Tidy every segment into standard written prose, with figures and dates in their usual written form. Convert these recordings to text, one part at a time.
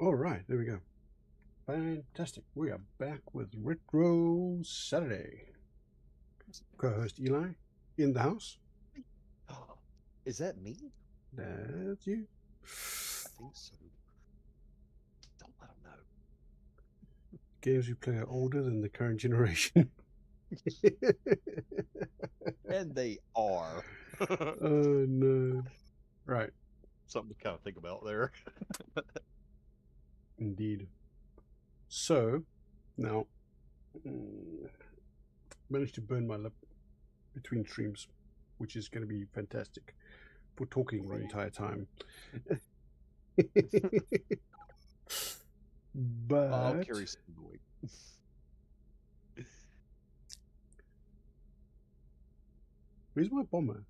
All right, there we go. Fantastic. We are back with Retro Saturday. Co-host Eli in the house. Is that me? That's you. I think so. Don't let them know. Games we play are older than the current generation. And they are. Oh no. Right. Something to kind of think about there. Indeed. So, now, managed to burn my lip between streams, which is going to be fantastic for talking the entire time. I'll But carry some weight. where's my bomber?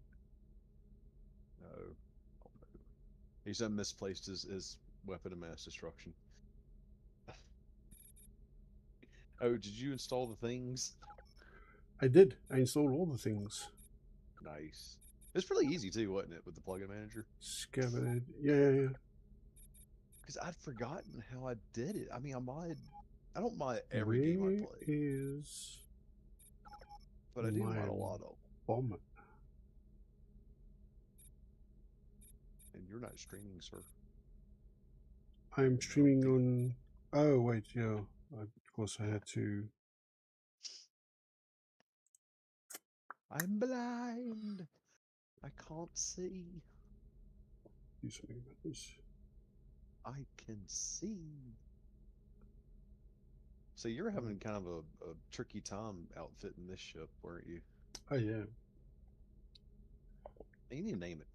No. Oh, no. He's misplaced his weapon of mass destruction. Oh, did you install the things? I did. I installed all the things. Nice. It's really easy too, wasn't it, with the plugin manager? Scabbard. Yeah. Because I'd forgotten how I did it. I mean, I don't mod every game I Where play, is but I do my mod a lot of them. bomber? And you're not streaming, sir. I'm streaming on. Oh wait, yeah. Of course, I had to. I'm blind. I can't see. Do something about this. I can see. So you're having kind of a tricky time outfitting this ship, weren't you? Oh yeah. You need to name it.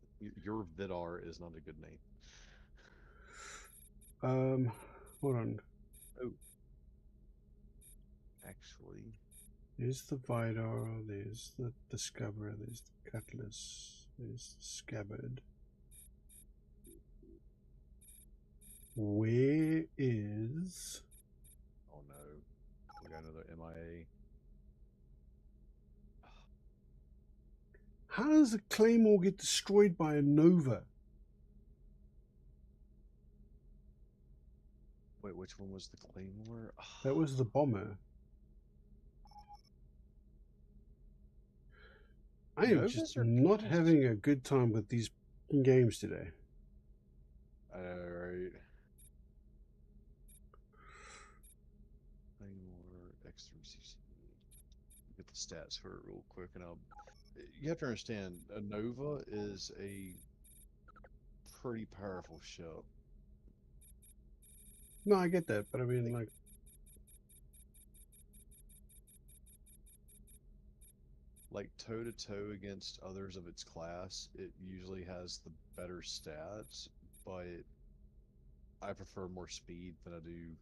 Your Vidar is not a good name. Hold on. Oh, actually, There's the Vidar. There's the Discoverer. There's the Cutlass. There's the Scabbard. Where is? oh no, we got another MIA. How does the Claymore get destroyed by a Nova? Wait, which one was the Claymore? That was the bomber. I am just Novas are not kind of. having a good time with these games today. Alright. Claymore X3CC. Get the stats for it real quick, and I'll. You have to understand, a Nova is a pretty powerful ship. No, I get that, but I mean, like toe to toe against others of its class, it usually has the better stats, but I prefer more speed than I do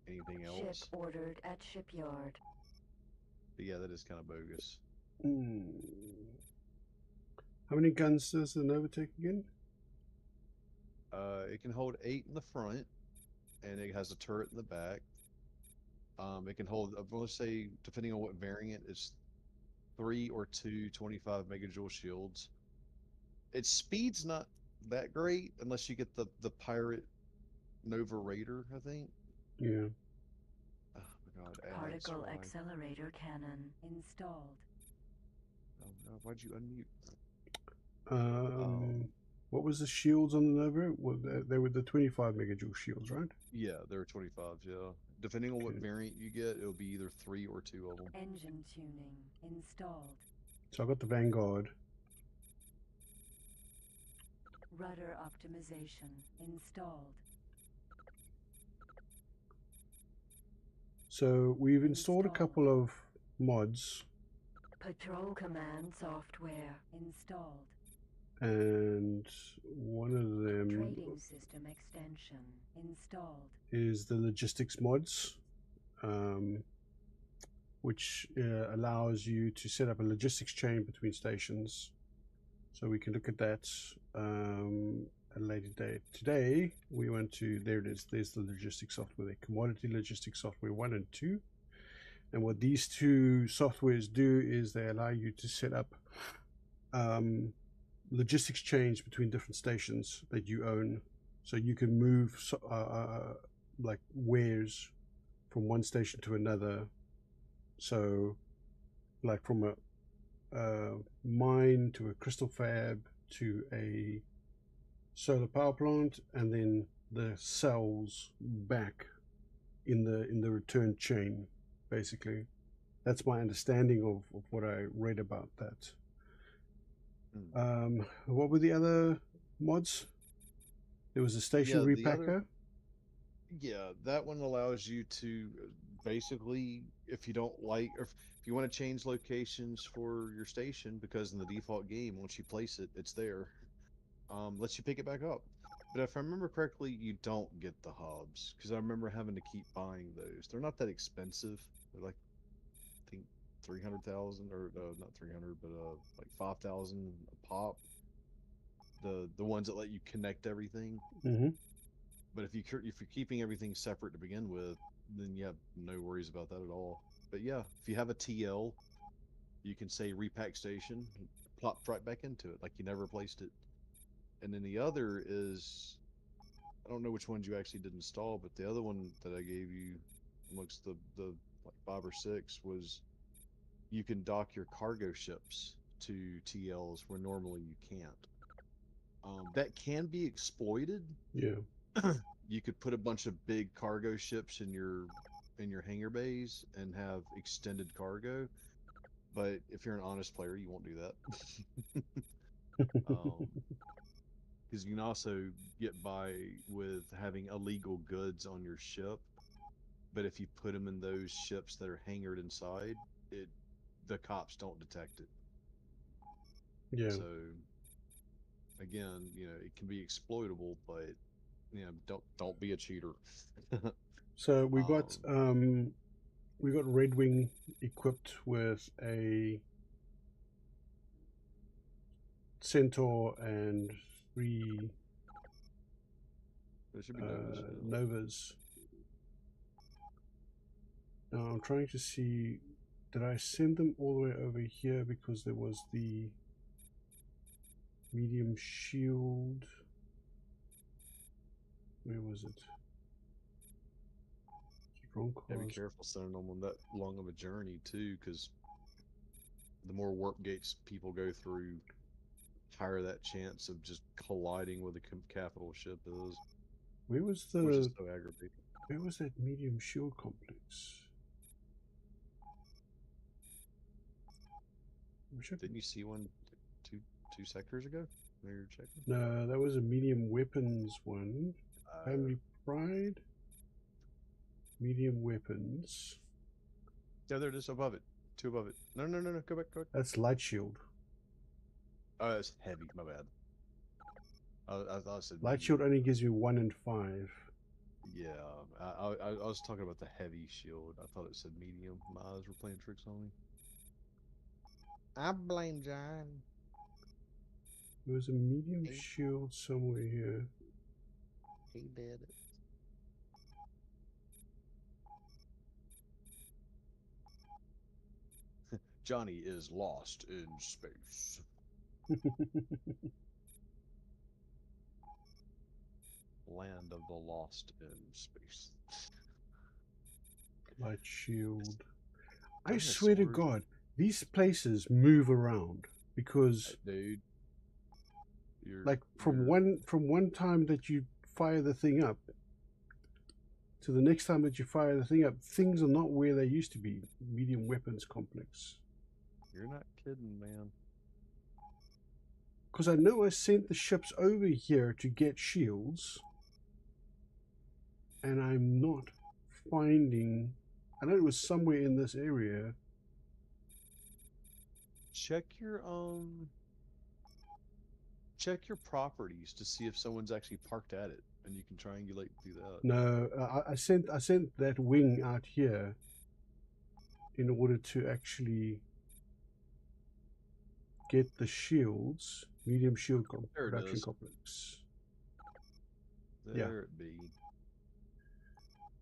anything else. Ship ordered at shipyard. But yeah, that is kind of bogus. How many guns does the Nova take again? It can hold 8 in the front, and it has a turret in the back. It can hold, I want to say, depending on what variant, it's 3 or 2 25 megajoule shields. Its speed's not that great unless you get the pirate Nova Raider, I think. Yeah. Oh my god, ads, Particle why? accelerator cannon installed. Oh god, why'd you unmute? What was the shields on the Nova? Well, they were the 25 megajoule shields, right? Yeah, there are 25s, yeah. Depending on what variant you get, it'll be either 3 or 2 of them. Engine tuning installed. So I got the Vanguard. Rudder optimization installed. So we've installed a couple of mods. Patrol command software installed. And one of them Trading system extension installed. is the logistics mods, which allows you to set up a logistics chain between stations. So we can look at that at a later date. Today we went to, there it is, there's the logistics software, the commodity logistics software 1 and 2. And what these two softwares do is they allow you to set up logistics chains between different stations that you own. So you can move like wares from one station to another. So, like from a mine to a crystal fab to a solar power plant, and then the cells back in the return chain. Basically, that's my understanding of what I read about that. What were the other mods? There was a station Yeah, repacker. yeah, that one allows you to basically, if you don't like, or if you want to change locations for your station, because in the default game, once you place it, it's there. Lets you pick it back up. But if I remember correctly, you don't get the hubs because I remember having to keep buying those. They're not that expensive. They're like, I think 300,000 or not 300, but like 5,000 a pop. The ones that let you connect everything. Mm-hmm. But if you're keeping everything separate to begin with, then you have no worries about that at all. But yeah, if you have a TL, you can say repack station, plopped right back into it like you never placed it. And then the other is, I don't know which ones you actually did install, but the other one that I gave you amongst the like 5 or 6 was you can dock your cargo ships to TLs where normally you can't. That can be exploited. Yeah. You could put a bunch of big cargo ships in your hangar bays and have extended cargo, but if you're an honest player, you won't do that. Because you can also get by with having illegal goods on your ship, but if you put them in those ships that are hangared inside, it the cops don't detect it. Yeah. So again, it can be exploitable, but don't be a cheater. So we got Red Wing equipped with a Centaur and 3 There should be Novas. Novas. Now I'm trying to see, did I send them all the way over here because there was the medium shield? Where was it? Wrong Yeah, be cause. careful sending them on that long of a journey too, because the more warp gates people go through, higher that chance of just colliding with a capital ship is, Where was which is the? so aggravating. Where was that medium shield complex? Didn't you see one two sectors ago when you were checking? No, that was a medium weapons one. Family Pride. Medium weapons. Yeah, there it is above it. 2 above it. No, go back. That's light shield. Oh, that's heavy. My bad. I thought I said Light medium. shield only gives you 1 and 5. Yeah, I was talking about the heavy shield. I thought it said medium. My eyes were playing tricks on me. I blame John. There was a medium shield somewhere here. He did it. Johnny is lost in space. Land of the lost in space. Light shield. I Dinosaurs. swear to God, these places move around because, dude, like from one time that you fire the thing up to the next time that you fire the thing up, things are not where they used to be. Medium weapons complex. You're not kidding, man. Because I know I sent the ships over here to get shields, and I'm not finding. I know it was somewhere in this area. Check your properties to see if someone's actually parked at it, and you can triangulate through that. No, I sent that wing out here in order to actually get the shields, medium shield production complex. There it be.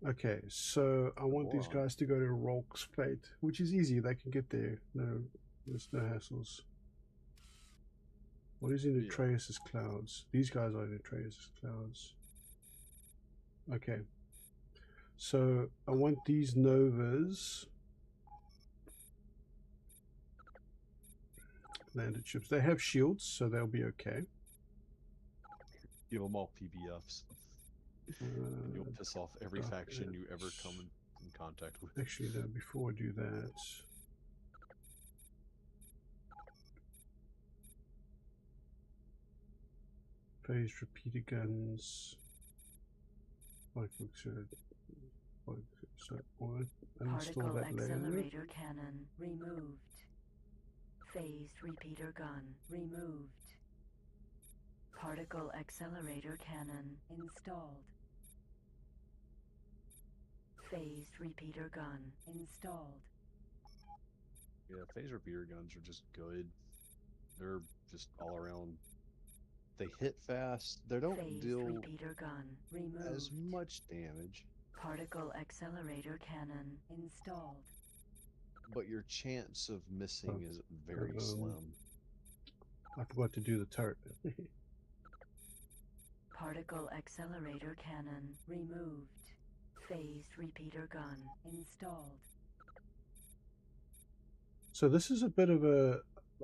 Okay, so I want these guys to go to Rolk's Plate, which is easy. They can get there. No, there's no hassles. What is in Atreus' clouds? These guys are in Atreus' clouds. Okay. So I want these Novas. Landed ships. They have shields, so they'll be okay. Give them all PBFs. And you'll Uh, piss off every dark faction you ever ants. come in contact with. Actually, no, before I do that. Phased repeater guns. So I'll uninstall Particle that later. accelerator cannon removed. Phased repeater gun removed. Particle accelerator cannon installed. Phased repeater gun installed. Yeah, phase repeater guns are just good. They're just all around. They hit fast. They don't Phased deal repeater gun removed. as much damage, Particle accelerator cannon installed. but your chance of missing is very Um, slim. I forgot to do the turret. Particle accelerator cannon removed. Phased repeater gun installed. So this is a bit of a.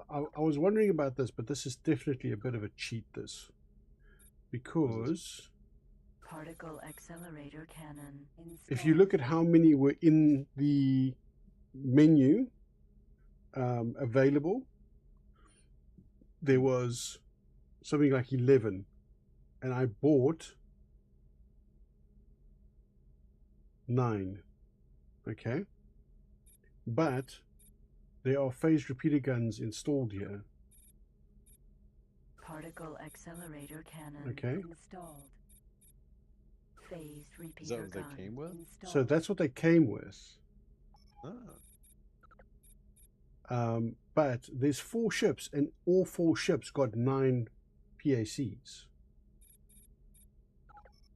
I was wondering about this, but this is definitely a bit of a cheat. This because Particle accelerator cannon installed. if you look at how many were in the menu available, there was something like 11, and I bought 9. Okay, but there are phased repeater guns installed here. Particle accelerator cannon Okay. installed. Phased Is repeater that what gun they came with? installed. So that's what they came with. Ah, But there's 4 ships, and all 4 ships got 9 PACs,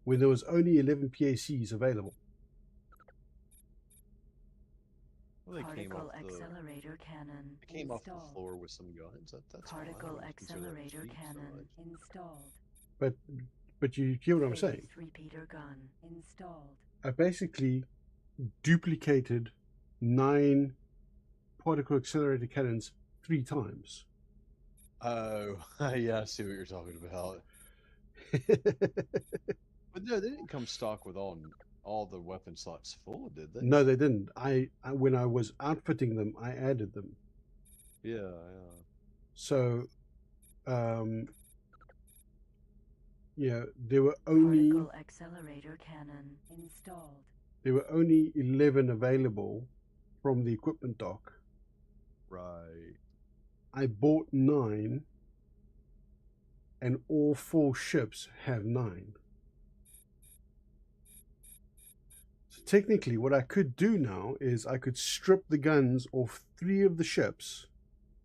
when there was only 11 PACs available. well, they came Particle off the accelerator cannon they came off the installed. floor with some guns. That's fine. I Particle wouldn't consider that accelerator cheap so cannon much. installed. But you hear what I'm saying? Phased repeater gun installed. I basically duplicated 9 particle accelerator cannons 3 times. Oh, yeah, I see what you're talking about. But no, they didn't come stock with all the weapon slots full, did they? No, they didn't. I when I was outfitting them, I added them. Yeah, yeah. So, there were only Particle accelerator cannon installed. 11 available from the equipment dock. Right. I bought 9, and all 4 ships have 9. So technically, what I could do now is I could strip the guns off 3 of the ships,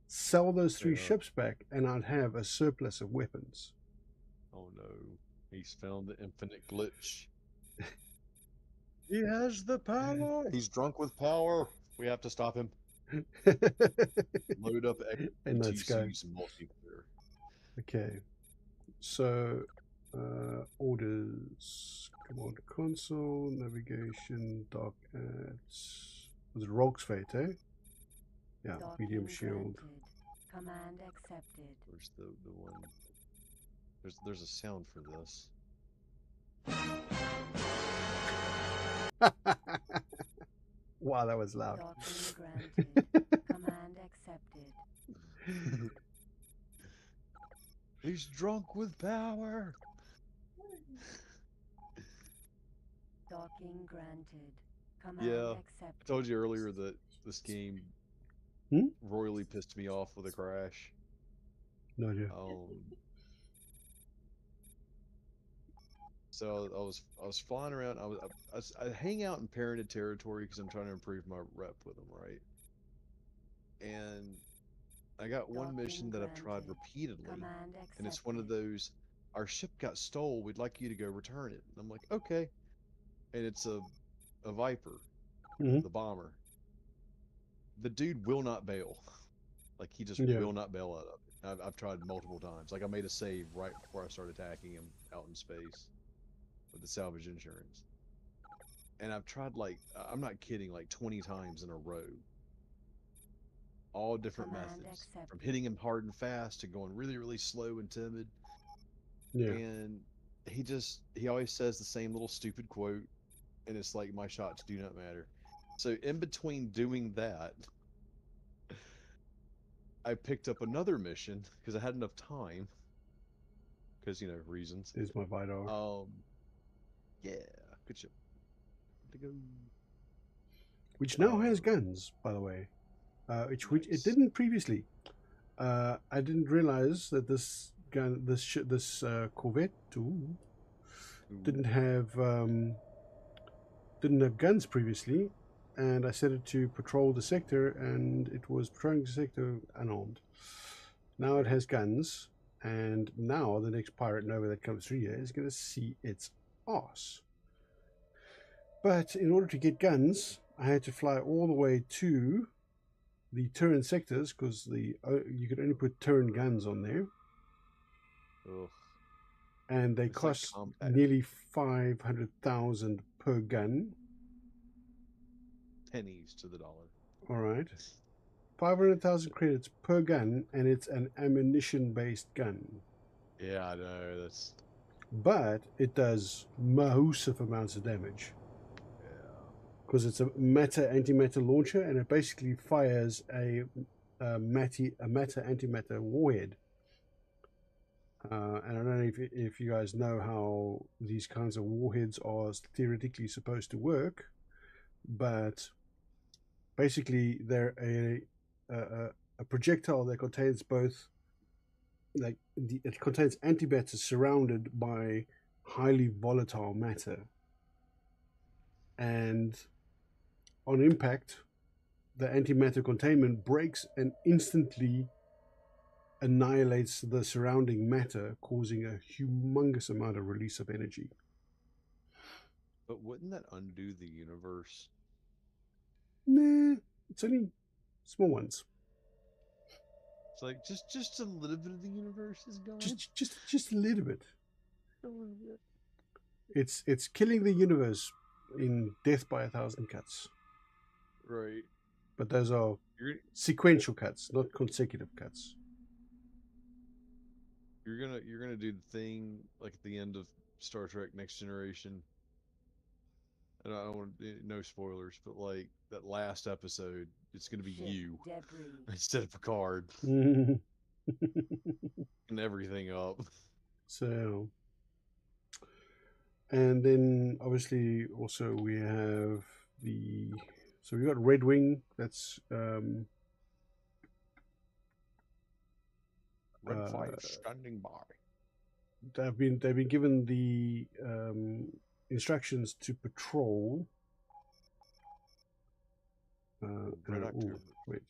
sell those 3 Yeah. ships back, and I'd have a surplus of weapons. Oh no, he's found the infinite glitch. He has the power. He's drunk with power. We have to stop him. Load up And let's go. XTC's multiplayer. Okay, so orders, command console, navigation, dock ads. Was it Rogue's Fate, eh? Yeah, medium Docking shield. granted. Command accepted. Where's the one? There's a sound for this. Wow, that was loud. Docking granted. Command accepted. He's drunk with power. Docking granted. Command Yeah, accepted. I told you earlier that this game Hmm? royally pissed me off with a crash. No idea. So I was flying around. I hang out in parented territory because I'm trying to improve my rep with them, right? And I got one mission that I've tried Granted. repeatedly, Command and it's one of accepted. those, our ship got stole, we'd like you to go return it. And I'm like, okay. And it's a Viper, Mhm. the bomber. The dude will not bail. Like, he just Yeah. will not bail out of it. I've tried multiple times. Like, I made a save right before I started attacking him out in space. with the salvage insurance. And I've tried like I'm not kidding, like 20 times in a row. All different Command methods, from accepted. hitting him hard and fast to going really, really slow and timid. Yeah. And he always says the same little stupid quote, and it's like, my shots do not matter. So in between doing that, I picked up another mission because I had enough time. Because reasons. There's my Vidar. Yeah, good ship. To go. Which now has guns, by the way. Which it Nice. didn't previously. I didn't realize that this gun, this Corvette too, didn't have guns previously, and I set it to patrol the sector, and it was patrolling the sector unarmed. Now it has guns, and now the next pirate Nova that comes through here is going to see its ass. But in order to get guns, I had to fly all the way to the Terran sectors because you could only put Terran guns on there. Ugh. And they It's like cost compact. nearly 500,000 per gun. Pennies to the dollar. All right, 500,000 credits per gun, and it's an ammunition-based gun. Yeah, I know. That's But it does massive amounts of damage because it's a matter-antimatter launcher, and it basically fires a matter-antimatter warhead. And I don't know if you guys know how these kinds of warheads are theoretically supposed to work, but basically they're a projectile that contains both, like it contains antimatter surrounded by highly volatile matter, and on impact, the antimatter containment breaks and instantly annihilates the surrounding matter, causing a humongous amount of release of energy. But wouldn't that undo the universe? Nah, it's only small ones. It's like just a little bit of the universe is gone. Just a little bit. A little bit. It's killing the universe in death by 1,000 cuts. Right. But those are You're sequential cuts, not consecutive cuts. you're gonna do the thing like at the end of Star Trek Next Generation. And I don't want no spoilers, but like that last episode, it's gonna be Ship you debris. instead of Picard And and everything up. so, and then obviously also we have so we got Red Wing. That's Red fire standing by. they've been given the instructions to patrol. Red October. Wait,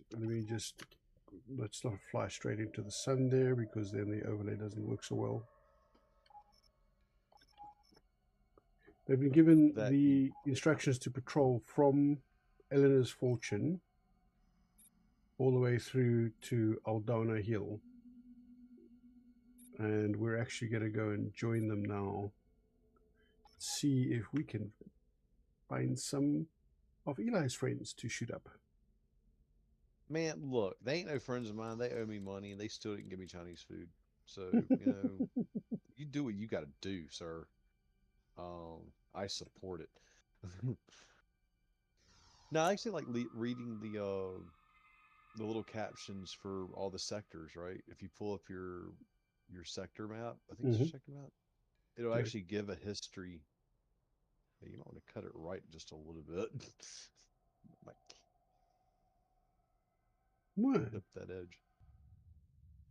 let's not fly straight into the sun there, because then the overlay doesn't work so well. They've been given the instructions to patrol from Eleanor's Fortune all the way through to Aldana Hill. And we're actually going to go and join them now. See if we can find some of Eli's friends to shoot up. Man, look, they ain't no friends of mine. They owe me money, and they still didn't give me Chinese food. So you do what you got to do, sir. I support it. No, I actually like reading the little captions for all the sectors. Right, if you pull up your sector map, I think it's a sector map. It'll actually give a history. You might want to cut it right just a little bit. What? Flip that edge.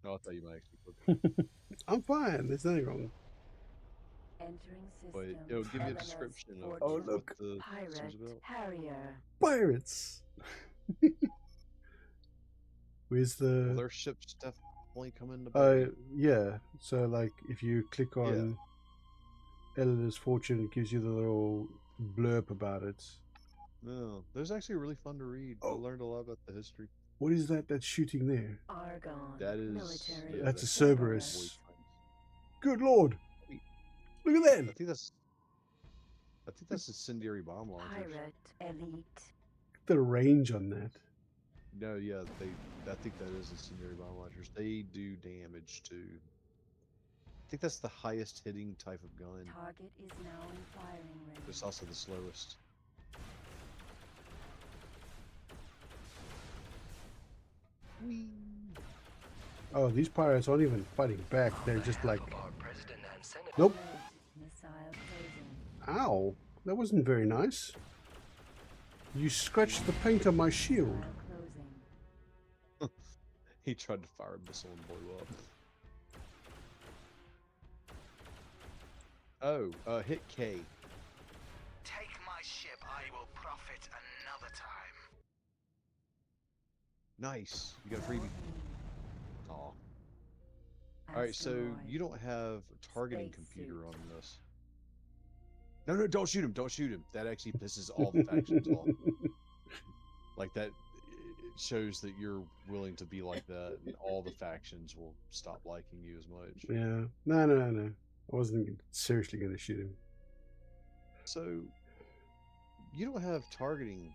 No, I thought you might actually flip it. I'm fine. There's nothing wrong. Entering system. But it'll give you a Eleanor's description of Fortune. Oh, look. what the Pirate system's about. Harrier. Pirates. Where's the? Well, their ships definitely come into play. Yeah. So like, if you click on Eleanor's Fortune, it gives you the little blurb about it. No, those actually really fun to read. I learned a lot about the history. What is that that's shooting there? Argon. That is military. That's a Cerberus. Cerberus. Good lord! Look at I that! think that's I think that's incendiary bomb launchers. Pirate elite. The range on that. No, yeah, I think that is incendiary bomb launchers. They do damage too. I think that's the highest hitting type of gun. Target is now in firing range. It's also the slowest. Whee! Oh, these pirates aren't even fighting back. They're just like, Our president and senator. nope. Alert. Missile closing. Ow, that wasn't very nice. You scratched the paint on my shield. Missile closing. He tried to fire a missile and blew up. Oh, hit K. Take my ship, I will profit another time. Nice. You got a freebie. Aw. Alright, so you don't have a targeting Space computer suit. on this. No, don't shoot him. Don't shoot him. That actually pisses all the factions off. Like that, it shows that you're willing to be like that, and all the factions will stop liking you as much. Yeah. No. I wasn't seriously going to shoot him. So, you don't have targeting.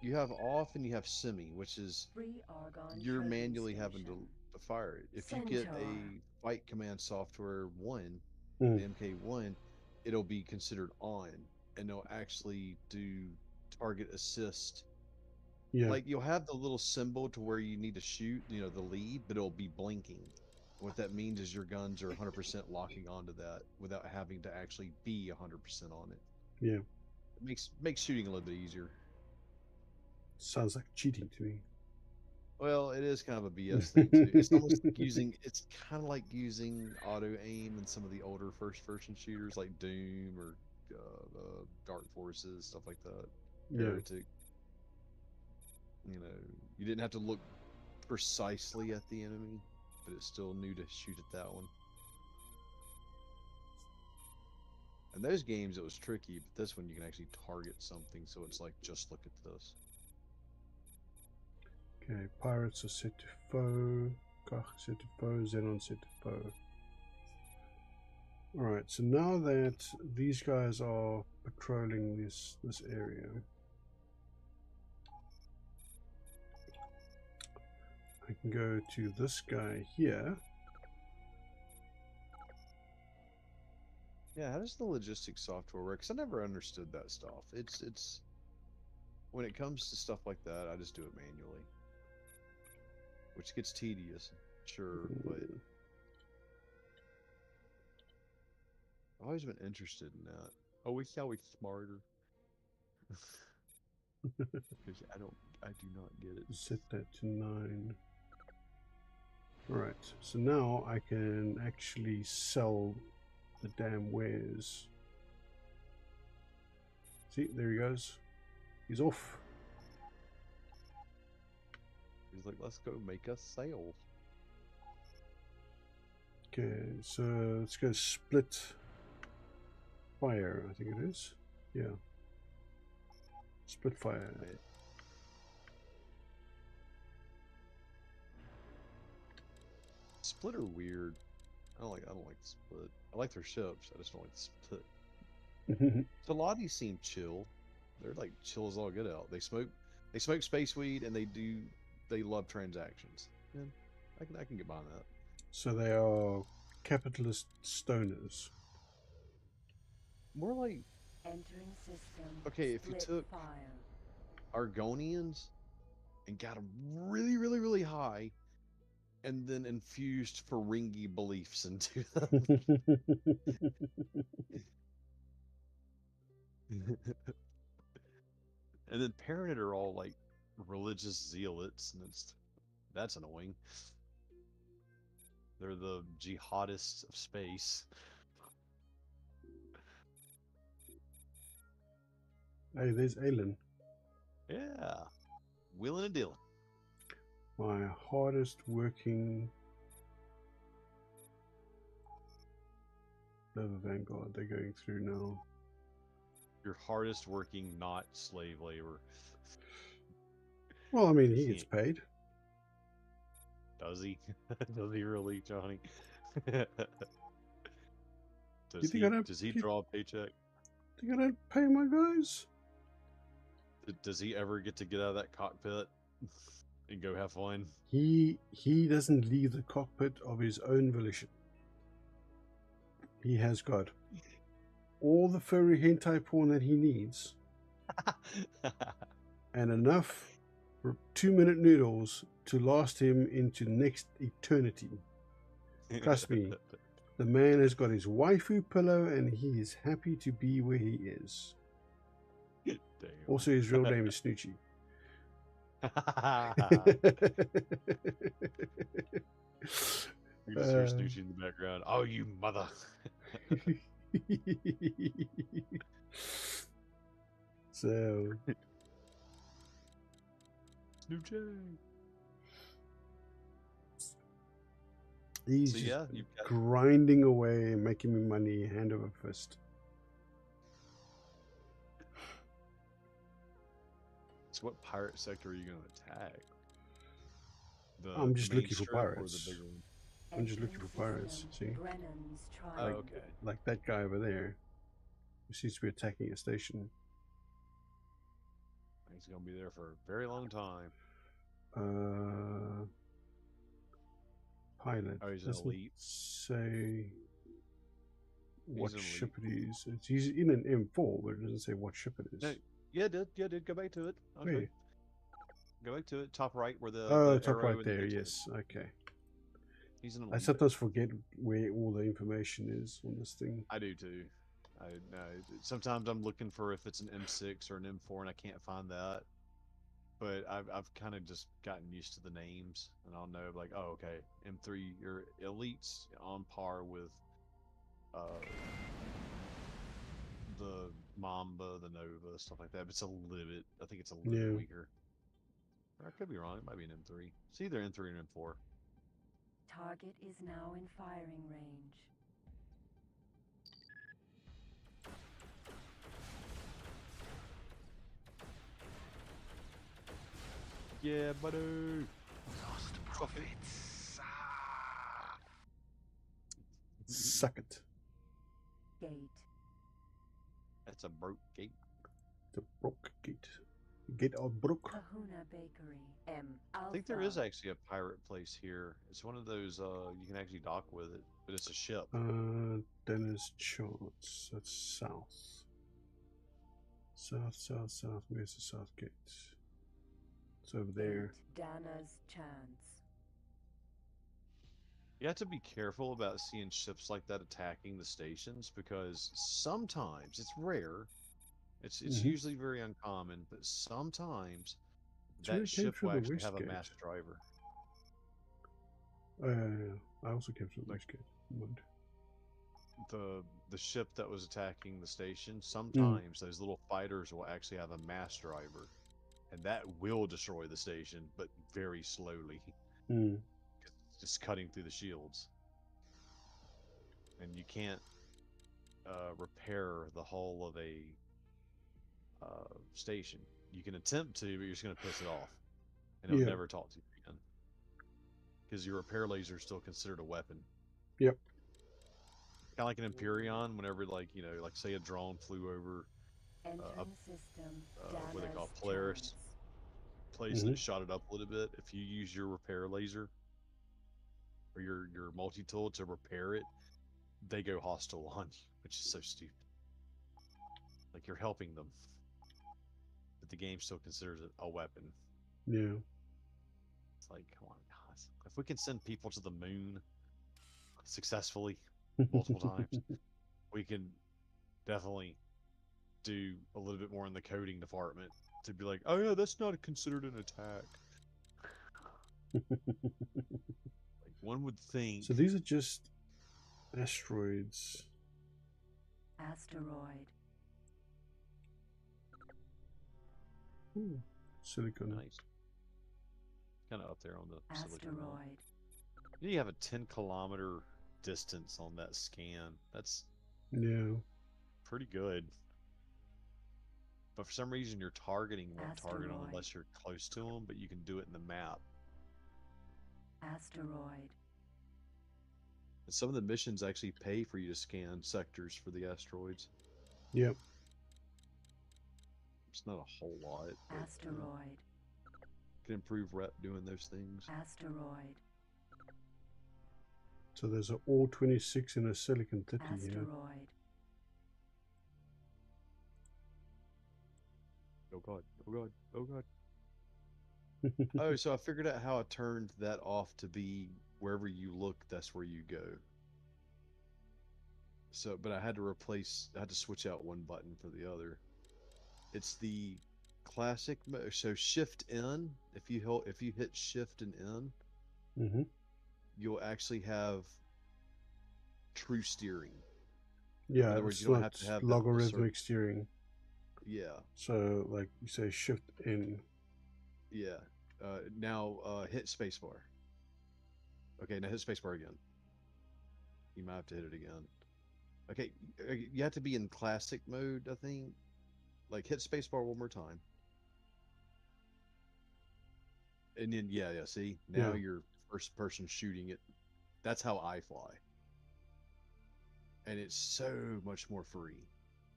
You have off and you have semi, which is Free Argon you're trading manually having station. to fire it. If you get Centaur. a fight command software 1, Hmm. the MK1, it'll be considered on, and it'll actually do target assist. Yeah. Like you'll have the little symbol to where you need to shoot, the lead, but it'll be blinking. What that means is your guns are 100% locking onto that without having to actually be 100% on it. Yeah. It makes shooting a little bit easier. Sounds like cheating to me. Well, it is kind of a BS thing too. It's almost like it's kind of like using auto aim in some of the older first-person shooters like Doom or Dark Forces, stuff like that. Yeah. Heretic. You didn't have to look precisely at the enemy, but it still knew to shoot at that one. In those games, it was tricky, but this one you can actually target something, so it's like, just look at this. Okay, pirates are set to foe. Kach set to foe. Xenon set to foe. Alright, so now that these guys are patrolling this area, I can go to this guy here. Yeah, how does the logistics software work? Because I never understood that stuff. It's when it comes to stuff like that, I just do it manually, which gets tedious, sure, but I've always been interested in that. I wish I was smarter. Because I do not get it. Set that to 9. Alright, so now I can actually sell the damn wares. See, there he goes. He's off. He's like, let's go make a sale. Okay, so let's go split fire, I think it is. Yeah. Split fire. Right. Split are weird. I don't like the split. I like their ships. I just don't like the split. So a lot of these seem chill. They're like chill as all get out. They smoke space weed, and they love transactions. And I can get behind that. So they are capitalist stoners. More like, Entering system. okay, if you Split took file. Argonians and got them really, really, really high, and then infused Ferengi beliefs into them. And then Paranoid are all like religious zealots, and that's annoying. They're the jihadists of space. Hey, there's Alan. Yeah, wheeling and dealing. My hardest working Nova Vanguard they're going through now. Your hardest working, not slave labor. Well, I mean, he gets paid. Does he? Does he really, Johnny? You think I'd have- Does he you- draw a paycheck? They're gonna pay my guys. Does he ever get to get out of that cockpit and go have fun? He doesn't leave the cockpit of his own volition. He has got all the furry hentai porn that he needs, and enough for 2-minute noodles to last him into next eternity. Trust me, the man has got his waifu pillow and he is happy to be where he is. Damn. Also, his real name is Snoochie. You just hear Snoochie in the background. Oh, you mother! So, Snoochie. he's So just yeah, you've got grinding away and making me money hand over fist. So what pirate sector are you going to attack? I'm just main looking for strip or pirates. the bigger one? I'm just looking for pirates. System. See, Brennan's Oh, trying. okay. like that guy over there, who seems to be attacking a station. He's going to be there for a very long time. Pilot. Oh, he's an Doesn't elite. say what He's an elite. ship it is. He's in an M4, but it doesn't say what ship it is. No, yeah, it did. Go back to it. Okay. Wait. Go back to it. Top right, where the Oh, the top arrow right and there. the Yes. Okay. He's an I elite. sometimes forget where all the information is on this thing. I do too. I know. Sometimes I'm looking for if it's an M6 or an M4, and I can't find that. But I've kind of just gotten used to the names, and I'll know like, oh, okay, M3, your elites on par with the Mamba, the Nova, stuff like that. But it's a little bit. I think it's a little bit Yeah. weaker. Or I could be wrong. It might be an M3. It's either M3 or M4. Target is now in firing range. Yeah, buddy. Lost profits. Suck it. Gate. That's a broke gate. The broke gate. Gate of broke. Kahuna Bakery. M. I think there is actually a pirate place here. It's one of those you can actually dock with it, but it's a ship. Dennis Chance. That's south. South. Where's the south gate? It's over there. Dana's chance. You have to be careful about seeing ships like that attacking the stations because sometimes it's rare. It's Mhm. usually very uncommon, but sometimes It's where that it came ship through will the actually west have a gate. master driver. I also came through the west gate. Mind. The ship that was attacking the station, sometimes those little fighters will actually have a mass driver, and that will destroy the station, but very slowly. Mm. It's just cutting through the shields, and you can't repair the hull of a station. You can attempt to, but you're just going to piss it off, and it'll Yeah. never talk to you again because your repair laser is still considered a weapon. Yep. Kind of like an Empyrean, whenever like say a drone flew over Entering system. what they call Dana's Polaris chance. place and it shot it up a little bit. If you use your repair laser or your multi-tool to repair it, they go hostile on you, which is so stupid. Like you're helping them, but the game still considers it a weapon. Yeah. It's like, come on, guys. If we can send people to the moon successfully multiple times, we can definitely do a little bit more in the coding department to be like, oh yeah, that's not considered an attack. Like one would think. So these are just asteroids. Asteroid. Ooh, silicon. Nice. Kind of up there on the silicon. Asteroid. You have a 10-kilometer distance on that scan. That's Yeah. pretty good. But for some reason, your targeting won't target them Asteroid. unless you're close to them, but you can do it in the map. Asteroid. And some of the missions actually pay for you to scan sectors for the asteroids. Yep. It's not a whole lot, but Asteroid. can improve rep doing those things. Asteroid. So there's an ore 26 and a silicon 30 here. Asteroid. Oh god, oh god, oh god. Oh, so I figured out how I turned that off to be wherever you look, that's where you go. So, but I had to switch out one button for the other. It's the classic mode. So Shift N, if you hit Shift and N, Mm-hmm. you'll actually have true steering. Yeah, In other words, it's you don't not have to have that logarithmic steering. Yeah, So, like you say, shift in. yeah. Now hit spacebar. Okay, now hit spacebar again. You might have to hit it again. Okay, you have to be in classic mode, I think. Like hit spacebar one more time. And then yeah, see? Now Yeah. you're first person shooting it. That's how I fly. And it's so much more free.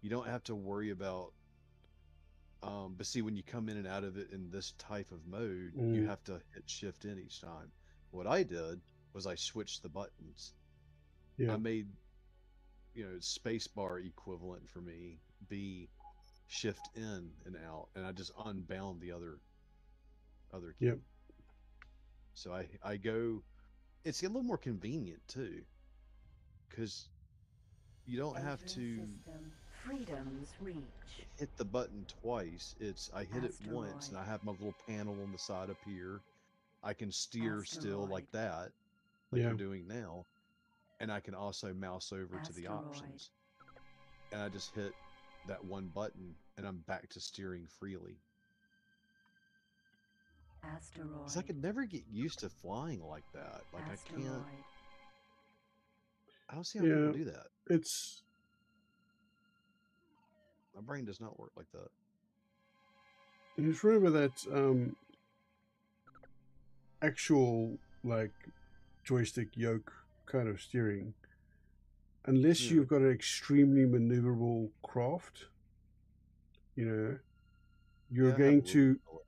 You don't have to worry about but see, when you come in and out of it in this type of mode, you have to hit shift in each time. What I did was I switched the buttons. Yeah. I made, space bar equivalent for me be shift in and out, and I just unbound the other key. Yep. So I go. It's a little more convenient too, because you don't have Entrance to system. Freedom's reach. hit the button twice. It's I hit it once, and Asteroid. I have my little panel on the side up here. I can steer still like Asteroid. that, like Yeah. you're doing now, and I can also mouse over to the Asteroid. options. And I just hit that one button, and I'm back to steering freely. Asteroid. Because I could never get used to flying like that. Like Asteroid. I don't see how people do that. It's My brain does not work like that. you just remember that actual like joystick yoke kind of steering. Unless Yeah. you've got an extremely maneuverable craft, you're Yeah, I have going a to little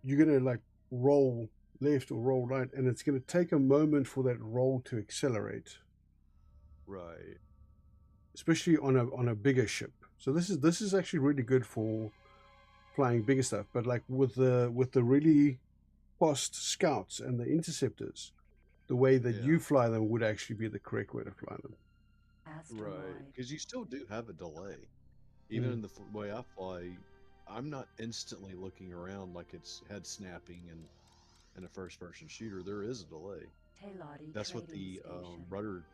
you're going to like roll left or roll right, and it's going to take a moment for that roll to accelerate, right. especially on a bigger ship. So this is actually really good for flying bigger stuff. But like with the really fast scouts and the interceptors, the way that Yeah. you fly them would actually be the correct way to fly them. Asteroid. Right. Because you still do have a delay. Even in the way I fly, I'm not instantly looking around like it's head snapping and in a first person shooter. There is a delay. Teladi That's what Trading the Station. rudder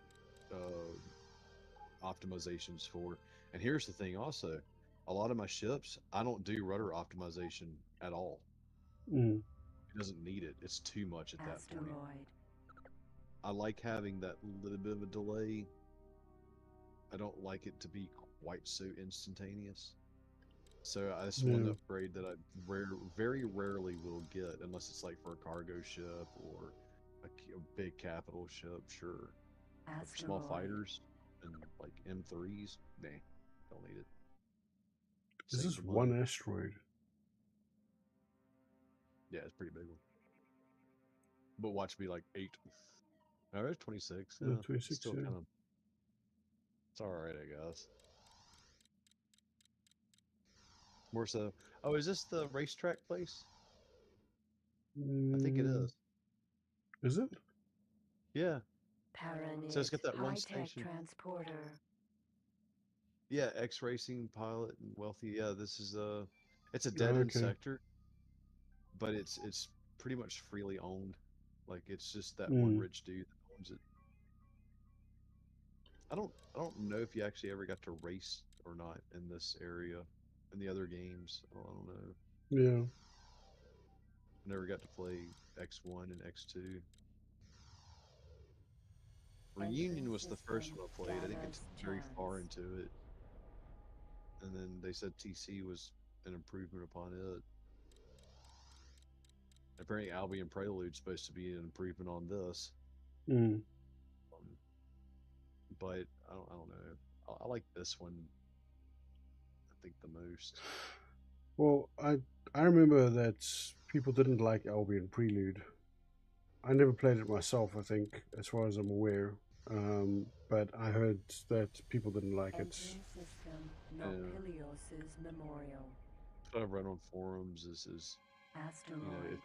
optimization's for. And here's the thing also, a lot of my ships, I don't do rudder optimization at all. It doesn't need it. It's too much at that point. Asteroid. I like having that little bit of a delay. I don't like it to be quite so instantaneous. So that's one upgrade that I very rarely will get unless it's like for a cargo ship or a big capital ship, sure. But for small fighters and like M3s, nah, don't need it. This Save is the money. one asteroid. Yeah, it's a pretty big one. But watch me like 8. Oh, it's 26. Yeah, Yeah, 26, still yeah. kind of. It's all right, I guess. More so. Oh, is this the racetrack place? I think it is. Is it? Yeah. Paranit. So it's got that one High-tech station. transporter. Yeah, X Racing pilot and wealthy. Yeah, this is it's a dead end sector, but it's pretty much freely owned. Like it's just that one rich dude that owns it. I don't know if you actually ever got to race or not in this area, in the other games. I don't know. Yeah. I never got to play X1 and X2. Reunion was the first one I played. I didn't get very far into it. And then they said TC was an improvement upon it. Apparently Albion Prelude's supposed to be an improvement on this. But I don't know. I like this one, I think, the most. Well, I remember that people didn't like Albion Prelude. I never played it myself, I think, as far as I'm aware. But I heard that people didn't like it. Entering system. Yeah. Nopilios's memorial. What I've read on forums is Asteroid.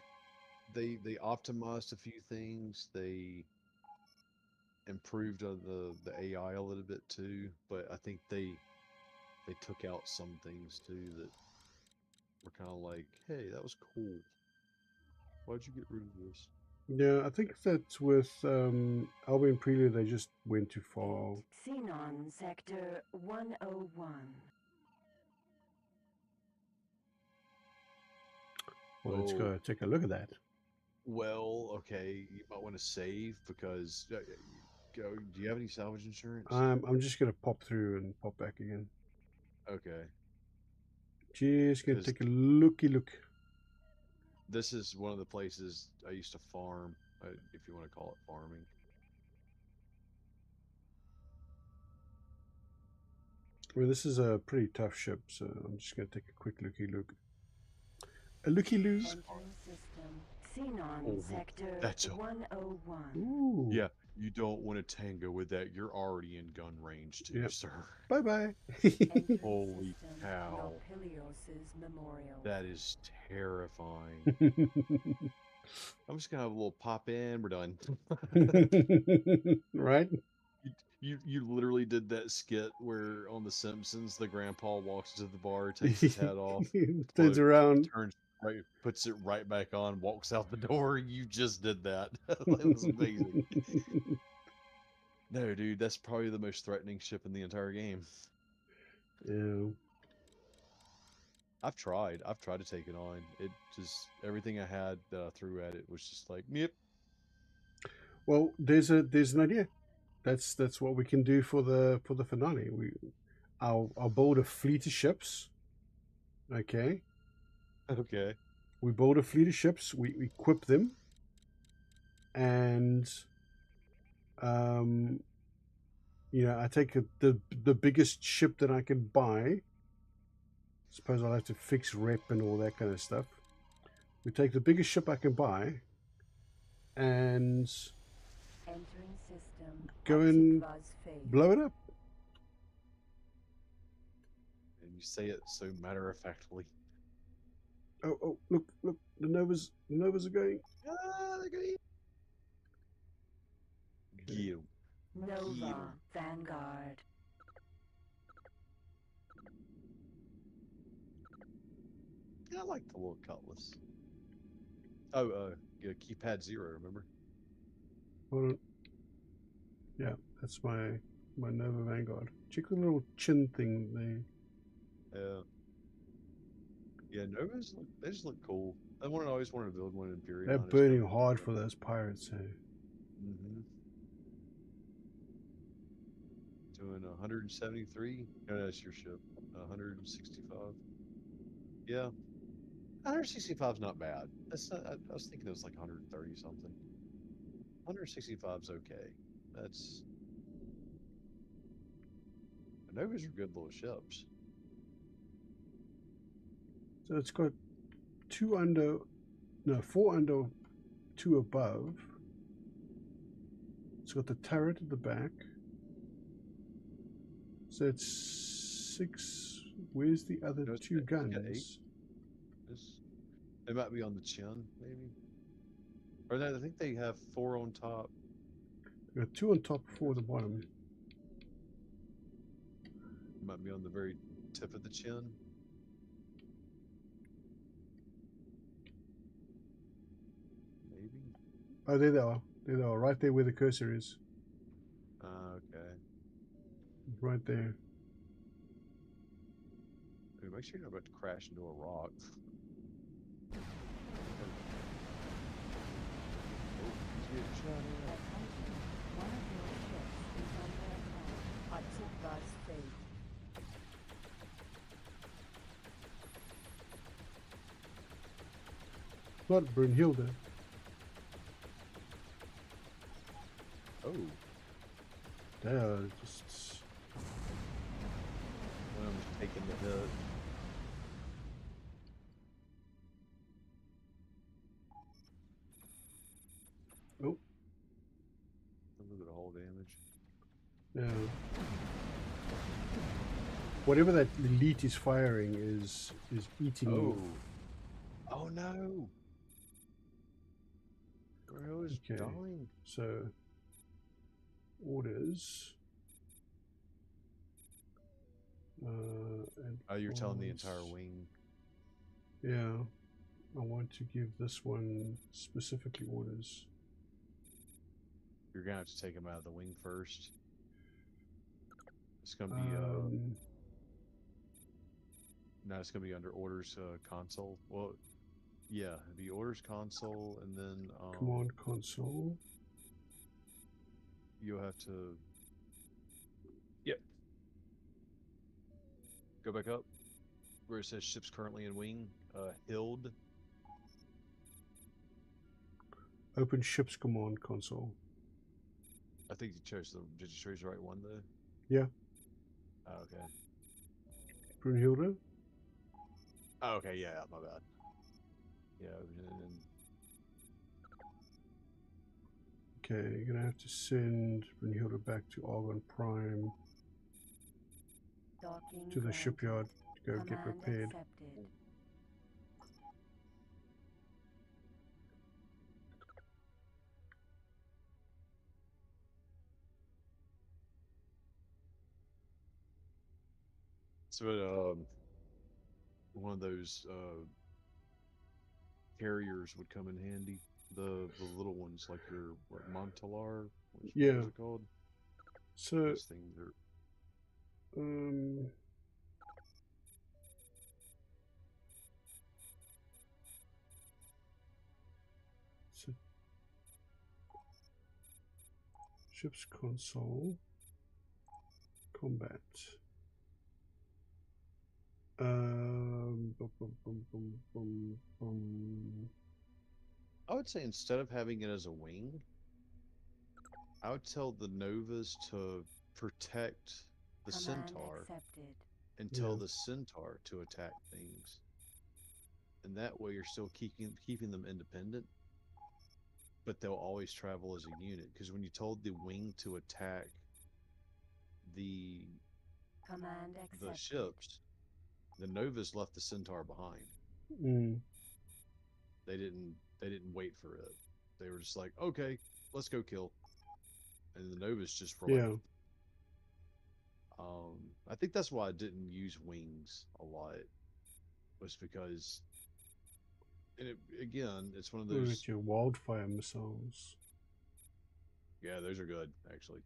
if they optimized a few things, they improved the AI a little bit too, but I think they took out some things too that were kind of like, hey, that was cool. Why'd you get rid of this? Yeah, I think that with Albion Prelude, they just went too far. Xenon Sector 101. Well, let's Oh, go take a look at that. well, okay, you might want to save because go. Do you have any salvage insurance? I'm just gonna pop through and pop back again. Okay, Just gonna because take a looky look. this is one of the places I used to farm, if you want to call it farming. I mean, this is a pretty tough ship, so I'm just gonna take a quick looky look. A looky loo. Entering system. Xenon Oh, Sector that's a 101. Ooh. yeah. You don't want to tango with that. You're already in gun range too, Yep. sir. Bye bye. Entering Holy system. cow. Nopilios's memorial. That is terrifying. I'm just gonna have a little pop in. We're done. Right? You literally did that skit where on The Simpsons the grandpa walks to the bar, takes his hat off, Turns around. turns right, puts it right back on, walks out the door. You just did that. That was amazing. No, dude, that's probably the most threatening ship in the entire game. Yeah. I've tried to take it on. It just everything I had that I threw at it was just like, yep. Well, there's an idea. That's what we can do for the finale. I'll build a fleet of ships. Okay. Okay. We build a fleet of ships. We equip them, and I take the biggest ship that I can buy. Suppose I'll have to fix rep and all that kind of stuff. We take the biggest ship I can buy, and Entering system. go and Optikva's fate. blow it up. And you say it so matter of factly. Oh, look, the Novas are going. Ah, they're gonna get him. Nova Vanguard. I like the little cutlass. Oh, yeah, keypad 0, remember? Hold on. Yeah, that's my Nova Vanguard. Check the little chin thing there. Yeah. Yeah, Novas, they just look cool. I always wanted to build one in Imperion. They're burning hard for those pirates. Mm-hmm. Doing 173. No, that's your ship. 165. Yeah. 165 is not bad. That's not, I was thinking it was like 130 something. 165 is okay. That's. Novas are good little ships. So it's got 4 under, 2 above. It's got the turret at the back. So it's 6. Where's the other No, it's 2 got 8. guns? They might be on the chin, maybe. Or no, I think they have 4 on top. They got 2 on top, 4 at the bottom. Might be on the very tip of the chin. Maybe. Oh, there they are. There they are, right there where the cursor is. Okay. Right there. Dude, make sure you're not about to crash into a rock. Oh, he's getting shot at. One of your ships is under attack. Optikva's fate. Not Brunhilde. Oh, They are just. one of them's taking the hit. Yeah. Whatever that elite is firing is eating. Oh no! Bro is Okay. dying. So orders. Oh, you're telling the entire advance. wing. Yeah. I want to give this one specifically orders. You're gonna have to take him out of the wing first. It's gonna be no, it's gonna be under orders console. Well, yeah, it'd be orders console, and then Command console. you'll have to. Yep. Go back up where it says ships currently in wing. Hild. Open ship's command console. I think you chose the. Did you choose the right one though? Yeah. Oh, okay. Brunhilde. Oh, okay. Yeah, my bad. Yeah. And Okay, you're gonna have to send Brunhilde back to Argon Prime Docking to the granted. shipyard to go get Command repaired. accepted. so one of those carriers would come in handy. The little ones like your what Montalar. What Yeah. was it called? So Those things are. um so ship's console combat. Bum, bum, bum, bum, bum, bum. I would say instead of having it as a wing, I would tell the Novas to protect the Command Centaur accepted. and tell Yeah. the Centaur to attack things. And that way you're still keeping them independent, but they'll always travel as a unit. Because when you told the wing to attack the Command the accepted. ships, the Novas left the Centaur behind. Mm, They didn't wait for it. They were just like, okay, let's go kill. And the Novas just were like, yeah. I think that's why I didn't use wings a lot, was because, and again, it's one of Look those. at your wildfire missiles. Yeah, those are good actually,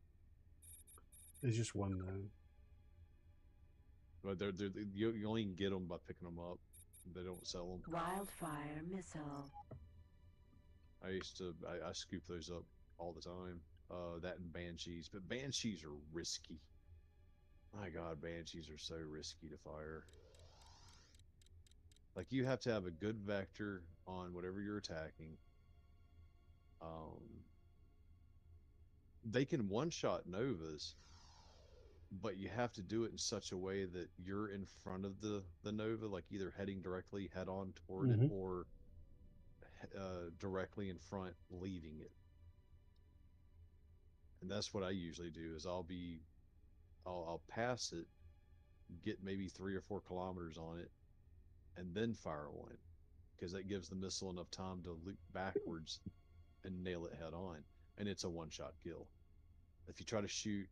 There's just one though. but you only can get them by picking them up. They don't sell them. Wildfire missile. I scoop those up all the time. That and banshees, but banshees are risky. My God, banshees are so risky to fire. Like you have to have a good vector on whatever you're attacking. They can one-shot Novas, but you have to do it in such a way that you're in front of the Nova, like either heading directly head on toward it Mm-hmm. or directly in front, leaving it. And that's what I usually do. Is I'll pass it, get maybe 3 or 4 kilometers on it, and then fire one, because that gives the missile enough time to loop backwards and nail it head on, and it's a one-shot kill. If you try to shoot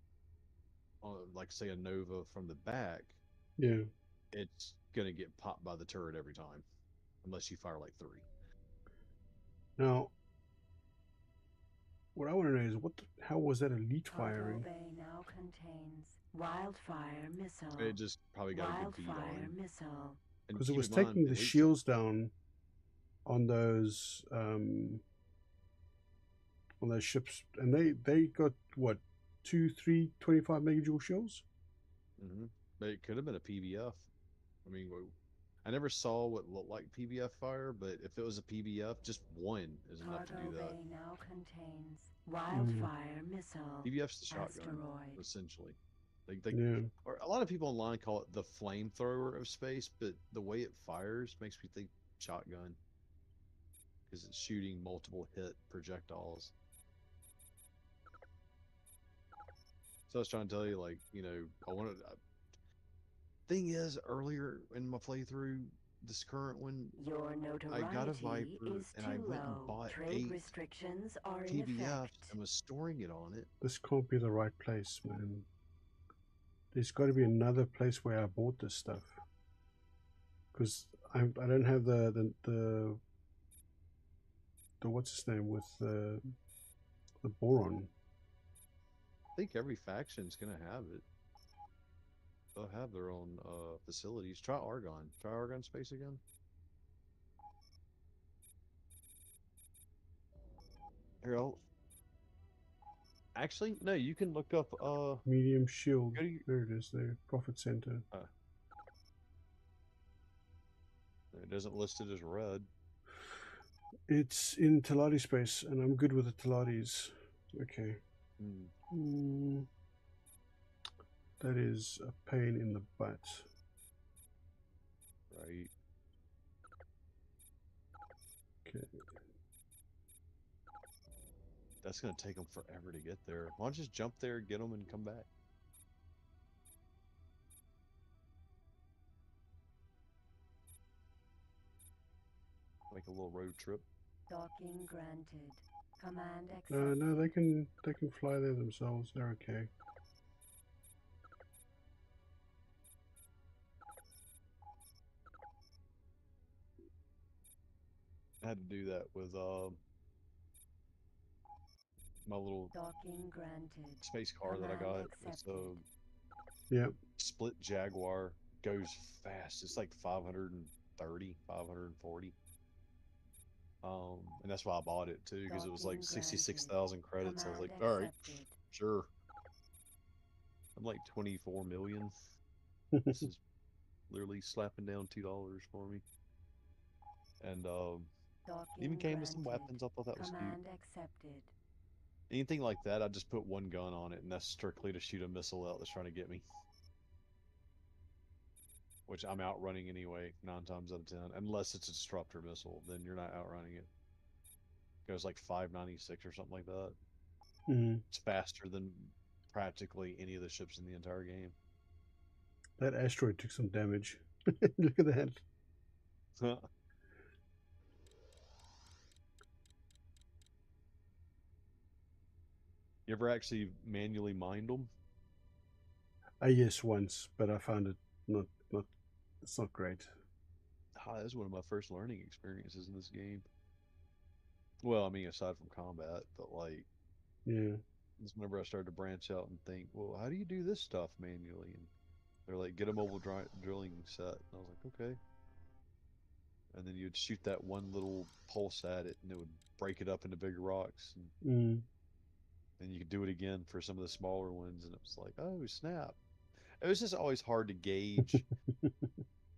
like say a Nova from the back, Yeah. it's gonna get popped by the turret every time, unless you fire like 3. Now, what I want to know is how was that elite Cargo firing? bay now contains wildfire missile. It just probably got a good beat on Wildfire him. missile. And Because it keep was in mind, taking the elites, shields down on those ships, and they got what 2, 3, 25 megajoule shields. but it could have been a PBF. I mean, I never saw what looked like PBF fire, but if it was a PBF, just one is enough to Cargo do that. bay now contains wildfire missile. PBF's the shotgun, Asteroid. essentially. Yeah. Or a lot of people online call it the flamethrower of space, but the way it fires makes me think shotgun, because it's shooting multiple hit projectiles. So I was trying to tell you, like, you know, I wanted. Thing is, earlier in my playthrough, this current one, Your I got a notoriety Viper is and too I went and low. bought Trade 8 restrictions are in TBFs effect. and was storing it on it. This can't be the right place, man. There's got to be another place where I bought this stuff. Because I don't have the what's his name with the boron. I think every faction's gonna have it. They'll have their own facilities. Try Argon. Try Argon space again. Here, actually, no. You can look up. Medium shield. Go to, There it is. There, profit center. it doesn't list it as red. It's in Talati space, and I'm good with the Talatis. Okay. That is a pain in the butt. Right. Okay. That's gonna take them forever to get there. Why don't you just jump there, get them, and come back? Like a little road trip. Docking granted. Command accepted. No, they can fly there themselves. They're okay. I had to do that with my little Docking granted. space car that I got. It's a Yeah. split Jaguar. Goes fast. It's like 530, 540. And that's why I bought it too, because it was like 66,000 credits. I was like, all right, sure. I'm like 24 million. This is literally slapping down $2 for me. And even came with some weapons. I thought that was cute. Accepted. Anything like that, I just put one gun on it, and that's strictly to shoot a missile out that's trying to get me. Which I'm outrunning anyway, 9 times out of 10. Unless it's a disruptor missile, then you're not outrunning it. Goes like 596 or something like that. It's faster than practically any of the ships in the entire game. That asteroid took some damage. Look at that. You ever actually manually mined them? Yes, once, but I found it not. It's not great. That was one of my first learning experiences in this game. Well, I mean, aside from combat, but like, yeah, it's whenever I started to branch out and think, well, how do you do this stuff manually? And they're like, get a mobile drilling set. And I was like, okay. And then you'd shoot that one little pulse at it, and it would break it up into bigger rocks. And then you could do it again for some of the smaller ones, and it was like, oh snap! It was just always hard to gauge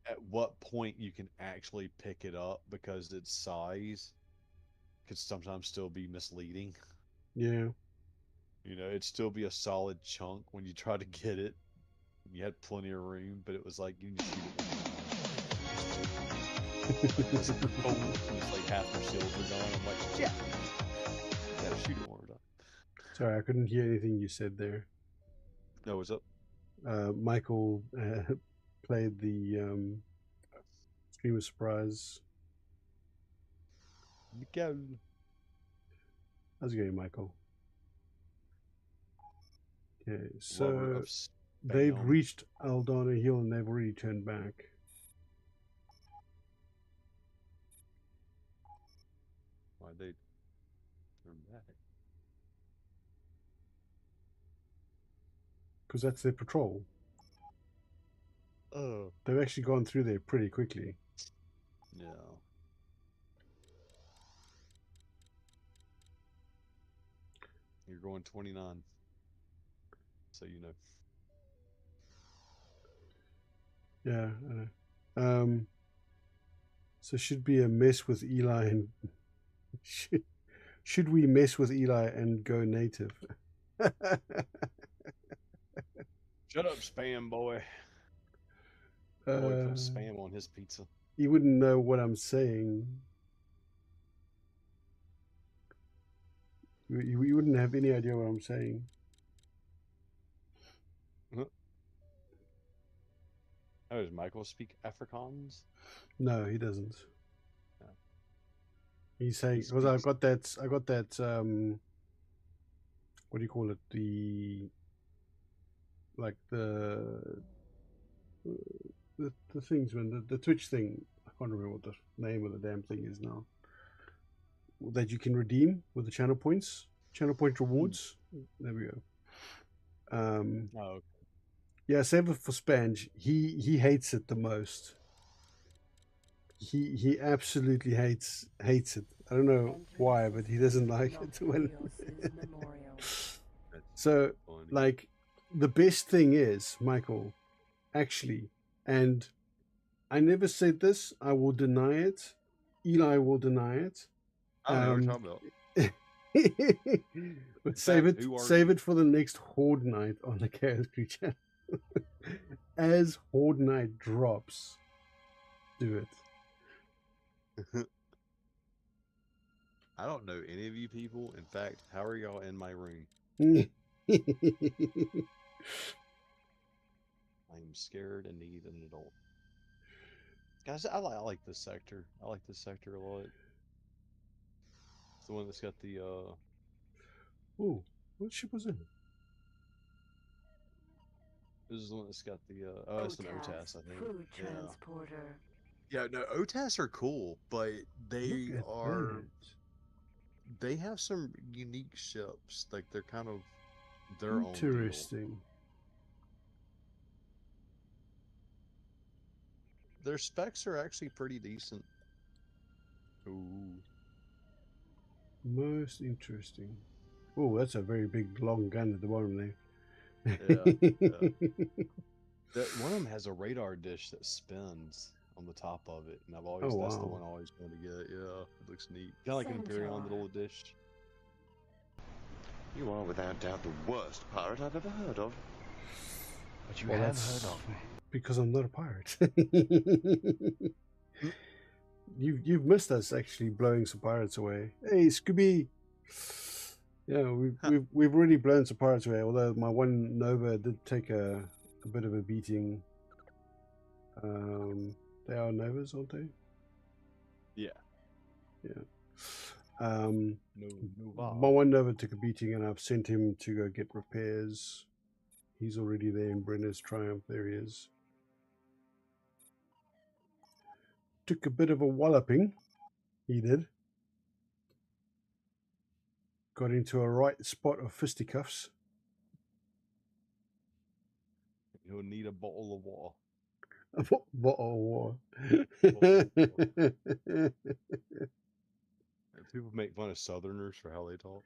at what point you can actually pick it up, because its size could sometimes still be misleading. Yeah. You know, it'd still be a solid chunk when you try to get it. You had plenty of room, but it was like you just shoot it. It's like half their shields are gone. I'm like, yeah, you gotta shoot it one more time. Sorry, I couldn't hear anything you said there. No, what's up? Michael played the Stream of Surprise. Go. How's it going, Michael? Okay, so they've reached Aldana Hill and they've already turned back. Why'd they turn back? Because that's their patrol. Oh. They've actually gone through there pretty quickly. Yeah. You're going 29. So you know. Yeah, I know. So should be a mess with Eli and should we mess with Eli and go native? Shut up, spam boy. Boy put spam on his pizza. He wouldn't know what I'm saying. You wouldn't have any idea what I'm saying. Oh, does Michael speak Afrikaans? No, he doesn't. No. He's saying, He because I speaks. got that, what do you call it? Like the things when the Twitch thing. I can't remember what the name of the damn thing is now. That you can redeem with the channel points, channel point rewards. There we go. Oh, Yeah, save it for Spange. He hates it the most. He absolutely hates it. I don't know Entering why, but he doesn't like it when. Nocturios's memorial. that's So, funny. like, the best thing is, Michael, actually, and I never said this. I will deny it. Eli will deny it. I don't know what you're talking about. But fact, who are save you? it for the next Horde Night on the Chaos Crew channel. As Horde Night drops, do it. I don't know any of you people. In fact, how are y'all in my room? I'm scared and need an adult. Guys, I like this sector. I like this sector a lot. It's the one that's got the Ooh, what ship was it? this is the one that's got the oh, it's an OTAS, I think. Food Yeah. transporter. Yeah, no, OTAS are cool, but they Look at are that. they have some unique ships. Like they're kind of their own deal. Interesting. Their specs are actually pretty decent. Ooh. Most interesting. Oh, that's a very big, long gun at the bottom there. Yeah. That one of them has a radar dish that spins on the top of it, and Oh, that's the wow. one I always wanted to get. Yeah, it looks neat. Kind of like an Imperion, the Centaur. little dish. You are without doubt the worst pirate I've ever heard of. But you Well, have that's heard of me. because I'm not a pirate. You've missed us actually blowing some pirates away. Hey, Scooby. Yeah, we've already blown some pirates away. Although my one Nova did take a bit of a beating. They are Novas, aren't they? Yeah. Yeah. No. My one Nova took a beating, and I've sent him to go get repairs. He's already there in Brenner's Triumph. There he is. Took a bit of a walloping. He did. Got into a right spot of fisticuffs. You'll need a bottle of water. Bottle of war. People make fun of Southerners for how they talk.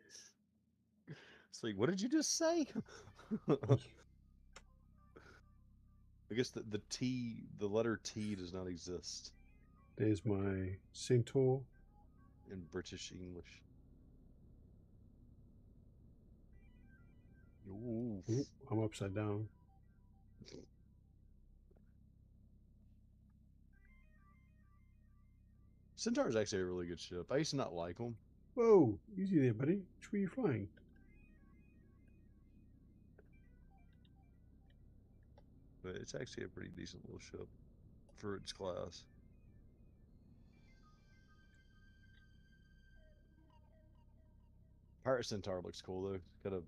It's like, what did you just say? I guess the letter T does not exist There's my Centaur. in British English. Ooh. Ooh, I'm upside down. Centaur is actually a really good ship. I used to not like them. Whoa, easy there, buddy. Which way are you flying? But it's actually a pretty decent little ship for its class. Pirate Centaur looks cool though. Got a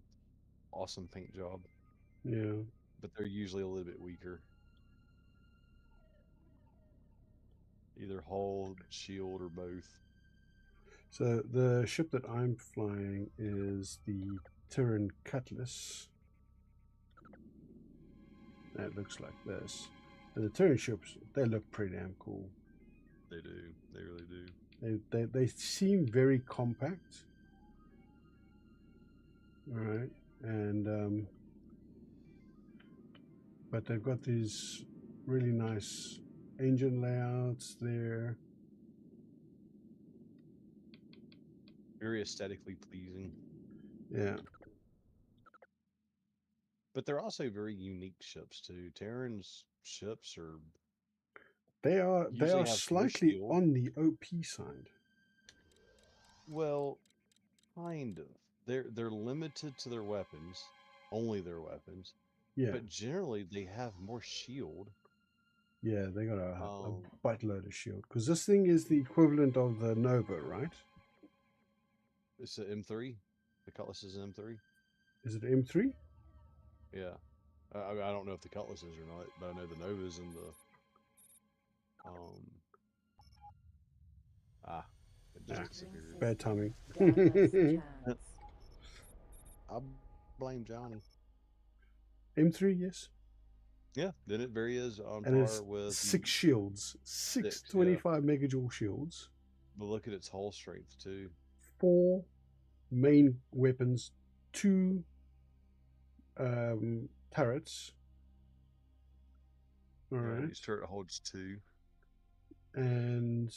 awesome paint job. Yeah. But they're usually a little bit weaker. Either hull, shield, or both. So the ship that I'm flying is the Terran Cutlass. That looks like this. And the Terran ships, they look pretty damn cool. They do. They really do. They seem very compact. All right, and but they've got these really nice engine layouts there. Very aesthetically pleasing. Yeah. But they're also very unique ships too. Terran's ships are They usually are have slightly shield. on the OP side. Well, kind of. They're limited to their weapons, only their weapons, Yeah, but generally they have more shield. yeah, they got a Um, buttload of shield because this thing is the equivalent of the Nova, right? it's an M3. The Cutlass is an M3. Is it M3? Yeah. I don't know if the Cutlass is or not, but I know the Nova's and the it just Ah, disappeared. bad timing. Dallas chance. I blame Johnny. M3, yes, Yeah, then it very is on and it's par with 6 shields, six yeah. 25 megajoule shields, But look at its hull strength too. 4 main weapons, 2 turrets. All Yeah, right, each turret holds 2. and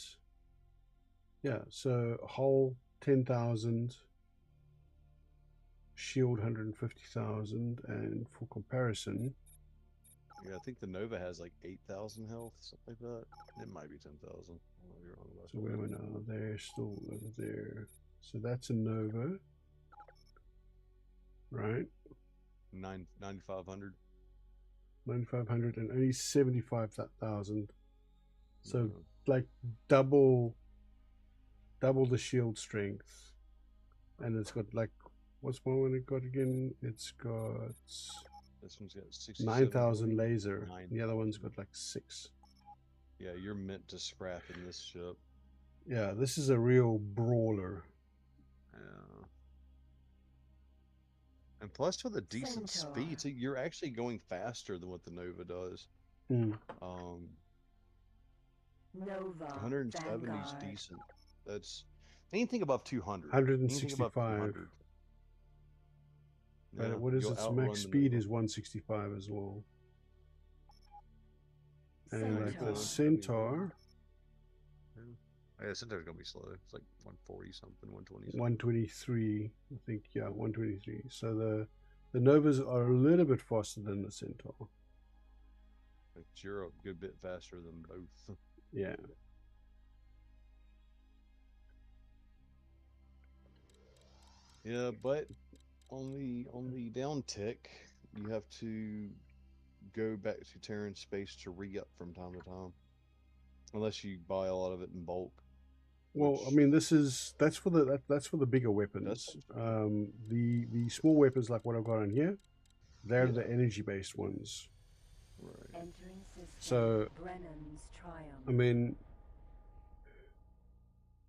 yeah, so hull 10,000, shield 150,000, and for comparison, Yeah, I think the Nova has like 8,000 health, something like that. It might be 10,000. I might be wrong about so where that. we now? They're still over there. So that's a Nova, right? 9,500. 9,500 and only 75,000. So Yeah. like double the shield strength, and it's got like what's more when it got again? It's got This one's got 67. 9,000 laser. 9. The other one's got like 6. Yeah, you're meant to scrap in this ship. Yeah, this is a real brawler. Yeah. And plus with a decent speed, Centaur. too, you're actually going faster than what the Nova does. Mm. Nova 170 is Vanguard. decent. That's anything above 200. Anything above 165. 200. But Yeah, what is you'll its outrun max the speed Nova. is 165 as well. And like the Centaur. Centaur, Yeah, Centaur's gonna be slow. It's like 140 something, 120 something. 123, I think. Yeah, 123. So the Novas are a little bit faster than the Centaur. But you're a good bit faster than both. Yeah. Yeah, but on the down tick, you have to go back to Terran space to re-up from time to time, unless you buy a lot of it in bulk. Well, I Which mean, that's for that's for the bigger weapons. The small weapons like what I've got on here, they're Yeah. the energy based ones. right. Entering system. So Brennan's Triumph. I mean,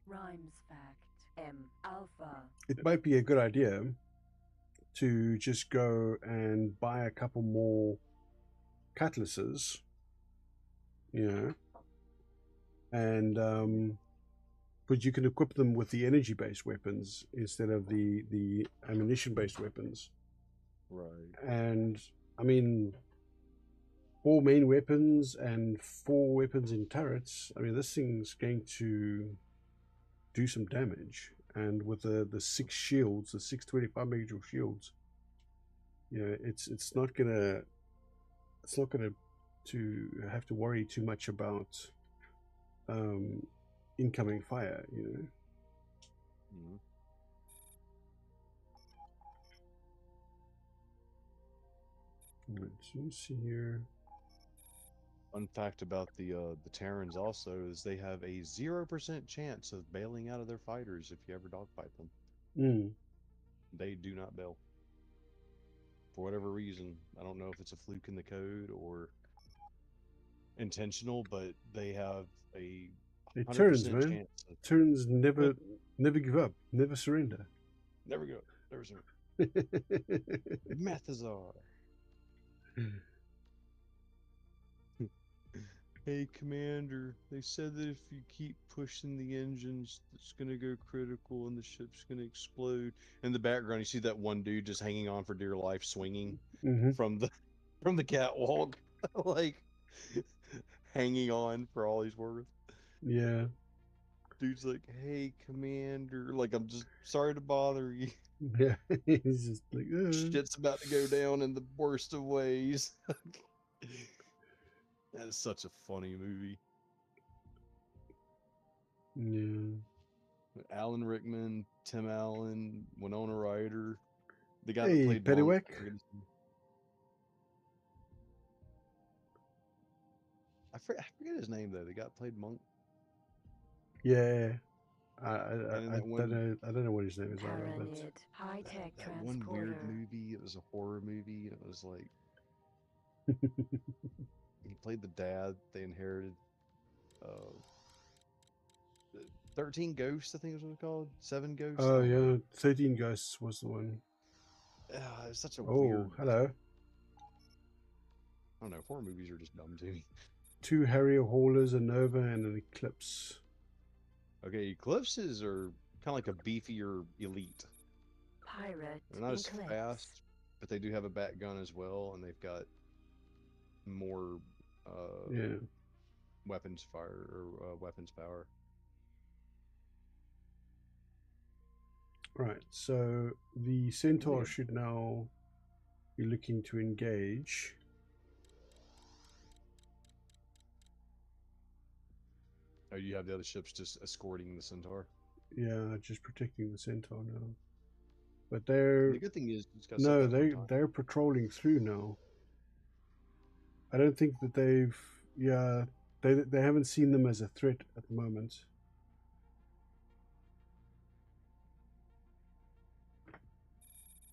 Rhymes fact. M Alpha. it might be a good idea to just go and buy a couple more cutlasses, you know, and but you can equip them with the energy based weapons instead of the ammunition based weapons. Right. And I mean, 4 main weapons and 4 weapons in turrets. I mean, this thing's going to do some damage. And with the 6 shields, the 625 megajoule shields, you know, it's not gonna to have to worry too much about incoming fire. You know. Mhm. Right, so let's see here. Fun fact about the Terrans also is they have a 0% chance of bailing out of their fighters if you ever dogfight them. Mm. They do not bail. For whatever reason. I don't know if it's a fluke in the code or intentional, but they have a It 100% turns, man. chance of Turns never give up, never surrender. never go. Never seen Mathazar. Hey, Commander, they said that if you keep pushing the engines, it's gonna go critical and the ship's gonna explode. In the background, you see that one dude just hanging on for dear life, swinging Mm-hmm. from the catwalk, like hanging on for all he's worth. Yeah. Dude's like, "Hey, Commander, like I'm just sorry to bother you. Yeah. He's just like, Shit's about to go down in the worst of ways." That is such a funny movie. yeah. Alan Rickman, Tim Allen, Winona Ryder, the guy that Hey, played Bond. Pettywhack. I forget his name though. The guy played Monk. Yeah. And in I that one, don't know what his name is either, but Terranid high-tech that one weird transporter. movie. It was a horror movie. And it was like he played the dad. They inherited. Uh, 13 Ghosts, I think is what it's called. 7 Ghosts. I oh don't yeah, remember. 13 Ghosts was the one. It's such a weird. Oh, hello. I don't know. Horror movies are just dumb to me. 2 Harrier haulers, a Nova, and an Eclipse. Okay, Eclipses are kind of like a beefier elite. Pirate They're not as Eclipse. fast, but they do have a bat gun as well, and they've got more Yeah. weapons fire or weapons power. Right. So the Centaur Yeah. should now be looking to engage. Oh, you have the other ships just escorting the Centaur. Yeah, just protecting the Centaur now. But And they're the good thing is, it's got no, setbacks on time. they're patrolling through now. I don't think that they've they haven't seen them as a threat at the moment.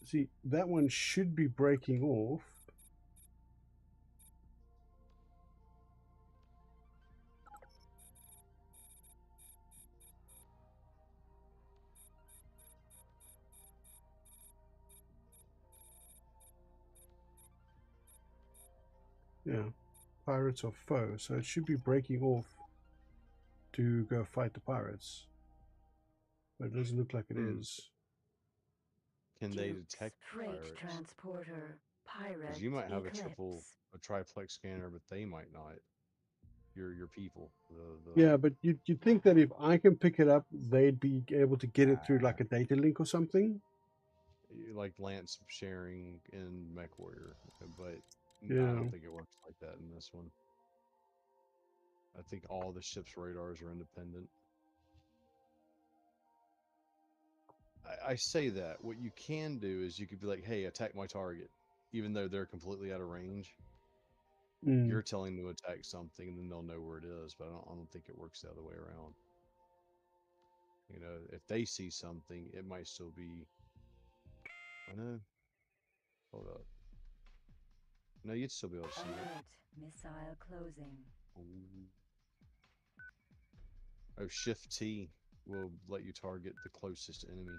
See, that one should be breaking off. Yeah, pirates are foe, so it should be breaking off to go fight the pirates. But it doesn't look like it is. Can they Duke's detect freight pirates? transporter. Pirate Because you might have Eclipse. a triplex scanner, but they might not. Your people. Yeah, but you'd think that if I can pick it up, they'd be able to get it through like a data link or something. Like Lance sharing in MechWarrior, but I Yeah. don't think it works like that in this one. I think all the ship's radars are independent. I say that. What you can do is you could be like, hey, attack my target. Even though they're completely out of range, you're telling them to attack something and then they'll know where it is, but I don't think it works the other way around. You know, if they see something, it might still be... I know. Hold up. No, you'd still be able to see it. Alert. Missile closing. Ooh. Oh, Shift T will let you target the closest enemy.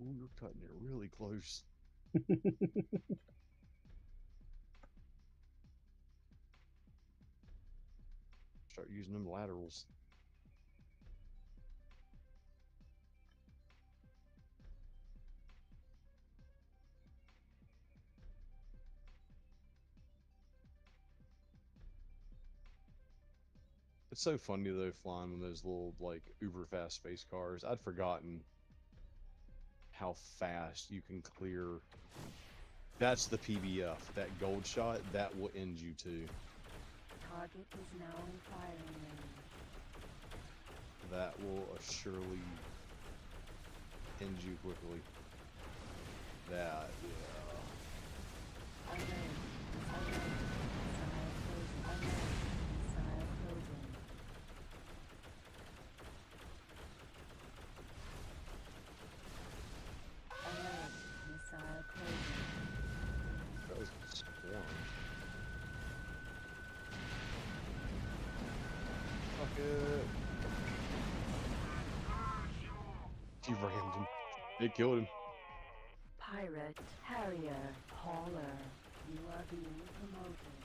Ooh, you're cutting it really close. Start using them laterals. It's so funny though, flying in those little like uber fast space cars. I'd forgotten how fast you can clear. That's the PBF. That gold shot, that will end you too. Target is now in firing range. That will surely end you quickly. That, yeah. Alert. Alert. Missile closing. Alert. Missile closing. Alert. Missile closing. That was a swarm. Fuck it. He rammed him. It killed him. Pirate Harrier Hauler. You are being promoted.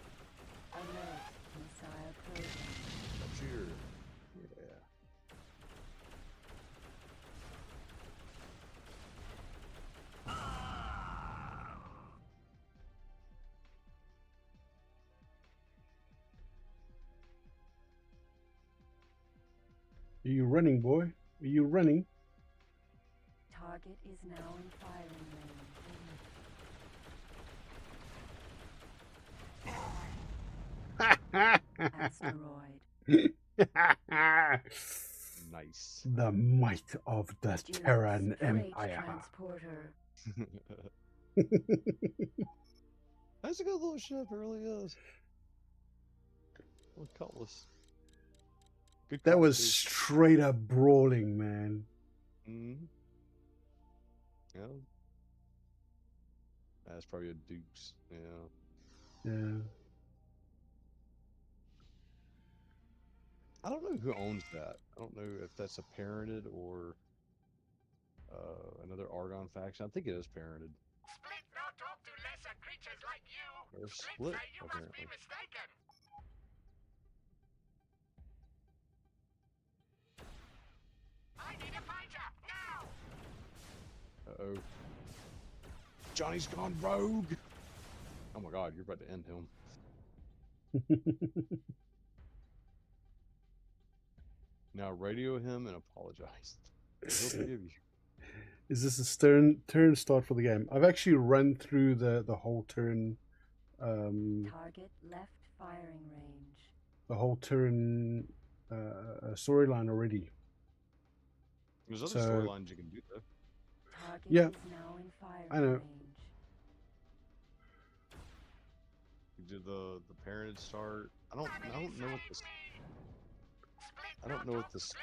Alert. Missile closing. Up here. Yeah. Are you running, boy? Are you running? Target is now in firing range. Asteroid. Nice. The might of the Duke's Terran freight Empire. transporter. That's a good little ship, it really is. Little Cutlass. Good That cop, was too. straight up brawling, man. Mm-hmm. Yeah. That's probably a Dukes. Yeah. Yeah. I don't know who owns that. I don't know if that's a parented or another Argon faction. I think it is parented. Split no talk to lesser creatures like you. Or Split split, say you must be apparently. mistaken. I need a fighter now. Uh-oh. Johnny's gone rogue! Oh my god, you're about to end him. Now radio him and apologize. He'll forgive you. Is this a turn start for the game? I've actually run through the whole turn, Target left firing range. the whole turn storyline already. There's other So- storylines you can do though. Target Yeah. is now in firing I know. range. You do the parented start. I don't know what this. I don't know what this.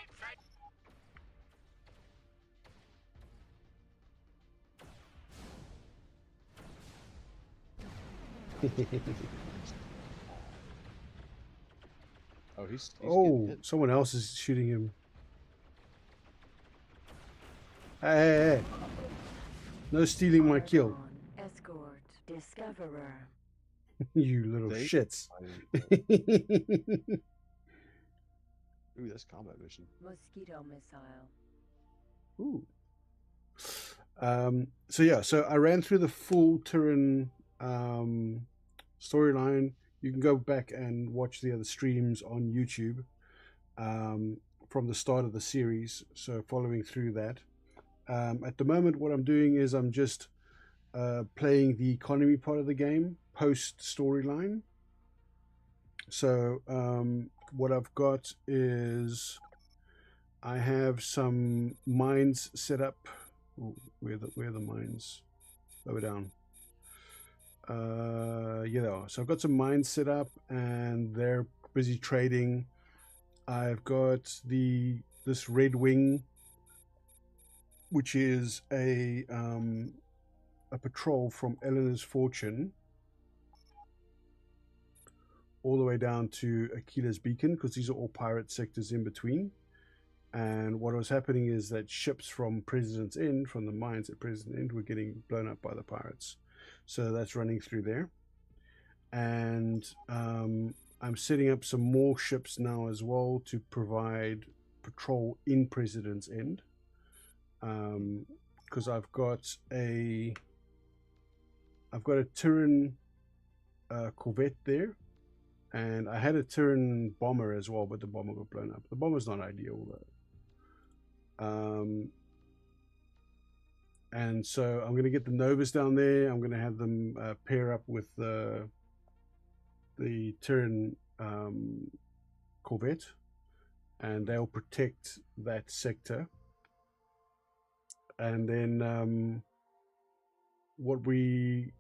Oh, he's Oh, getting hit. someone else is shooting him. Hey. No stealing my kill. Argon, escort, discoverer. You little They- shits. Ooh, that's combat mission. Mosquito missile. Ooh. So yeah, so I ran through the full Terran storyline. You can go back and watch the other streams on YouTube from the start of the series. So following through that. At the moment, what I'm doing is I'm just playing the economy part of the game post storyline. So what I've got is I have some mines set up. Oh, where are the mines? Lower down. Yeah, they are. So I've got some mines set up, and they're busy trading. I've got this Red Wing, which is a patrol from Eleanor's Fortune all the way down to Aquila's Beacon, because these are all pirate sectors in between. And what was happening is that ships from President's End, from the mines at President's End, were getting blown up by the pirates. So that's running through there. And I'm setting up some more ships now as well to provide patrol in President's End. Because I've got a Terran corvette there, and I had a Terran bomber as well, but the bomber got blown up. The bomber's not ideal though. And so I'm going to get the Novas down there. I'm going to have them pair up with the Terran corvette, and they'll protect that sector. And then what we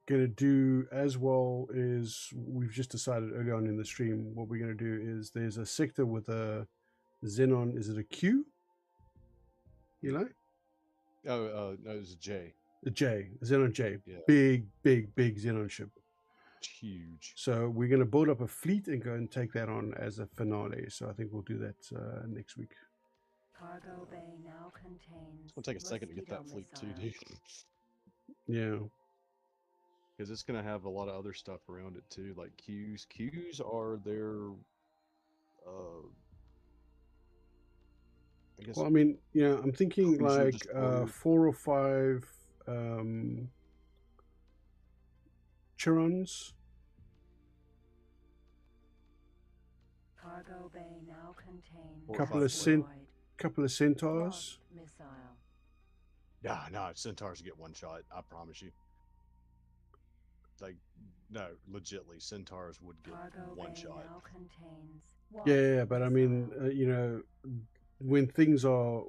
going to do as well is, we've just decided early on in the stream, what we're going to do is there's a sector with a Xenon. Is it a Q? Eli? Oh, no, it was a J. A J. A Xenon J. Yeah. Big Xenon ship. It's huge. So we're going to build up a fleet and go and take that on as a finale. So I think we'll do that next week. Cargo bay now contains. It's gonna take a second to get that fleet too, dude. Yeah. Because it's gonna have a lot of other stuff around it too, like Qs. Qs are their, I guess. Well, I mean, yeah, I'm thinking Cruiser like destroyer. 4 or 5 Chirons. Cargo bay now contains. Or Couple of asteroid. Couple of Centaurs. Quad missile. Yeah, no, Centaurs get one shot. I promise you. Like, no, legitly, Centaurs would get Cargo one bay shot. now contains. Yeah, but I mean, missile. you know, when things are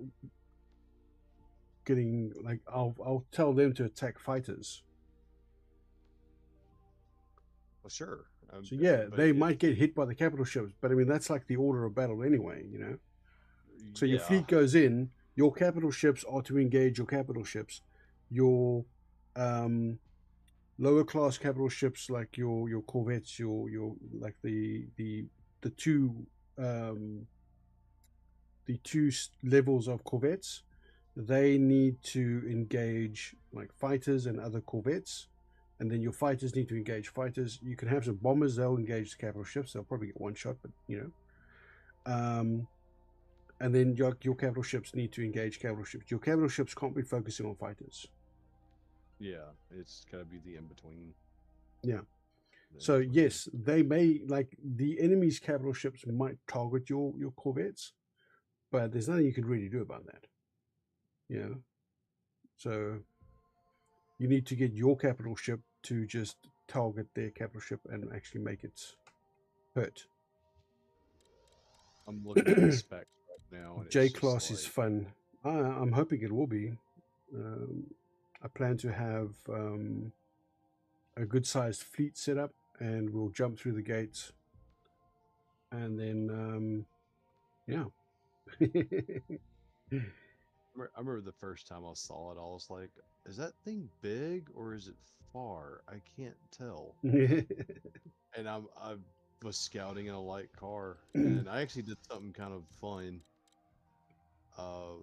getting like I'll tell them to attack fighters. Well, sure. So yeah, but they might get hit by the capital ships, but I mean that's like the order of battle anyway, you know. So your yeah, fleet goes in, your capital ships are to engage your capital ships. Your lower class capital ships like your corvettes, your like the two um, the two levels of corvettes, they need to engage like fighters and other corvettes, and then your fighters need to engage fighters. You can have some bombers; they'll engage the capital ships. They'll probably get one shot, but you know. And then your capital ships need to engage capital ships. Your capital ships can't be focusing on fighters. yeah, it's gotta be the in between. Yeah. So yes, they may like the enemy's capital ships might target your corvettes, but there's nothing you can really do about that. You know. So you need to get your capital ship to just target their capital ship and actually make it hurt. I'm looking at the specs right now, and J it's just class is like, fun. I'm hoping it will be. I plan to have a good sized fleet set up, and we'll jump through the gates, and then yeah. I remember the first time I saw it, I was like, "Is that thing big or is it far? I can't tell." And I was scouting in a light car, and I actually did something kind of fun. Uh,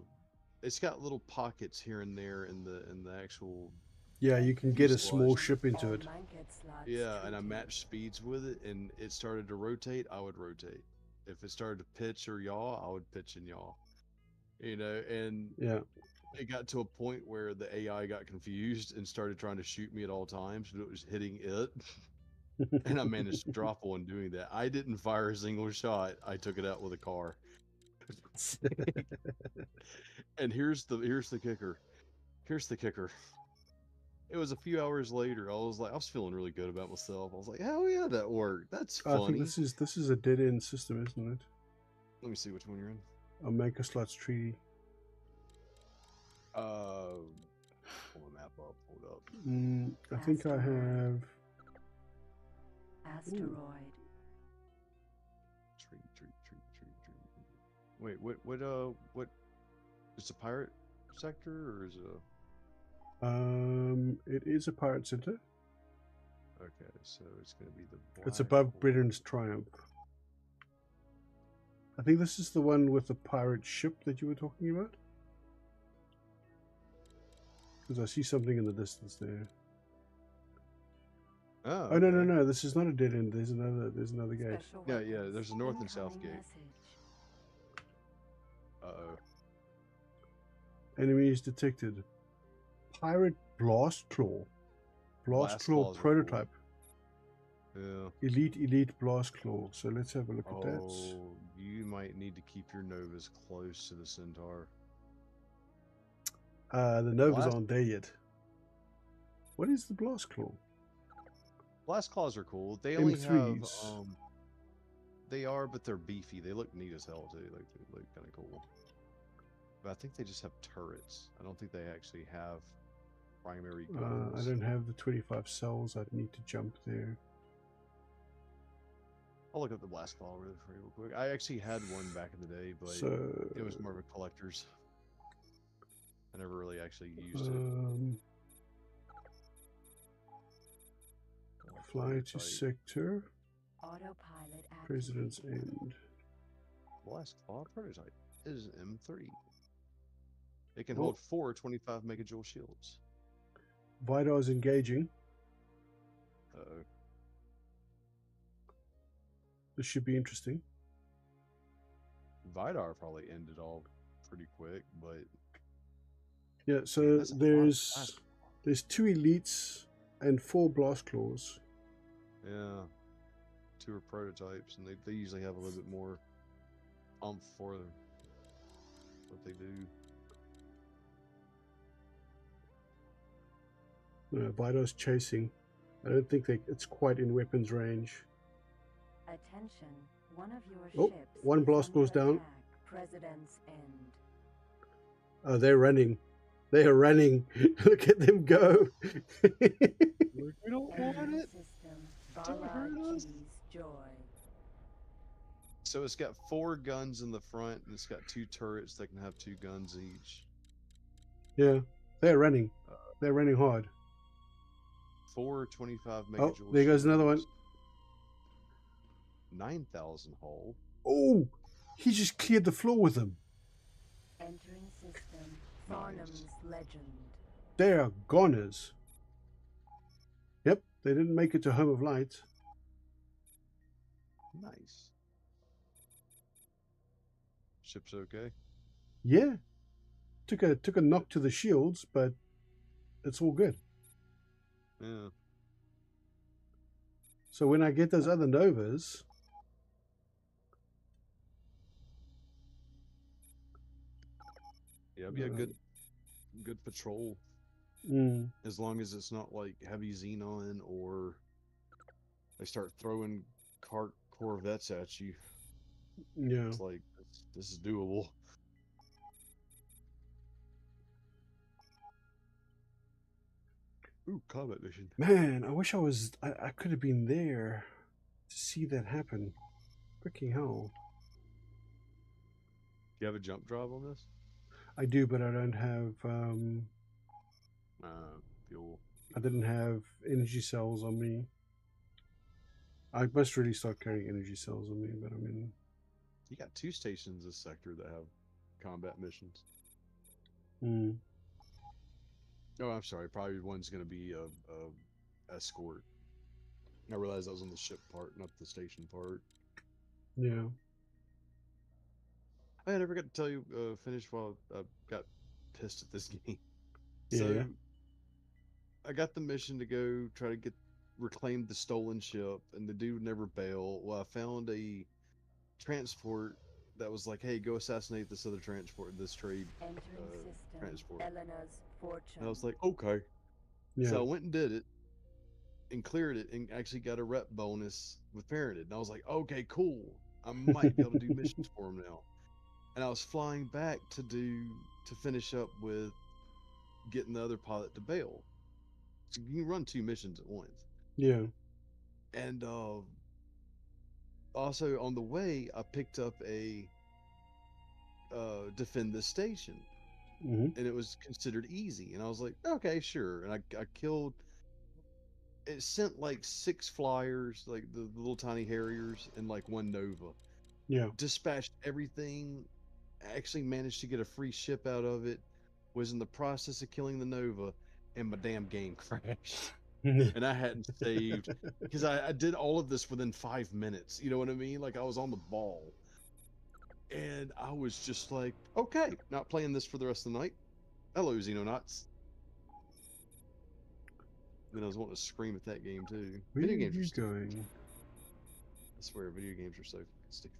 it's got little pockets here and there in the actual Yeah, you can get a fuselage. small ship into All it. blanket slots Yeah, and I treated. matched speeds with it, and it started to rotate, I would rotate. If it started to pitch or yaw, I would pitch and yaw. You know, and Yeah. it got to a point where the AI got confused and started trying to shoot me at all times, but it was hitting it. And I managed to drop one doing that. I didn't fire a single shot. I took it out with a car. And here's the kicker. Here's the kicker. It was a few hours later. I was feeling really good about myself. I was like, hell yeah, that worked. That's I think funny. this is a dead end system, isn't it? Let me see which one you're in. A Maker Slots Treaty. Pull the map up. Hold up. I think I have. Asteroid. Tree. Wait, what? Is it a pirate sector or is it a? It is a pirate center. Okay, so it's gonna be the. It's Black above Hole. Britain's Triumph. I think this is the one with the pirate ship that you were talking about. Because I see something in the distance there. Oh, Oh no okay. no! This is not a dead end. There's another gate. Special Yeah, weapons. there's a north and south Incoming gate. message. Uh-oh. Enemies detected. Pirate Blast Claw. Blast Claw Claws are prototype. Cool. Elite Blast Claw. So let's have a look Yeah. at that. Oh, you might need to keep your Novas close to the Centaur. The Novas Blast- aren't there yet. What is the Blast Claw? Blast Claws are cool. They only have M3s. They are, but they're beefy. They look neat as hell too. Like they look kind of cool. But I think they just have turrets. I don't think they actually have primary guns. I don't have the 25 cells. I'd need to jump there. I'll look up the Blast Claw real quick. I actually had one back in the day, but So it was more of a collector's. I never really actually used it. Fly to sector. Autopilot activated. President's End. Blast Claw prototype is M3. It can Oh. hold 4 25 megajoule shields. Vidar's engaging. Uh-oh. This should be interesting. Vidar probably ended all pretty quick, but Yeah, so that's a lot of blast. there's 2 elites and 4 blast claws. Yeah. 2 are prototypes, and they usually have a little bit more umph for what they do. Vidar's chasing. I don't think it's quite in weapons range. Attention, one of your Oh, ships one is blast under goes down. attack. President's End. Oh, they're running. They are running. Look at them go. We don't want Entering it. system. Don't Vala hurt us. cheese joy. So it's got 4 guns in the front, and it's got 2 turrets that can have 2 guns each. Yeah, they're running. They're running hard. 4 25 Oh, megajoule there goes another one. shields. 9,000 hull. Oh, he just cleared the floor with them. Entering system. Farnham's legend. They are goners. Yep, they didn't make it to Home of Light. Nice. Ship's okay. Yeah, took a knock to the shields, but it's all good. Yeah. So when I get those other Novas, Yeah, it'd be a good patrol. As long as it's not like heavy xenon or they start throwing corvettes at you. yeah. It's like this is doable. Ooh, combat mission. Man, I wish I could have been there to see that happen. Freaking hell. Do you have a jump drive on this? I do, but I don't have Fuel. I didn't have energy cells on me. I must really start carrying energy cells on me, but I mean, You got 2 stations this sector that have combat missions. Oh, I'm sorry. Probably one's going to be a escort. I realized that was on the ship part, not the station part. yeah. I never got to tell you, finish while I got pissed at this game. Yeah. So, I got the mission to go try to reclaim the stolen ship, and the dude never bailed. Well, I found a transport that was like, hey, go assassinate this other transport, this trade Entering system. transport. Elena's fortune. And I was like, okay. Yeah. So I went and did it and cleared it and actually got a rep bonus with Parented. And I was like, okay, cool. I might be able to do missions for him now. And I was flying back to finish up with getting the other pilot to bail. So you can run 2 missions at once. Yeah. And also on the way, I picked up a defend this station. Mm-hmm. And it was considered easy. And I was like, okay, sure. And I killed. It sent like 6 flyers, like the little tiny Harriers, and like 1 Nova. Yeah. Dispatched everything. Actually managed to get a free ship out of it. Was in the process of killing the Nova, and my damn game crashed. And I hadn't saved because I did all of this within 5 minutes. You know what I mean? Like I was on the ball. And I was just like, okay, not playing this for the rest of the night. Hello, Xenonauts. Then I was wanting to scream at that game too. Where Video are games you are stupid. going? I swear, video games are so stupid.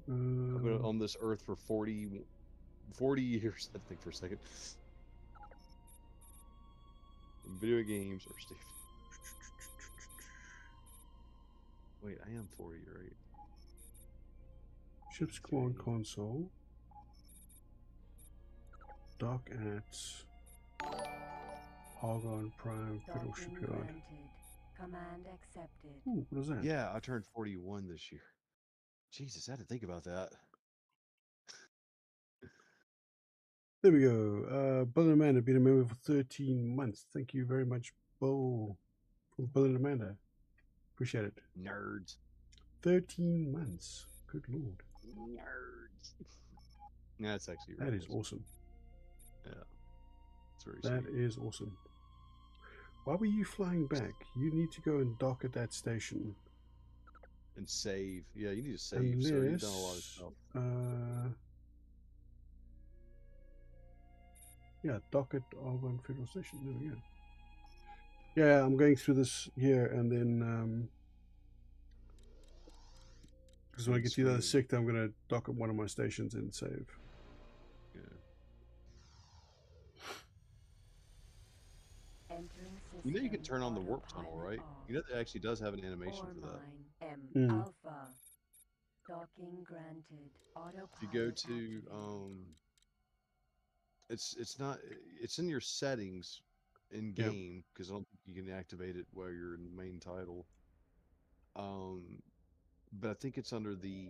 I've Uh, been on this earth for 40 years, I think, for a second. Video games are stupid. Wait, I am 40, right? Ship's command console. Dock at Argon Prime Federal Docking Shipyard. granted. Command accepted. Ooh, what is that? Yeah, I turned 41 this year. Jesus, I had to think about that. There we go. Bill and Amanda been a member for 13 months. Thank you very much, Bill. From Bill and Amanda. Appreciate it. Nerds. 13 months. Good lord. Nerds. Yeah, that's actually That really is awesome. Yeah. It's very That sweet. is awesome. Why were you flying back? You need to go and dock at that station. And save. Yeah, you need to save. So you've done a lot of stuff. Yeah, dock at Argon Federal Station. There we go. Yeah, I'm going through this here, and then because when I get to the other Screen. sector, I'm going to dock at one of my stations and save. Yeah. Entering You know you can system. turn on the warp tunnel, Autopilot right? off. You know that actually does have an animation Ore for that. mine. Hmm. Alpha. Docking granted. Autopilot If you go to activated. It's not. It's in your settings in Yeah. game because I don't think you can activate it while you're in the main title. But I think it's under the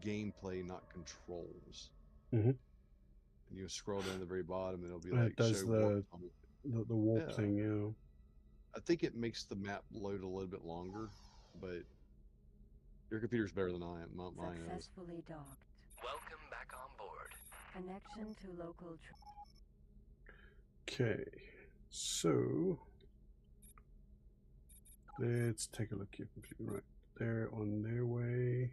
gameplay, not controls. Mm-hmm. And you scroll down to the very bottom, and it'll be It like does show warp the tunnel. the warp Yeah, thing. Yeah. I think it makes the map load a little bit longer, but your computer's better than I am. Mine is. Successfully docked. Welcome back on board. Connection to local. Okay. So let's take a look here. Completely right. They're on their way.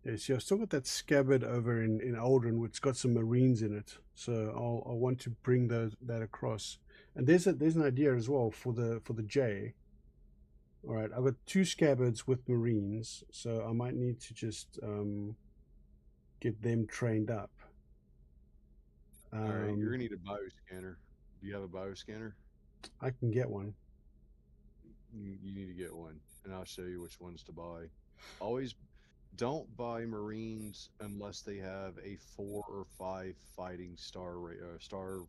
Yeah, see, I've still got that scabbard over in Aldrin, which got some Marines in it. So I want to bring that across. And there's an idea as well for the J. All right, I've got 2 scabbards with Marines, so I might need to just get them trained up. All right, you're gonna need a bioscanner. Do you have a bioscanner? I can get one. You need to get one, and I'll show you which ones to buy. Always don't buy Marines unless they have a 4 or 5 fighting star 4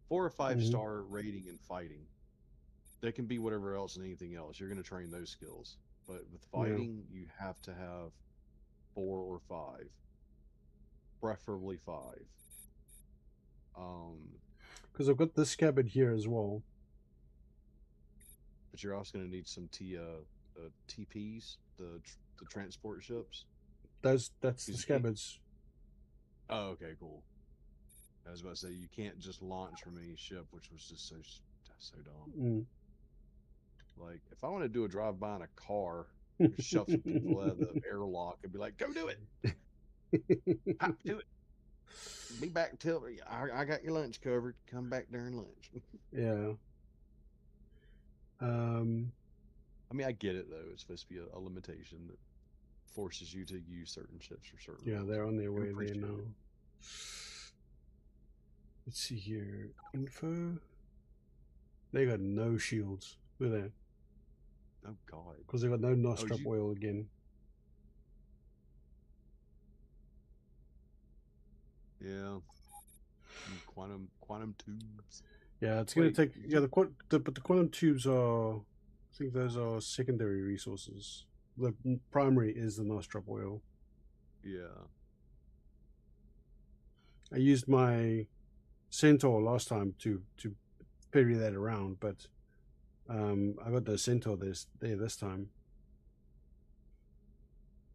or 5 Mhm. star rating in fighting. They can be whatever else and anything else. You're going to train those skills, but with fighting, you have to have 4 or 5, preferably 5. Because I've got this scabbard here as well. But you're also going to need some TPs, the transport ships. That's the 'Cause you can't- scabbards. Oh, okay, cool. I was about to say you can't just launch from any ship, which was just so dumb. Mm. Like if I want to do a drive by in a car, and shove some people out of the airlock and be like, "Go do it, hop to it, be back till I got your lunch covered. Come back during lunch." Yeah. I mean, I get it though. It's supposed to be a limitation that forces you to use certain ships for certain Yeah, roles. they're on their I way there appreciate now. it. Let's see here. Info. They got no shields. Look at that. Oh God. Because they got no nostrop you- oil again. Yeah. Quantum tubes. Yeah, it's going Wait, to take. Yeah, but the quantum tubes are. I think those are secondary resources. The primary is the nostrop oil. Yeah. I used my centaur last time to parry that around, but I got the centaur there this time.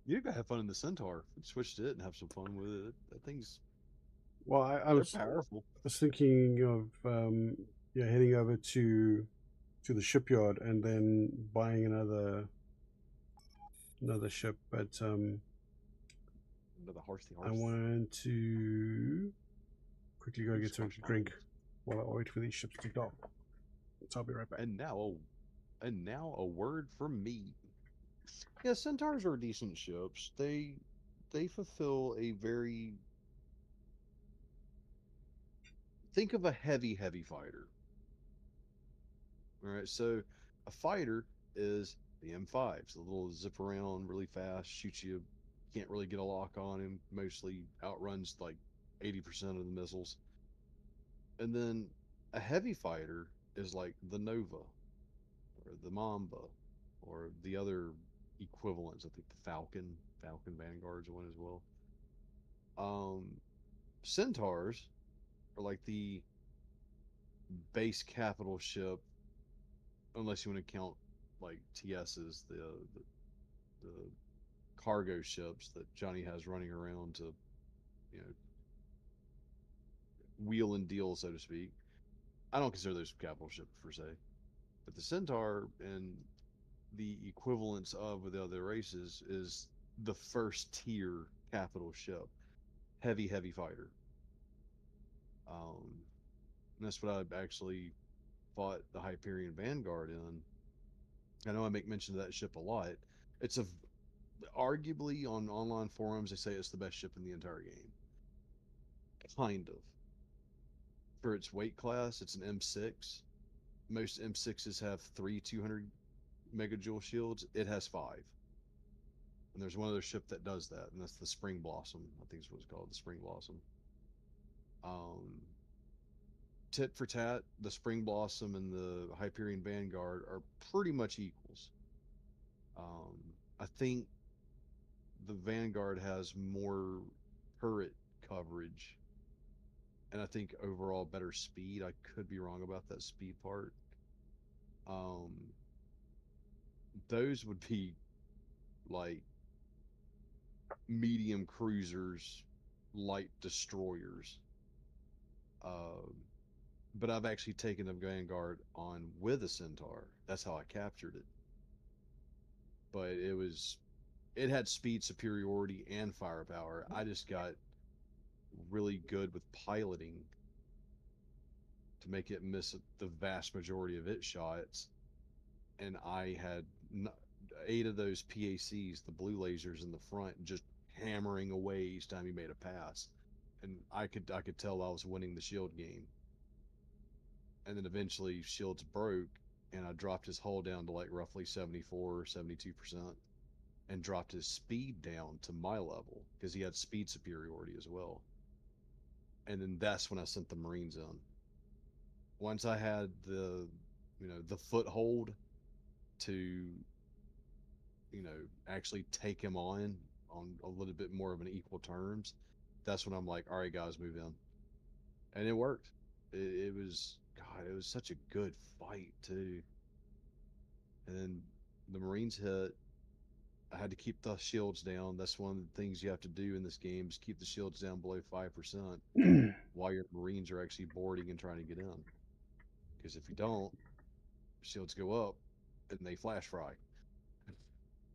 You gotta have fun in the Centaur. Switch to it and have some fun with it. That thing's Well, I they're was powerful. thinking of heading over to the shipyard and then buying another ship, but Another horsey I horse. want to quickly go get some Squash drink horse. while I wait for these ships to dock. So I'll be right back. And now a word from me. Yeah, Centaurs are decent ships. They fulfill a very think of a heavy fighter. All right, so a fighter is the M5s, the little zip around really fast, shoots you, can't really get a lock on him, mostly outruns like 80% of the missiles. And then a heavy fighter is like the Nova or the Mamba or the other equivalents. I think the Falcon Vanguard's one as well. Centaurs are like the base capital ship, unless you want to count like TS's, the cargo ships that Johnny has running around to, you know, wheel and deal, so to speak. I don't consider those capital ships per se, but the Centaur and the equivalents of with the other races is the first tier capital ship, heavy fighter. And that's what I actually fought the Hyperion Vanguard in. I know I make mention of that ship a lot. It's arguably on online forums they say it's the best ship in the entire game. Kind of. For its weight class, it's an M6. Most M6s have 3 200 megajoule shields. It has 5. And there's one other ship that does that, and that's the Spring Blossom. I think is what it's called, the Spring Blossom. Um, tit for tat, the Spring Blossom and the Hyperion Vanguard are pretty much equals. I think the Vanguard has more turret coverage, and I think overall better speed. I could be wrong about that speed part. Um, those would be like medium cruisers, light destroyers. Um, but I've actually taken the Vanguard on with a Centaur. That's how I captured it. But it had speed superiority and firepower. I just got really good with piloting to make it miss the vast majority of its shots. And I had 8 of those PACs, the blue lasers in the front, just hammering away each time he made a pass. And I could tell I was winning the shield game. And then eventually shields broke, and I dropped his hull down to like roughly 74 or 72%, and dropped his speed down to my level because he had speed superiority as well. And then that's when I sent the Marines in. Once I had the foothold to, actually take him on a little bit more of an equal terms, that's when I'm like, all right, guys, move in. And it worked. It was, God, it was such a good fight too. And then the Marines hit. I had to keep the shields down. That's one of the things you have to do in this game is keep the shields down below 5% while your Marines are actually boarding and trying to get in. Because if you don't, shields go up and they flash fry.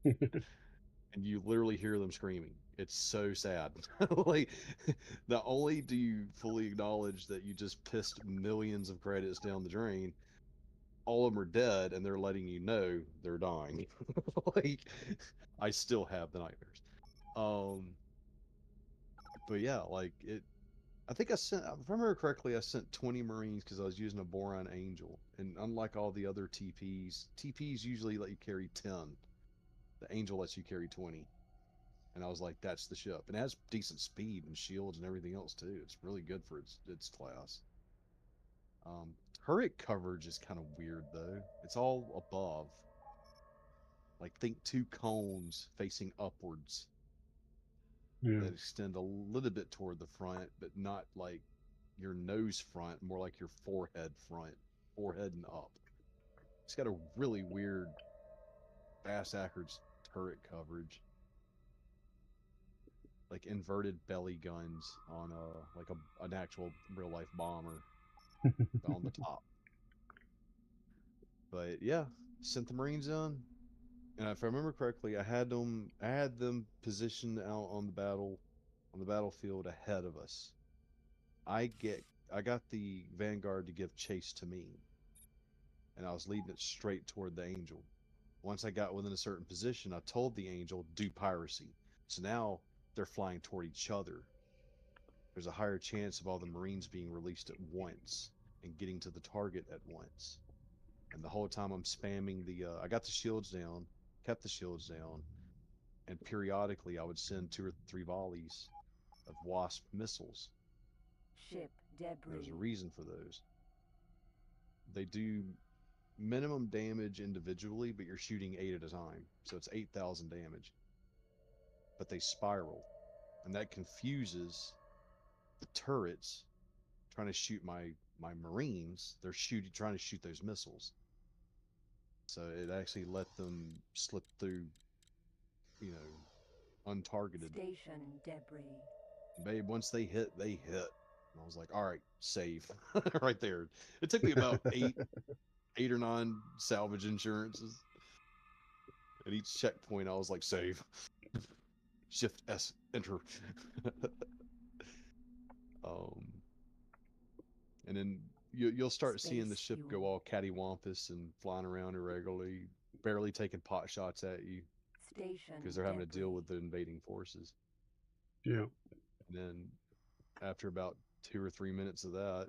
And you literally hear them screaming. It's so sad. Like, not only do you fully acknowledge that you just pissed millions of credits down the drain, all of them are dead, and they're letting you know they're dying. Like, I still have the nightmares. Um, but yeah, like it. I think I sent, if I remember correctly, I sent 20 Marines because I was using a Boron Angel, and unlike all the other TPs usually let you carry 10. The Angel lets you carry 20. And I was like, that's the ship. And it has decent speed and shields and everything else too. It's really good for its class. Turret coverage is kind of weird though. It's all above. Like think 2 cones facing upwards Yeah. that extend a little bit toward the front, but not like your nose front, more like your forehead front, forehead and up. It's got a really weird backwards turret coverage. Like inverted belly guns on an actual real life bomber on the top. But yeah, sent the Marines in, and if I remember correctly, I had them positioned out on the battlefield ahead of us. I got the Vanguard to give chase to me, and I was leading it straight toward the Angel. Once I got within a certain position, I told the Angel do piracy. So now they're flying toward each other. There's a higher chance of all the Marines being released at once and getting to the target at once. And the whole time I'm spamming I got the shields down, kept the shields down, and periodically I would send 2 or 3 volleys of Wasp missiles. Ship debris. There's a reason for those. They do minimum damage individually, but you're shooting 8 at a time, so it's 8,000 damage. But they spiral, and that confuses the turrets trying to shoot my Marines. They're trying to shoot those missiles. So it actually let them slip through, untargeted. Station debris. Babe, once they hit, they hit. And I was like, all right, save. Right there. It took me about eight or 9 salvage insurances. At each checkpoint, I was like, save. Shift S, enter. And then you'll start seeing the ship go all cattywampus and flying around irregularly, barely taking pot shots at you because they're having to deal with the invading forces. Yeah. And then after about 2 or 3 minutes of that,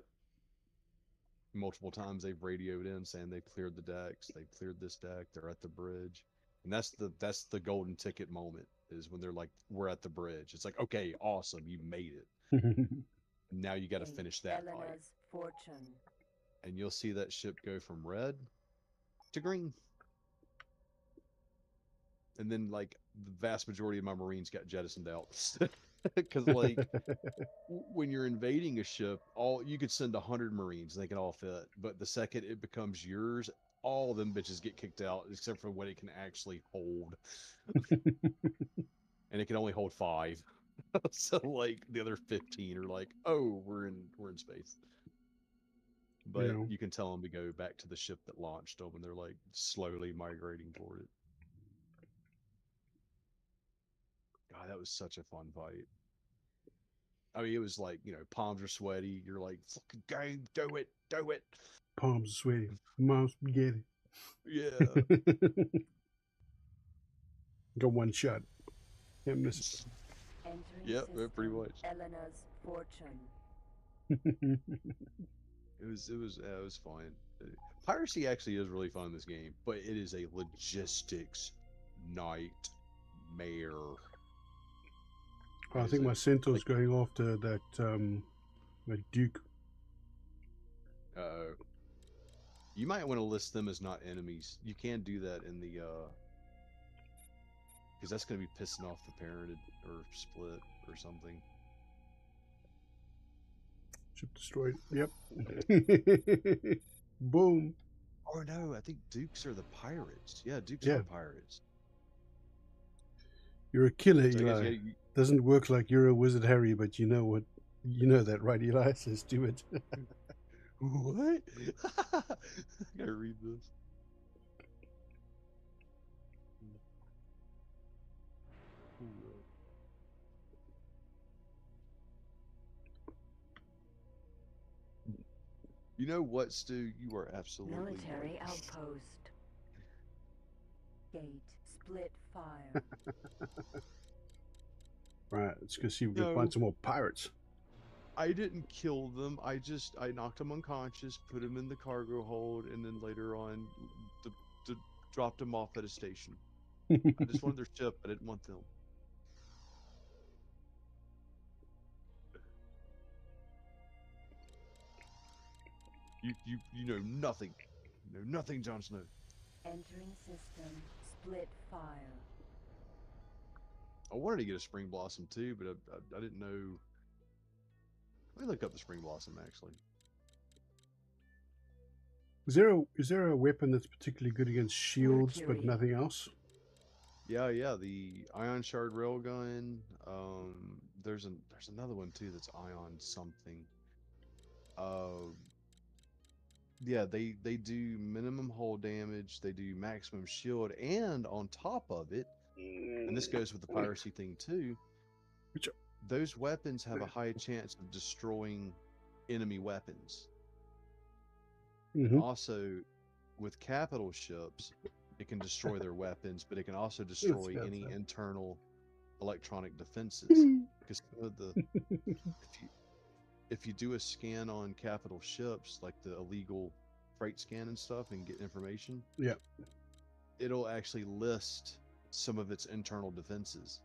multiple times they've radioed in saying they've cleared the decks, they've cleared this deck, they're at the bridge. And that's the golden ticket moment, is when they're like, we're at the bridge. It's like, okay, awesome, you made it. Now you got to Gate finish that fight. Elena's fortune. And you'll see that ship go from red to green. And then, like, the vast majority of my Marines got jettisoned out. Because, like, when you're invading a ship, you could send 100 Marines, they can all fit. But the second it becomes yours, all of them bitches get kicked out, except for what it can actually hold. And it can only hold 5. So, like, the other 15 are like, oh, we're in space. But Yeah. you can tell them to go back to the ship that launched them, and they're, like, slowly migrating toward it. God, that was such a fun fight. I mean, it was like, palms are sweaty. You're like, fucking game, do it. Palms sweaty. Mom's spaghetti. Yeah. Got one shot. Can't miss it. Entering Yep, system. pretty much. Elena's fortune. It was fun. Piracy actually is really fun in this game, but it is a logistics nightmare. I think my centaur's going after that Duke. You might want to list them as not enemies. You can do that in the because that's going to be pissing off the parented or split or something. Ship destroyed. Yep. Boom. Or no, I think Dukes are the pirates. Yeah, Dukes Yeah. are the pirates. You're a killer, So I guess, Eli. yeah, Doesn't work like you're a wizard, Harry, but you know that, right, Eli? Says do it. what? I gotta read this. You know what, Stu? You are absolutely Military right. outpost. Gate split fire. Right, let's go see if we can No. find some more pirates. I didn't kill them. I knocked them unconscious, put them in the cargo hold, and then later on, dropped them off at a station. I just wanted their ship. I didn't want them. You know nothing. You know nothing, Jon Snow. Entering system. Split fire. I wanted to get a spring blossom too, but I didn't know. Let me look up the spring blossom actually. Is there a weapon that's particularly good against shields but Mercury. nothing else? Yeah, the ion shard railgun. There's another one too that's ion something. Yeah, they do minimum hull damage. They do maximum shield, and on top of it, and this goes with the piracy thing too. Which- Those weapons have a high chance of destroying enemy weapons. And Mhm. also, with capital ships, it can destroy their weapons, but it can also destroy Yes, any yes. internal electronic defenses. Because some of the if you do a scan on capital ships, like the illegal freight scan and stuff, and get information, Yeah. it'll actually list some of its internal defenses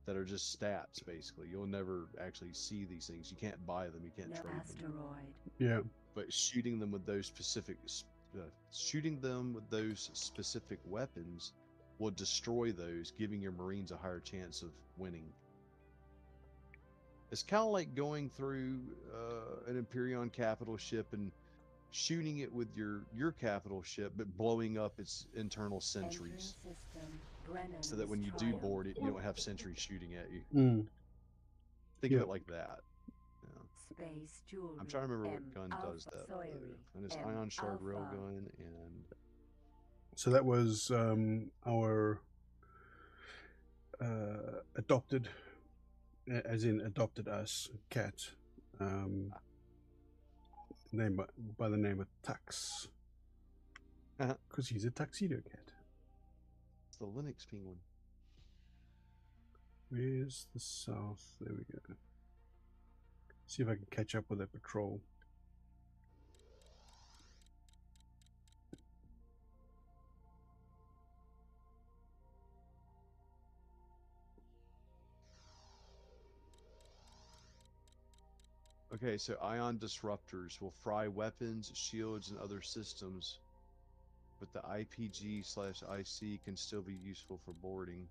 that are just stats. Basically, you'll never actually see these things. You can't buy them. You can't No trade them. asteroid. Yeah. But shooting them with those specific weapons will destroy those, giving your Marines a higher chance of winning. It's kind of like going through an Imperion capital ship and shooting it with your capital ship, but blowing up its internal sentries, Entering system. Brennan's so that when you do triumph. board it, you don't have sentries shooting at you. Mm. Think Yeah. of it like that. Yeah. Space jewelry. I'm trying to remember what M gun does Alpha that. though. Soyri. And it's M ion shard Alpha. railgun and So that was our adopted, as in adopted us, cat. Name by the name of Tux. Because he's a tuxedo cat. it's the Linux penguin. Where's the south? There we go. See if I can catch up with that patrol. Okay, so ion disruptors will fry weapons, shields, and other systems, but the IPG/IC can still be useful for boarding.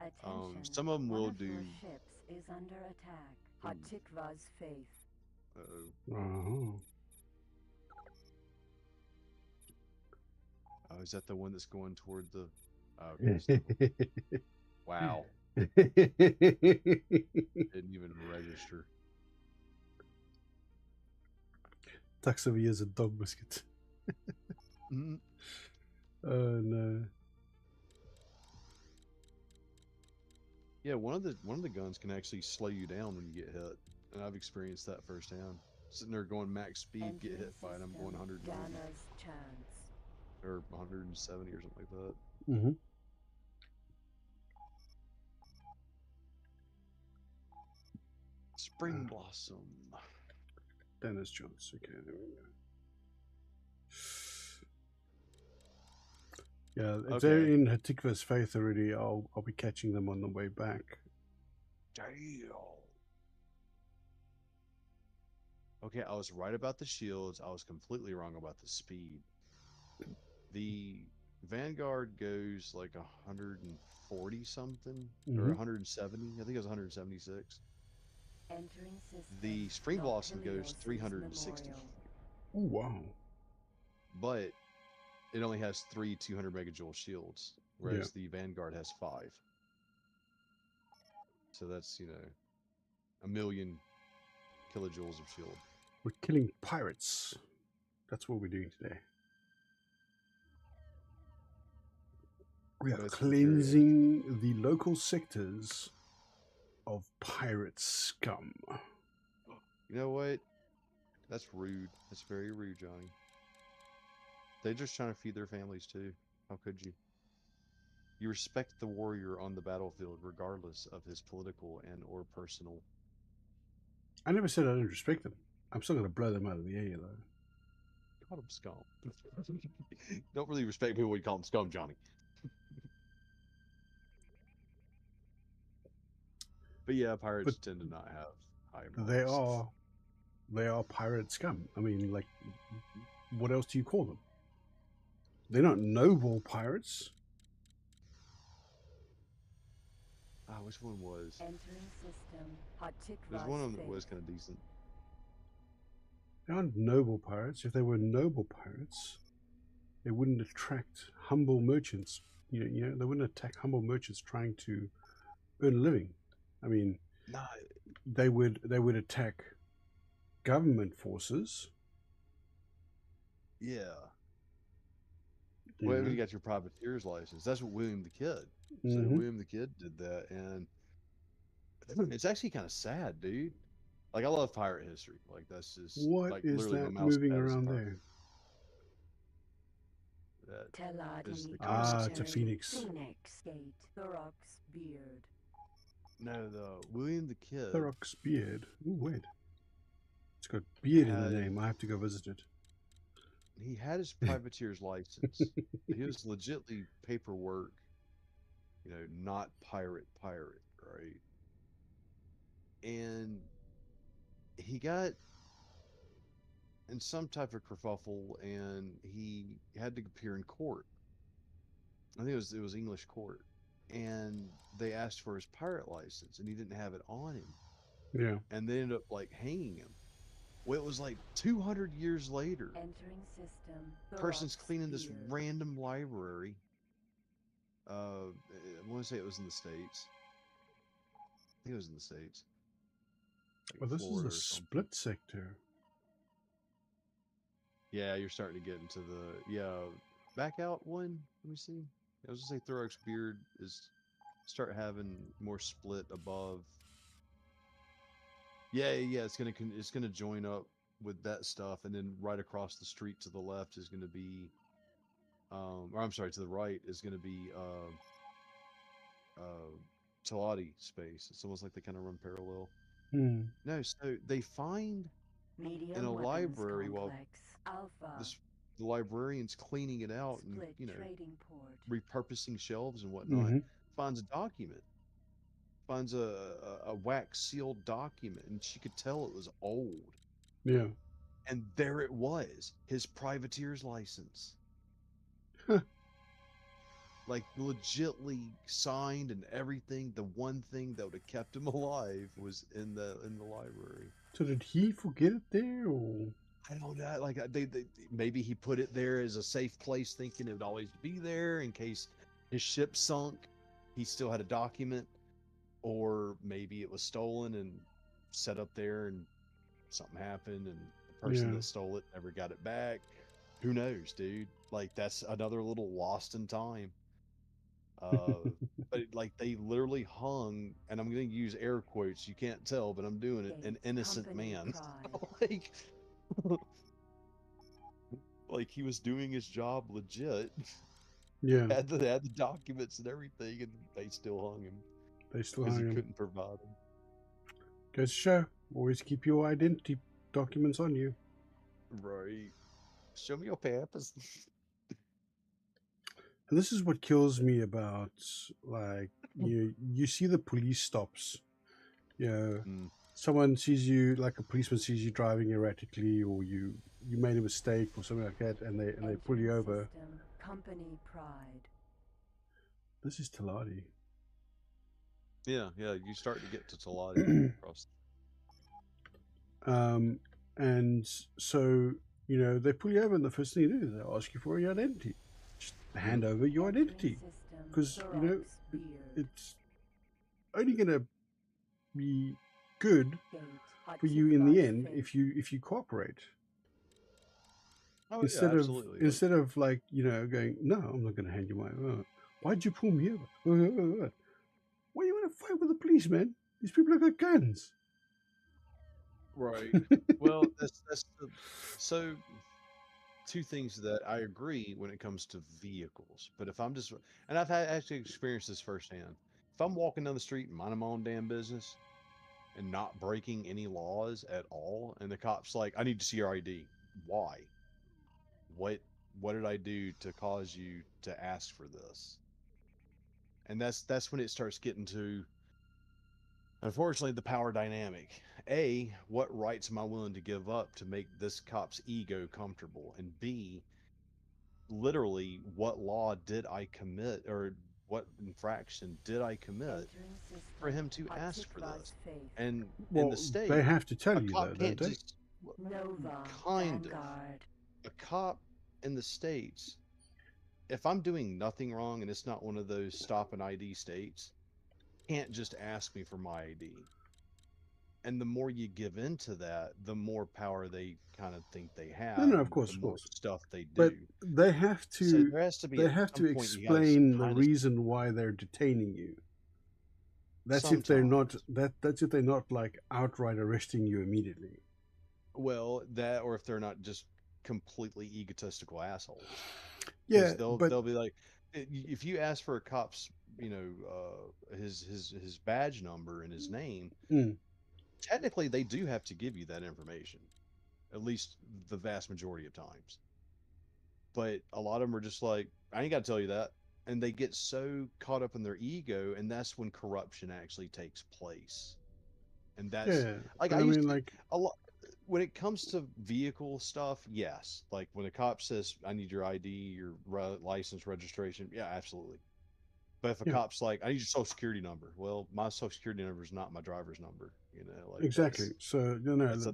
Attention. Some of them One will of your do. ships is under attack. Ooh. Hatikva's faith. Uh-oh. Oh. Oh, is that the one that's going toward the? Oh, okay, it's not- wow, didn't even register. Tax over here is a dog biscuit. Mhm. Oh no. Yeah, one of the guns can actually slow you down when you get hit, and I've experienced that firsthand. Sitting there going max speed, get hit by it, I'm going 190 Dana's chance. or 170 or something like that. Mm-hmm. Spring Blossom. Dennis Jones. Okay, there we go. Yeah, if they're Okay. in Hatikva's faith already, I'll be catching them on the way back. Damn. Okay, I was right about the shields. I was completely wrong about the speed. The Vanguard goes like 140 something or Mhm. 170. I think it was 176. Entering system. The Spring Blossom goes Noctilios' 360, memorial. Oh wow. but it only has 3 200 megajoule shields, whereas the Vanguard has 5. So that's, you know, 1,000,000 kilojoules of shield. We're killing pirates. That's what we're doing today. We are Both cleansing the local sectors of pirate scum. You know what? That's rude. That's very rude, Johnny. They're just trying to feed their families too. How could you? You respect the warrior on the battlefield regardless of his political and or personal. I never said I didn't respect them. I'm still going to blow them out of the air, though. Call him scum. Don't really respect people when you call them scum, Johnny. But yeah, pirates tend to not have high morals. They are pirate scum. I mean, like, what else do you call them? They're not noble pirates. Which one was? Entering system. There's one of them that Hatikva's was faith. kind of decent. They aren't noble pirates. If they were noble pirates, they wouldn't attract humble merchants. You know, they wouldn't attack humble merchants trying to earn a living. I mean, Nah, they would attack government forces. yeah. You Well, know? you got your privateer's license. That's what William the Kid. So Mhm. William the Kid did that, and it's actually kind of sad, dude. Like I love pirate history. Like that's just What like is literally my that mouse moving pad is a around pirate. there? That is the Ah, it's a Constitution. phoenix. Phoenix Gate. Thurok's beard. No, the William the Kid Thurok's beard. Ooh, wait. It's got beard in the had name. I have to go visit it. he had his privateer's license. He was legitly paperwork, you know, not pirate, right? And he got in some type of kerfuffle, and he had to appear in court. I think it was English court, and they asked for his pirate license, and he didn't have it on him, Yeah. and they ended up like hanging him. Well, it was like 200 years later. Entering system. Person's Thurok's cleaning this beard. random library. I want to say it was in the States. I think it was in the States. Like Well, this is Florida the or something. split sector. Yeah, you're starting to get into the back out one. Let me see. I was gonna say Thurok's beard is start having more split above. Yeah, it's gonna join up with that stuff, and then right across the street to the left is gonna be, or I'm sorry, to the right is gonna be Talati space. It's almost like they kind of run parallel. Hmm. No, so they find Medium in a weapons library while complex. Alpha. the librarian's cleaning it out and Split you know trading port. repurposing shelves and whatnot, Mm-hmm. finds a document. finds a wax sealed document, and she could tell it was old. Yeah. And there it was, his privateer's license. Huh. Like legitly signed and everything. The one thing that would have kept him alive was in the library. So did he forget it there, or? I don't know. Like they maybe he put it there as a safe place, thinking it would always be there in case his ship sunk. He still had a document, or maybe it was stolen and set up there, and something happened, and the person Yeah. that stole it never got it back. Who knows, dude? Like that's another little lost in time. But like they literally hung, and I'm going to use air quotes. You can't tell, but I'm doing it. An Gates innocent Company man, Pride. like, like he was doing his job legit. Yeah. Had the documents and everything, and they still hung him They still because he hang him. couldn't provide them. Goes to show. Always keep your identity documents on you. Right. Show me your papers. And this is what kills me about, like, you see the police stops. You know, Mm. someone sees you, like a policeman sees you driving erratically, or you made a mistake or something like that, and they pull you Engine over. System Company Pride. This is Taladi. Yeah, you start to get to Taladi across. And so, they pull you over, and the first thing you do is they ask you for your identity. Just hand over your Entry identity, system because Thorax Beard. it's only going to be good Gate for you in the Hotchkiss end Face. if you cooperate. Oh Instead yeah, of absolutely. instead of like going, no, I'm not going to hand you my. Why'd you pull me over? Why you want to fight with the police, man? These people have got guns. Right. Well, that's so two things that I agree when it comes to vehicles. But if I'm just, and I've actually experienced this firsthand. If I'm walking down the street and minding my own damn business and not breaking any laws at all, and the cop's like, "I need to see your ID." Why? What what did I do to cause you to ask for this? And that's when it starts getting to, unfortunately, the power dynamic. A, what rights am I willing to give up to make this cop's ego comfortable? And B, literally, what law did I commit, or what infraction did I commit Entering for system him to ask for Hotchkiss this? Face. And in Well, the state, they have to tell a you cop though, don't can't they? just, Nova kind of. Vanguard. A cop in the states, if I'm doing nothing wrong and it's not one of those stop and ID states, can't just ask me for my ID. And the more you give into that, the more power they kind of think they have, No, of and course, the of more course. stuff they But do. they have So to there has to be they at have some to point you gotta explain the kind of reason why they're detaining you. That's if they're not sometimes. that's if they're not like outright arresting you immediately. Well, that, or if they're not just completely egotistical assholes, Yeah, because they'll but they'll be like, if you ask for a cop's, his badge number and his name, mm, technically they do have to give you that information, at least the vast majority of times. But a lot of them are just like, I ain't got to tell you that. And they get so caught up in their ego, and that's when corruption actually takes place. And that's yeah, like but I I used mean, to like, a lot when it comes to vehicle stuff. Yes, like when a cop says, "I need your ID, your license, registration." Yeah, absolutely. But if a yeah, cop's like, "I need your social security number," well, my social security number is not my driver's number. Like exactly. So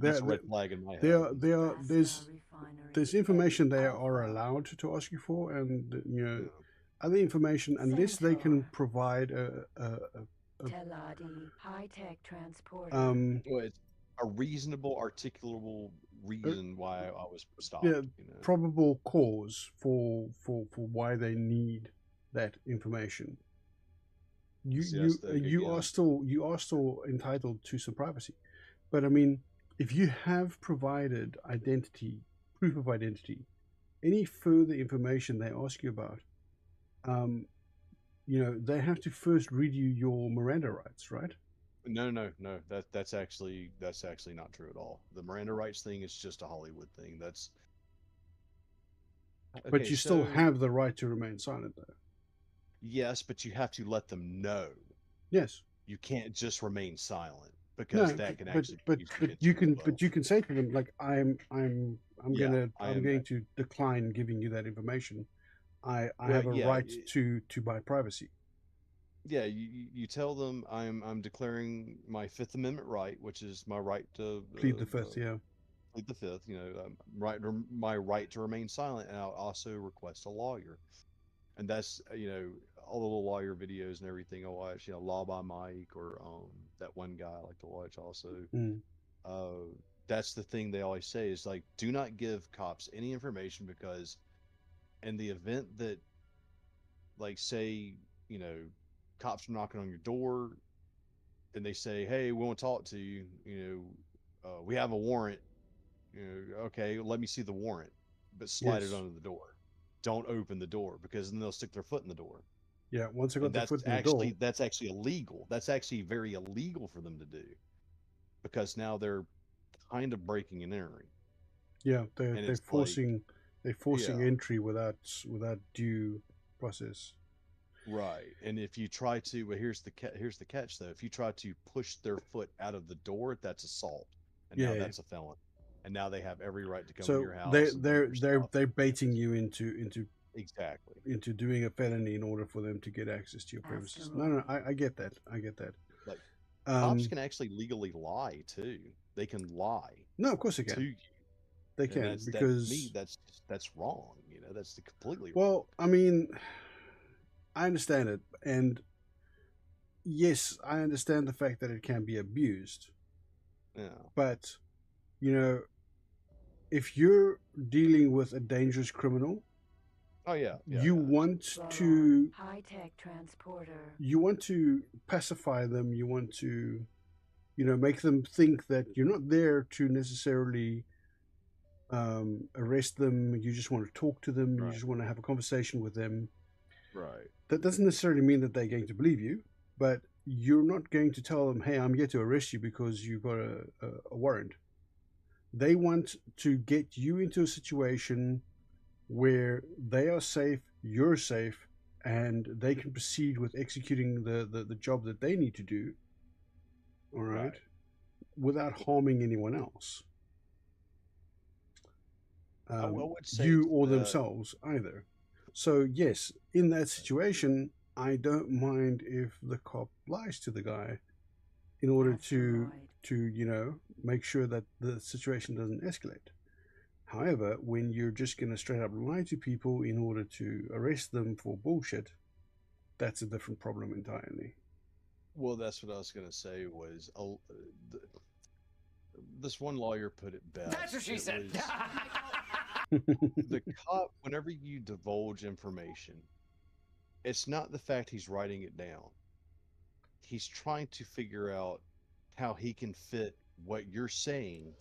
that's a red flag in my head. there Pasta Refinery. there's information they Alpha. are allowed to ask you for, and Yeah. other information, unless they can Centaur. provide Teladi High-Tech Transporter. Well, it's a reasonable, articulable uh, reason why I was stopped. yeah, probable cause for why they need that information. See, that's You are still entitled to some privacy, but I mean, if you have provided proof of identity, any further information they ask you about, they have to first read you your Miranda rights, right? No. That's actually not true at all. The Miranda rights thing is just a Hollywood thing. That's But okay. you still So have the right to remain silent, though. yes, but you have to let them know. Yes. you can't just remain silent because No, that can but actually but be used but against you you as can well. but you can say to them like I'm Yeah, I I'm am. going to decline giving you that information. I Well, have a yeah, right to my privacy. yeah. You tell them I'm declaring my Fifth Amendment right, which is my right to Plead the fifth, yeah. plead the fifth. You know, my right to remain silent, and I'll also request a lawyer. And that's all the little lawyer videos and everything I watch. Law by Mike or that one guy I like to watch also. Mm. That's the thing they always say is like, do not give cops any information because in the event that, like, say, you know, cops are knocking on your door and they say, hey, we want to talk to you, we have a warrant, okay, let me see the warrant, but slide it Yes. under the door. Don't open the door because then they'll stick their foot in the door. Yeah, once I got And the foot in the door. that's actually illegal. That's actually very illegal for them to do because now they're kind of breaking and entering. Yeah, And they're it's forcing Yeah. entry without due process. Right. And if you try to, well, here's the catch though. If you try to push their foot out of the door, that's assault, and now Yeah. that's a felon. And now they have every right to come in So your house and take your stuff. they're baiting you into Exactly. doing a felony in order for them to get access to your premises. No, I get that. I get that. Like cops can actually legally lie too. They can lie No, of course they to can. you. They And can to because me, that's wrong. That's completely wrong. well, I mean, I understand it, and yes, I understand the fact that it can be abused. Yeah. But if you're dealing with a dangerous criminal, Oh yeah. you want to high-tech transporter. you want to pacify them. You want to make them think that you're not there to necessarily arrest them. You just want to talk to them. You Right. just want to have a conversation with them. Right. That doesn't necessarily mean that they're going to believe you, but you're not going to tell them, hey, I'm here to arrest you because you've got a warrant. They want to get you into a situation where they are safe, you're safe, and they can proceed with executing the job that they need to do, all right, without harming anyone else. I would say you or themselves either. So yes, in that situation, I don't mind if the cop lies to the guy in order to make sure that the situation doesn't escalate. However, when you're just going to straight up lie to people in order to arrest them for bullshit, that's a different problem entirely. Well, that's what I was going to say was this one lawyer put it best. That's what she said. The cop, whenever you divulge information, it's not the fact he's writing it down. He's trying to figure out how he can fit what you're saying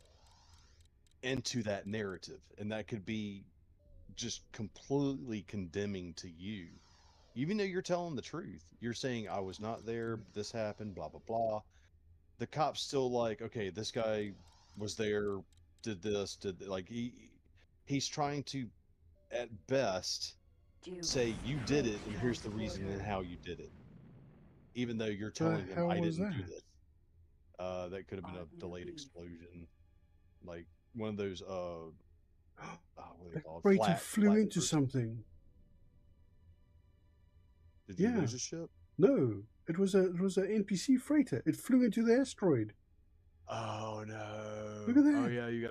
into that narrative. And that could be just completely condemning to you. Even though you're telling the truth, you're saying, I was not there, this happened, blah, blah, blah. The cop's still like, okay, this guy was there, did this, he's trying to, at best, say you did it, and here's the reason and how you did it. Even though you're telling him, I didn't do this. That could have been a delayed explosion. Like one of those, what are they called? Freighter flew into something. Did you lose a ship? No, it was an NPC freighter. It flew into the asteroid. Oh no! Look at that. Oh yeah, you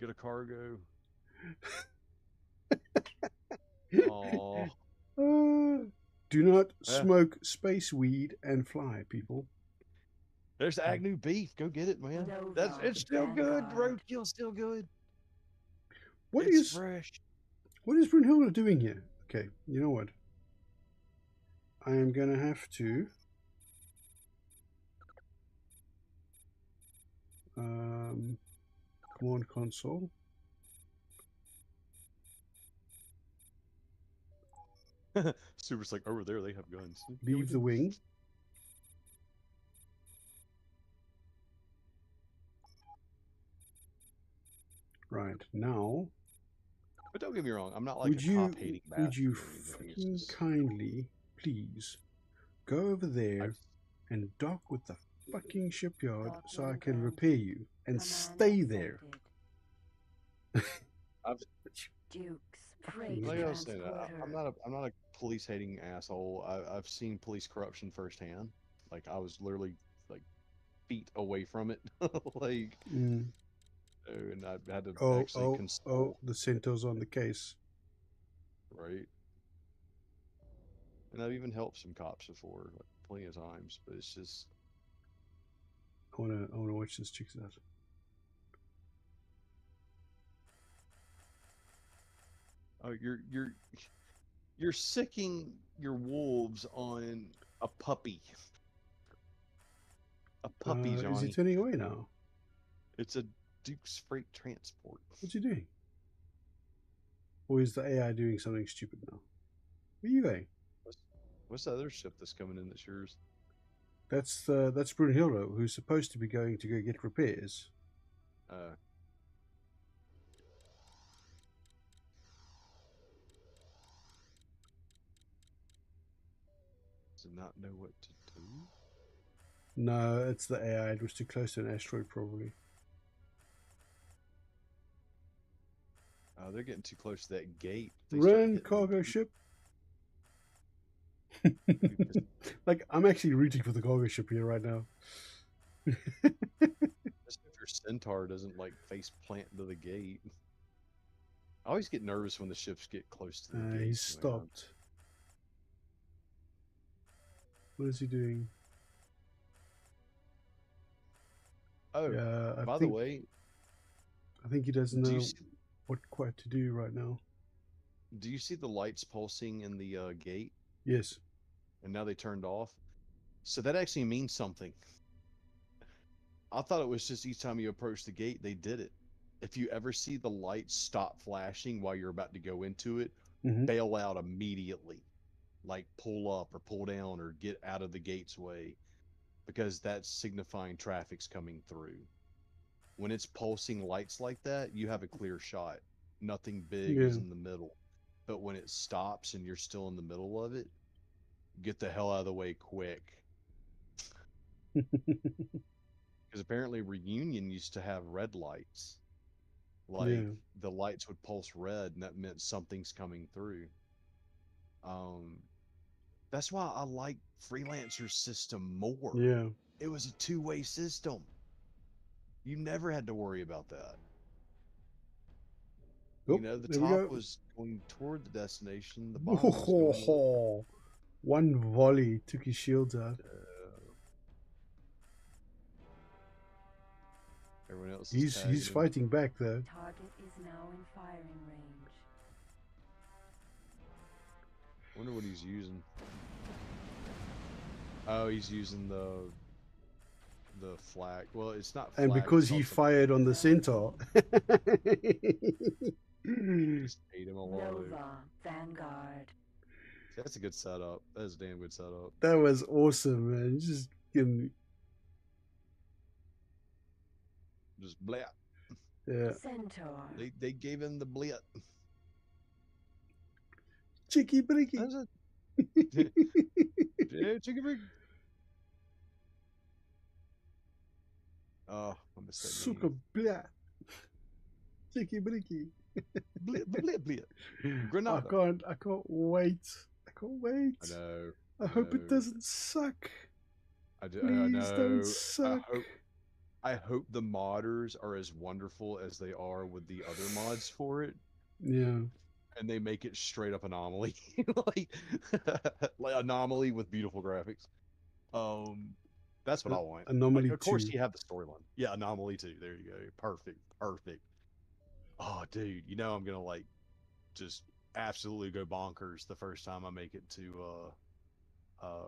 got a cargo. Oh. Do not smoke space weed and fly, people. There's Agnew beef. Go get it, man. It's still good. Roadkill's still good. It's fresh. What is Brunhilde doing here? Okay, you know what? I am gonna have to command console. Super's like, over there they have guns. Leave the wing. Right, now. But don't get me wrong, I'm not like a cop-hating bastard. Would you fucking kindly, please, go over there and dock with the fucking shipyard Dock so I when can granted. repair you and Command stay there. accepted. I've, Duke's freight like I was saying, transporter. I'm not a police hating asshole. I've seen police corruption firsthand. Like I was literally like feet away from it, like, Mm. and I had to Oh, actually oh, console, the Centaur's on the case. right? And I've even helped some cops before, like, plenty of times. But it's just, I wanna watch this chick's out. oh, you're sicking your wolves on a puppy. A puppy, Is he Johnny. turning away now? It's a Duke's freight transport. What's he doing? Or is the AI doing something stupid now? Where are you going? What's the other ship that's coming in that's yours? That's Brunhilde, who's supposed to be going to go get repairs. Does it not know what to do? No, it's the AI. It was too close to an asteroid, probably. Oh, they're getting too close to that gate. They start Run, hitting me. cargo ship. Because- Like, I'm actually rooting for the cargo ship here right now. Especially if your centaur doesn't like face plant into the gate. I always get nervous when the ships get close to the gate. He's stopped. What is he doing? Oh, Yeah, by the way, I think he doesn't do know you see, what quite to do right now. do you see the lights pulsing in the gate? Yes. And now they turned off. So that actually means something. I thought it was just each time you approach the gate, they did it. If you ever see the lights stop flashing while you're about to go into it, Mhm. bail out immediately. Like pull up or pull down or get out of the gate's way, because that's signifying traffic's coming through. When it's pulsing lights like that, you have a clear shot. Nothing big is Yeah. in the middle. But when it stops and you're still in the middle of it, get the hell out of the way quick. Because apparently Reunion used to have red lights. Like Yeah. the lights would pulse red, and that meant something's coming through. That's why I like Freelancer's system more. Yeah. It was a two-way system. You never had to worry about that. Oh, You know, the there we top go. was going toward the destination, the bottom was going with One volley took his shields out. everyone else is He's tagging. fighting back though. Target is now in firing range. Wonder what he's using. Oh, he's using the flag. Well, it's not flag. And because it's he also- fired on the centaur. just ate him alive. Nova Vanguard. That's a good setup. That's a damn good setup. That was awesome, man. Just getting, Just blat. yeah. Centaur. They gave him the blit. Chicky bricky. That's it. Yeah, chicken break. Oh, I missed that Suka name. blah. Chicky bricky. Blit, blit, blit. Granada. I can't wait. I can't wait. I know. I hope it know. doesn't suck. I Please know. don't suck. I hope the modders are as wonderful as they are with the other mods for it, Yeah. and they make it straight up anomaly, like anomaly with beautiful graphics. That's what I want. Anomaly Like, of course, 2. you have the storyline. Yeah, anomaly 2. There you go. Perfect. Perfect. Oh, dude, you know I'm gonna like just absolutely go bonkers the first time I make it to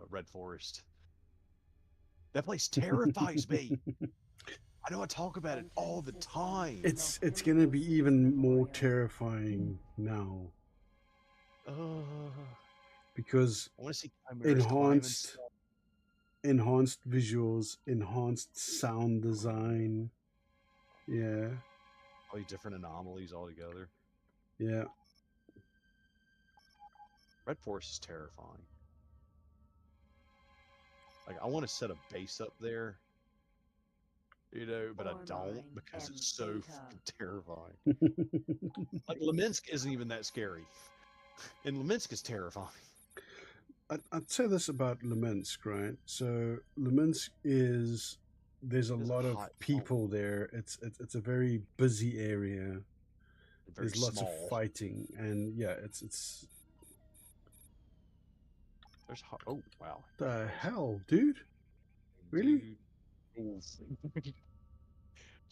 Red Forest. That place terrifies me. I know I talk about it all the time. It's gonna be even more terrifying now because I want to see chimeras climbing enhanced stuff. enhanced visuals, enhanced sound design. Yeah. All these different anomalies all together. Yeah. Red Forest is terrifying. Like, I want to set a base up there, you know, but I Ore don't mine because and it's so data. fucking terrifying. Like, Leminsk isn't even that scary. And Leminsk is terrifying. I'd say this about Leminsk, right? So Leminsk is there's a It's lot of hot, people there. It's a very busy area. very There's lots of small. fighting, and yeah, it's There's hot. Oh, wow. the hell, dude. Really? Dude. Ooh.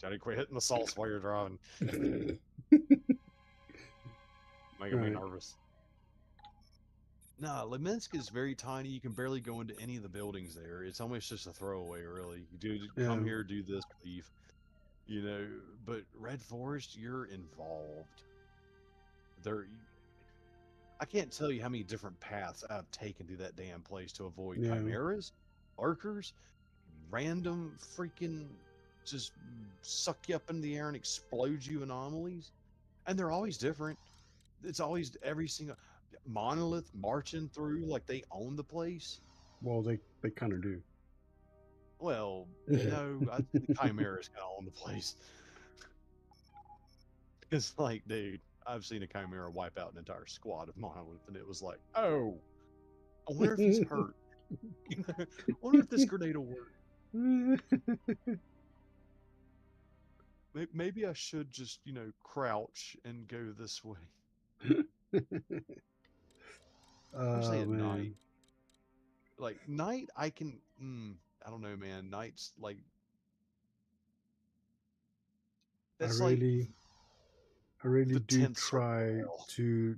Johnny, quit hitting the salts while you're driving. Making me Right. nervous. Nah, Leminsk is very tiny. You can barely go into any of the buildings there. It's almost just a throwaway, really. You do come Yeah. here, do this, leave. You know, but Red Forest, you're involved. There, I can't tell you how many different paths I've taken to that damn place to avoid Yeah. chimeras, lurkers, random freaking just suck you up in the air and explode you anomalies. And they're always different. It's always every single monolith marching through like they own the place. Well, they kind of do. Well, no, I think the chimeras kind of own the place. It's like, dude, I've seen a chimera wipe out an entire squad of monolith, and it was like, oh, I wonder if he's hurt. I wonder if this grenade will work. Maybe I should just, you know, crouch and go this way. Especially Oh at man. night. Like, night, I can, I don't know, man. Night's like, that's like I really the do 10th circle of try hell. to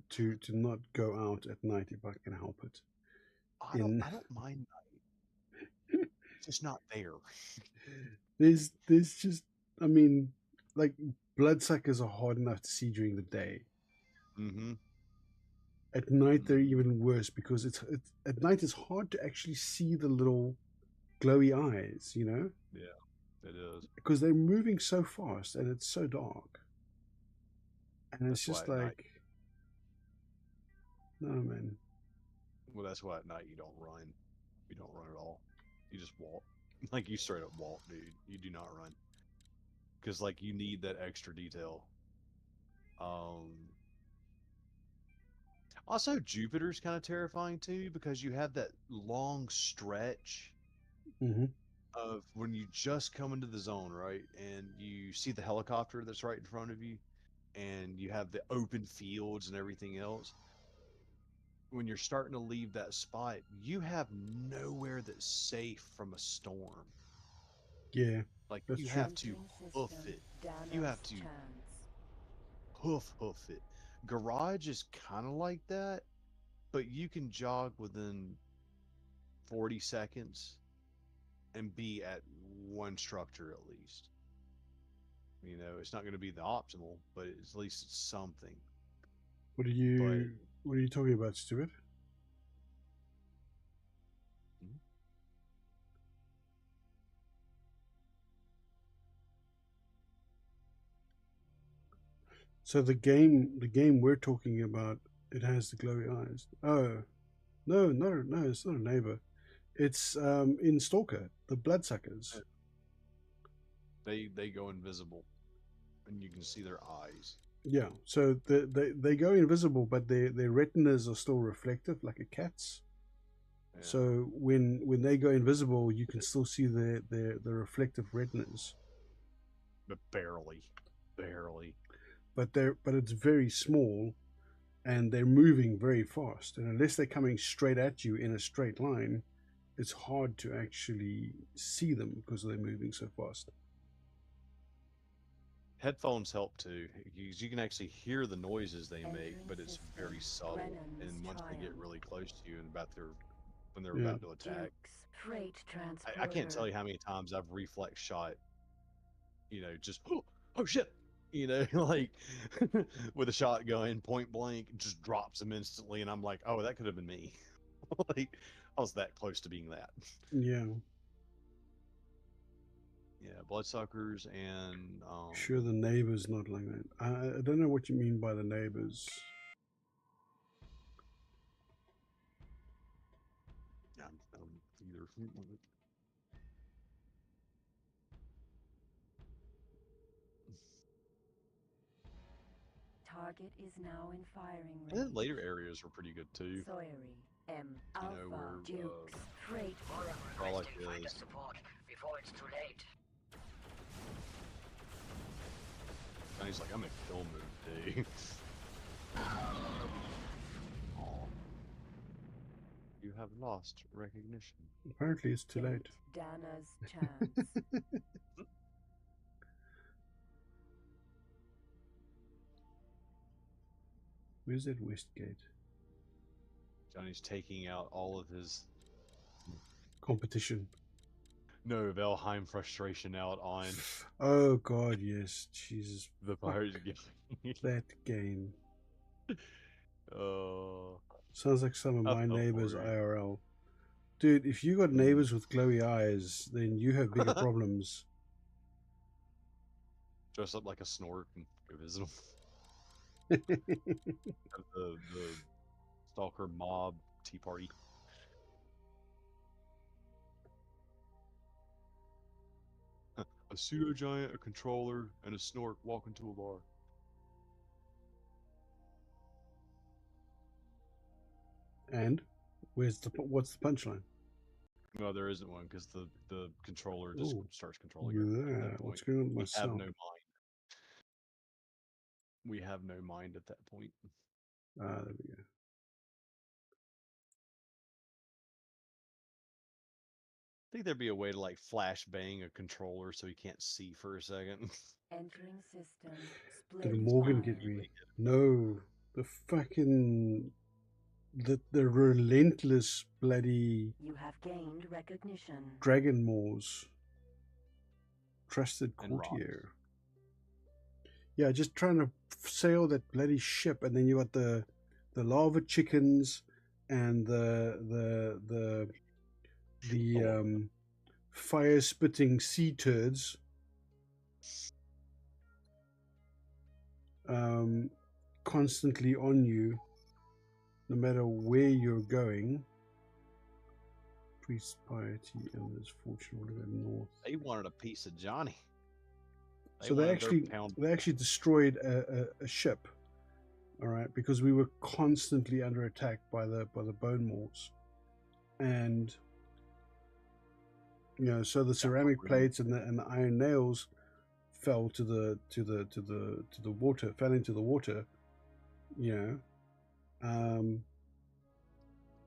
not go out at night if I can help it. I don't mind night. It's just not there. There's just, I mean, like, bloodsuckers are hard enough to see during the day. Mm-hmm. At night they're even worse because it's at night it's hard to actually see the little glowy eyes, you know, Yeah, it is. because they're moving so fast and it's so dark. And it's That's why just at night, like, no man. well, that's why at night you don't run. You don't run at all. You just walk. Like, you straight up walk, dude. You do not run. Because, like, you need that extra detail. Also, Jupiter's kind of terrifying, too, because you have that long stretch Hmm. of when you just come into the zone, right? And you see the helicopter that's right in front of you, and you have the open fields and everything else. When you're starting to leave that spot, you have nowhere that's safe from a storm. Yeah, Like, that's you true. have to hoof it. You have to hoof it. Garage is kind of like that, but you can jog within 40 seconds and be at one structure at least. You know, it's not going to be the optimal, but at least it's something. What are But you talking about, Stuart? Mhm. So the game we're talking about, it has the glowy eyes. Oh, no, it's not a neighbor. It's in Stalker, the bloodsuckers. they go invisible, and you can see their eyes. Yeah, so they go invisible, but their retinas are still reflective, like a cat's. Yeah. So when they go invisible, you can still see the reflective retinas. But barely. But it's very small, and they're moving very fast. And unless they're coming straight at you in a straight line, it's hard to actually see them because they're moving so fast. Headphones help too, because you can actually hear the noises they make, but it's very subtle. And once they get really close to you and when they're Yeah. about to attack, I can't tell you how many times I've reflex shot, you know, just oh shit, you know, like with a shotgun, point blank, just drops them instantly, and I'm like, oh, that could have been me. Like, I was that close to being that. Yeah. Yeah, bloodsuckers and Sure, the neighbor's not like that. I don't know what you mean by the neighbors. Either. Target is now in firing And then range. later areas were pretty good too. Sawyery, M, You know, Alpha, where, Dukes, Freight. All I'm I like requesting fighter this. support before it's too late. And he's like, I'm in kill mode today. Aw. You have lost recognition. Apparently, it's too late. Dana's chance. Where's that Westgate? Johnny's taking out all of his Competition. no Valheim frustration out on Oh god, yes. Jesus. the Fuck pirates. that game. Oh, Sounds like some of I my felt neighbors for you. IRL. Dude, if you got neighbors with glowy eyes, then you have bigger problems. dress up like a snork and go visit them. Have the stalker mob tea party. A pseudo giant, a controller, and a snork walk into a bar. And what's the punchline? No, there isn't one because the controller just Ooh. starts controlling her at Yeah, that point. what's going on with We my have sound? no mind. We have no mind at that point. Ah, there we go. I think there'd be a way to like flash bang a controller so he can't see for a second. Entering system. Split. Did Morgan fire. get me? No. The fucking the relentless bloody You have gained recognition. Dragon Moors. Trusted And rocks. courtier. Yeah, just trying to sail that bloody ship, and then you got the lava chickens and the fire spitting sea turds. Constantly on you, no matter where you're going. Priest piety and this fortune would have been north. They wanted a piece of Johnny. So they wanted their actually destroyed a ship, all right, because we were constantly under attack by the bone maws, and you know, so the ceramic plates and the iron nails fell to the water, fell into the water, you know,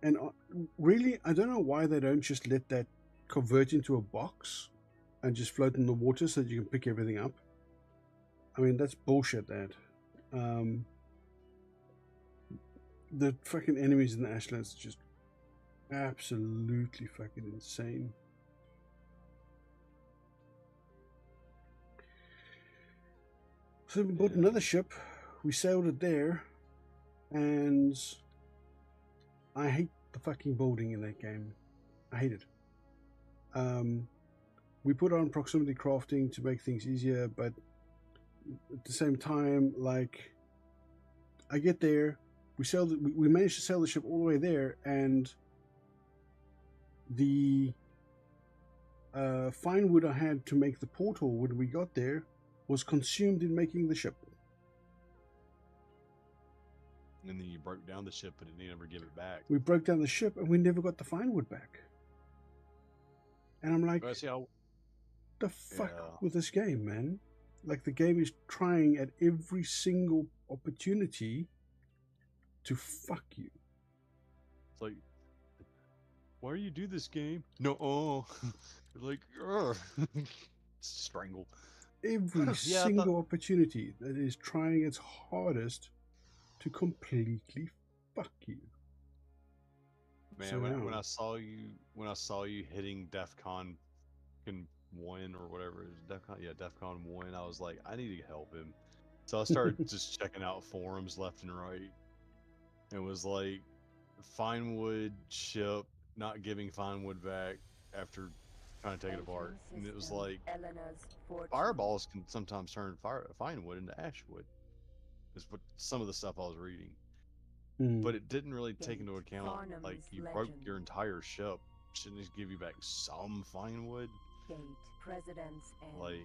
and really, I don't know why they don't just let that convert into a box and just float in the water so that you can pick everything up. I mean, that's bullshit, that. The fucking enemies in the Ashlands are just absolutely fucking insane. So we bought another ship, we sailed it there, and I hate the fucking building in that game. I hate it. We put on proximity crafting to make things easier, but at the same time, like, I get there, we managed to sail the ship all the way there, and the fine wood I had to make the portal when we got there was consumed in making the ship. And then you broke down the ship, but you never give it back. We broke down the ship, and we never got the fine wood back. And I'm like, the fuck with this game, man? Like, the game is trying at every single opportunity to fuck you. It's like, why do you do this game? No, like, strangle. Every single opportunity that is trying its hardest to completely fuck you. Man, So when I saw you hitting DEFCON 1 or whatever it is, DEFCON 1, I was like, I need to help him. So I started just checking out forums left and right. It was like, Finewood ship not giving Finewood back after trying to take it apart. And it was like, fireballs can sometimes turn Finewood into Ashwood. Is what some of the stuff I was reading. But it didn't really take into account, like, you broke your entire ship shouldn't it give you back some fine wood? Gate, President's End. Like,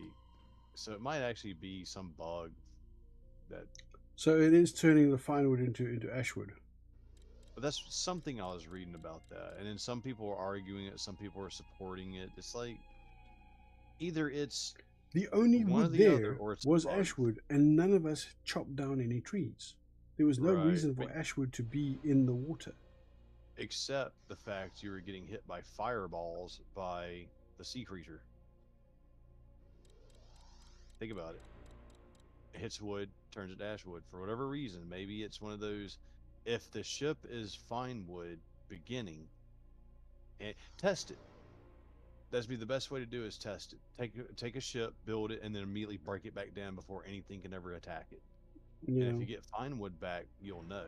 so it might actually be some bug that. So it is turning the fine wood into ashwood. But that's something I was reading about that, and then some people are arguing it, some people are supporting it. It's like either it's The only one or wood the other, there or it's was both. ashwood, and none of us chopped down any trees. There was no Right, reason for but- ashwood to be in the water. except the fact you were getting hit by fireballs by the sea creature. Think about it. It hits wood, turns it to ashwood for whatever reason. Maybe it's one of those. If the ship is fine wood beginning, and test it. That'd be the best way to do is test it. Take a ship, build it, and then immediately break it back down before anything can ever attack it. You And if know, you get fine wood back, you'll know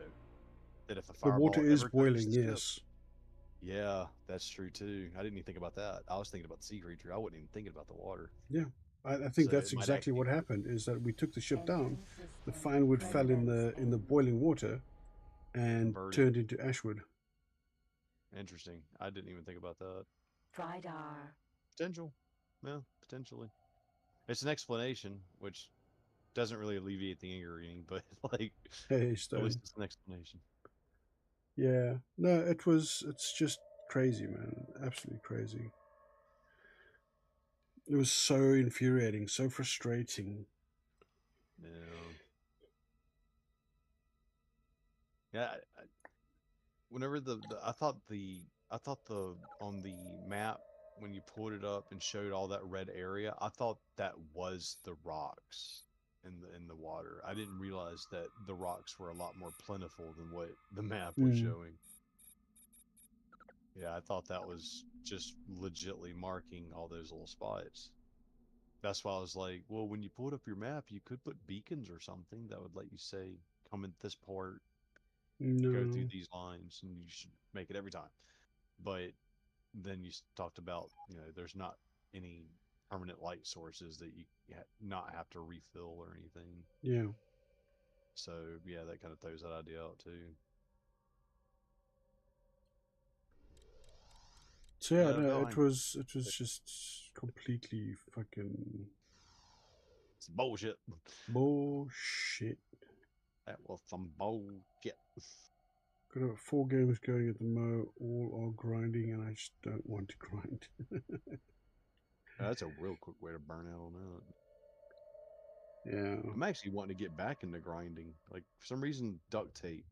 that if a the fireball water is ever touches boiling. the ship- Yes. Yeah, that's true too. I didn't even think about that. I was thinking about the sea creature. I wasn't even thinking about the water. I think So that's it might exactly what actually- happened. Is that we took the ship down, Engine the system, fine wood fell in the President's boiling water, and Converted. turned into ashwood. Interesting. I didn't even think about that. Tridar. Potential. Yeah, potentially. It's an explanation, which doesn't really alleviate the angering, but like Hey, at Stone. least it's an explanation. Yeah. No, it's just crazy, man. Absolutely crazy. It was so infuriating, so frustrating. Yeah. Yeah. Whenever I thought the on the map when you pulled it up and showed all that red area, I thought that was the rocks in the water. I didn't realize that the rocks were a lot more plentiful than what the map was showing. Yeah, I thought that was just legitly marking all those little spots. That's why I was like, well, when you pulled up your map, you could put beacons or something that would let you say, come in this port, go through No. these lines, and you should make it every time. But then you talked about, there's not any permanent light sources that you not have to refill or anything. Yeah. So yeah, that kind of throws that idea out too. So yeah, No, no, no, it was just completely fucking It's bullshit. bullshit. That was some bullshit. Got about 4 games going at the mo. All are grinding, and I just don't want to grind. That's a real quick way to burn out on that. Yeah. I'm actually wanting to get back into grinding. Like for some reason, duct tape.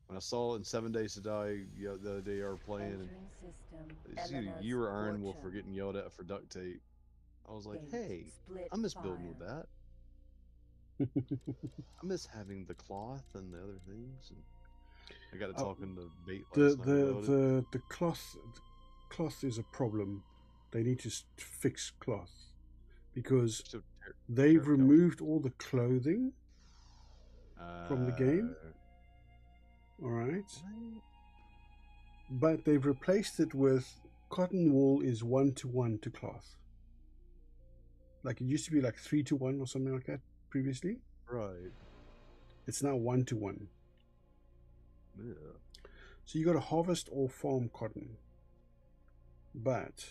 When I saw it in 7 Days to Die the other day, I were playing, and Entering system. it's either Eleanor's you or Aaron Wolf for fortune. getting yelled at for duct tape. I was like, Gate, hey, split I miss building with fire. that. I miss having the cloth and the other things. And I got to talking to Bait last night about it. The cloth is a problem. They need to fix cloth because So they've terracotta. removed all the clothing from the game. All right, but they've replaced it with cotton wool is 1-to-1 to cloth. Like it used to be like 3-to-1 or something like that previously. Right. It's now 1-to-1. Yeah. So you got to harvest or farm cotton. But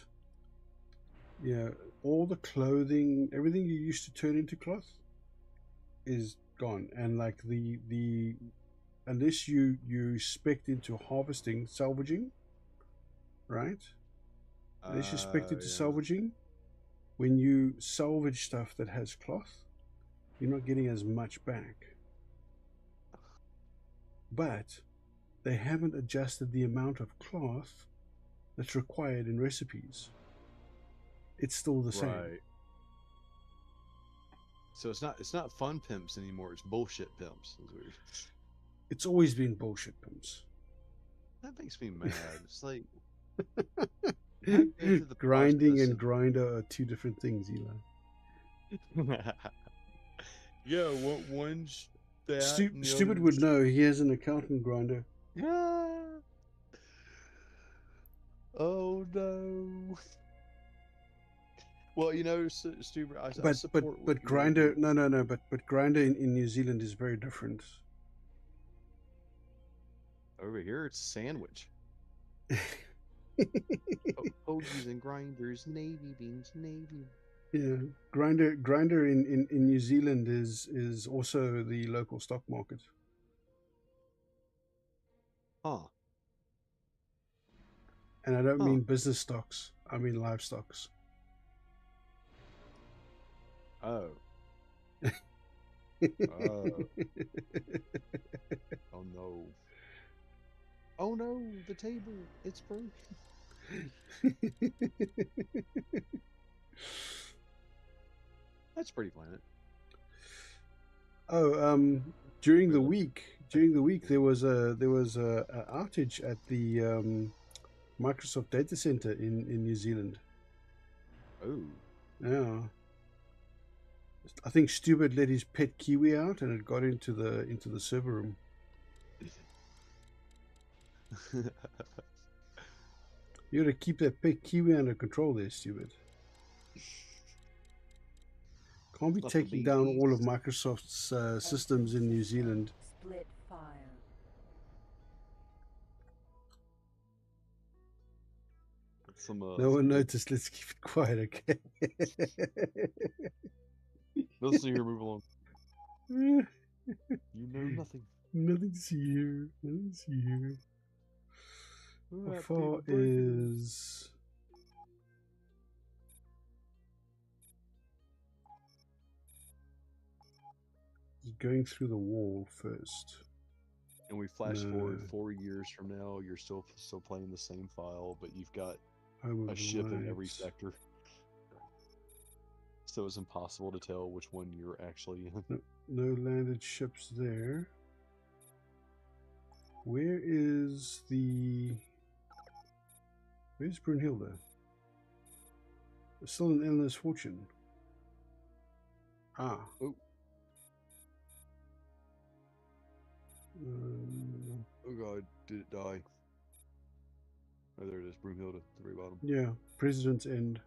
yeah, all the clothing, everything you used to turn into cloth is gone. And like the unless you spec into harvesting, salvaging, right? Unless you spec into salvaging, when you salvage stuff that has cloth, you're not getting as much back. But they haven't adjusted the amount of cloth that's required in recipes. It's still the same. Right. So it's not fun pimps anymore. It's bullshit pimps. Is weird. It's always been bullshit pimps. That makes me mad. It's like go through the Grinding process and of- grinder are two different things, Eli. Yeah, one's that. and the Stupid other's- would know. He has an accountant grinder. Yeah. Oh no. Well, Stupid. I But support. what you grinder, do. no. But grinder in New Zealand is very different. Over here, it's sandwich. Hoagies and grinders, navy beans, navy. Yeah, grinder in New Zealand is also the local stock market. Huh. And I don't Huh. mean business stocks, I mean livestocks. Oh. Oh. Oh no. Oh no, the table. It's broken. That's Pretty Planet. Oh, during the Really? week there was a outage at the Microsoft data center in New Zealand. Oh. Yeah. I think Stupid let his pet kiwi out and it got into the server room. You got to keep that pet kiwi under control there, Stupid. Can't be Not the taking down all of bees. Microsoft's systems in New Zealand. Split fire. Some No one noticed. Let's keep it quiet, okay? Let's see here, move along. You know nothing. Nothing to see here. Nothing to see here. How far is... going through the wall first. And we flash No. forward 4 years from now, you're still playing the same file, but you've got Home a of ship in every Light. sector. So it's impossible to tell which one you're actually in. No landed ships there. Where is the... Where's Brunhilde? Still in Eleanor's Fortune. Ah. Oh. Oh god, did it die? Oh, there it is, Broomhilde at the very bottom. Yeah, President's End.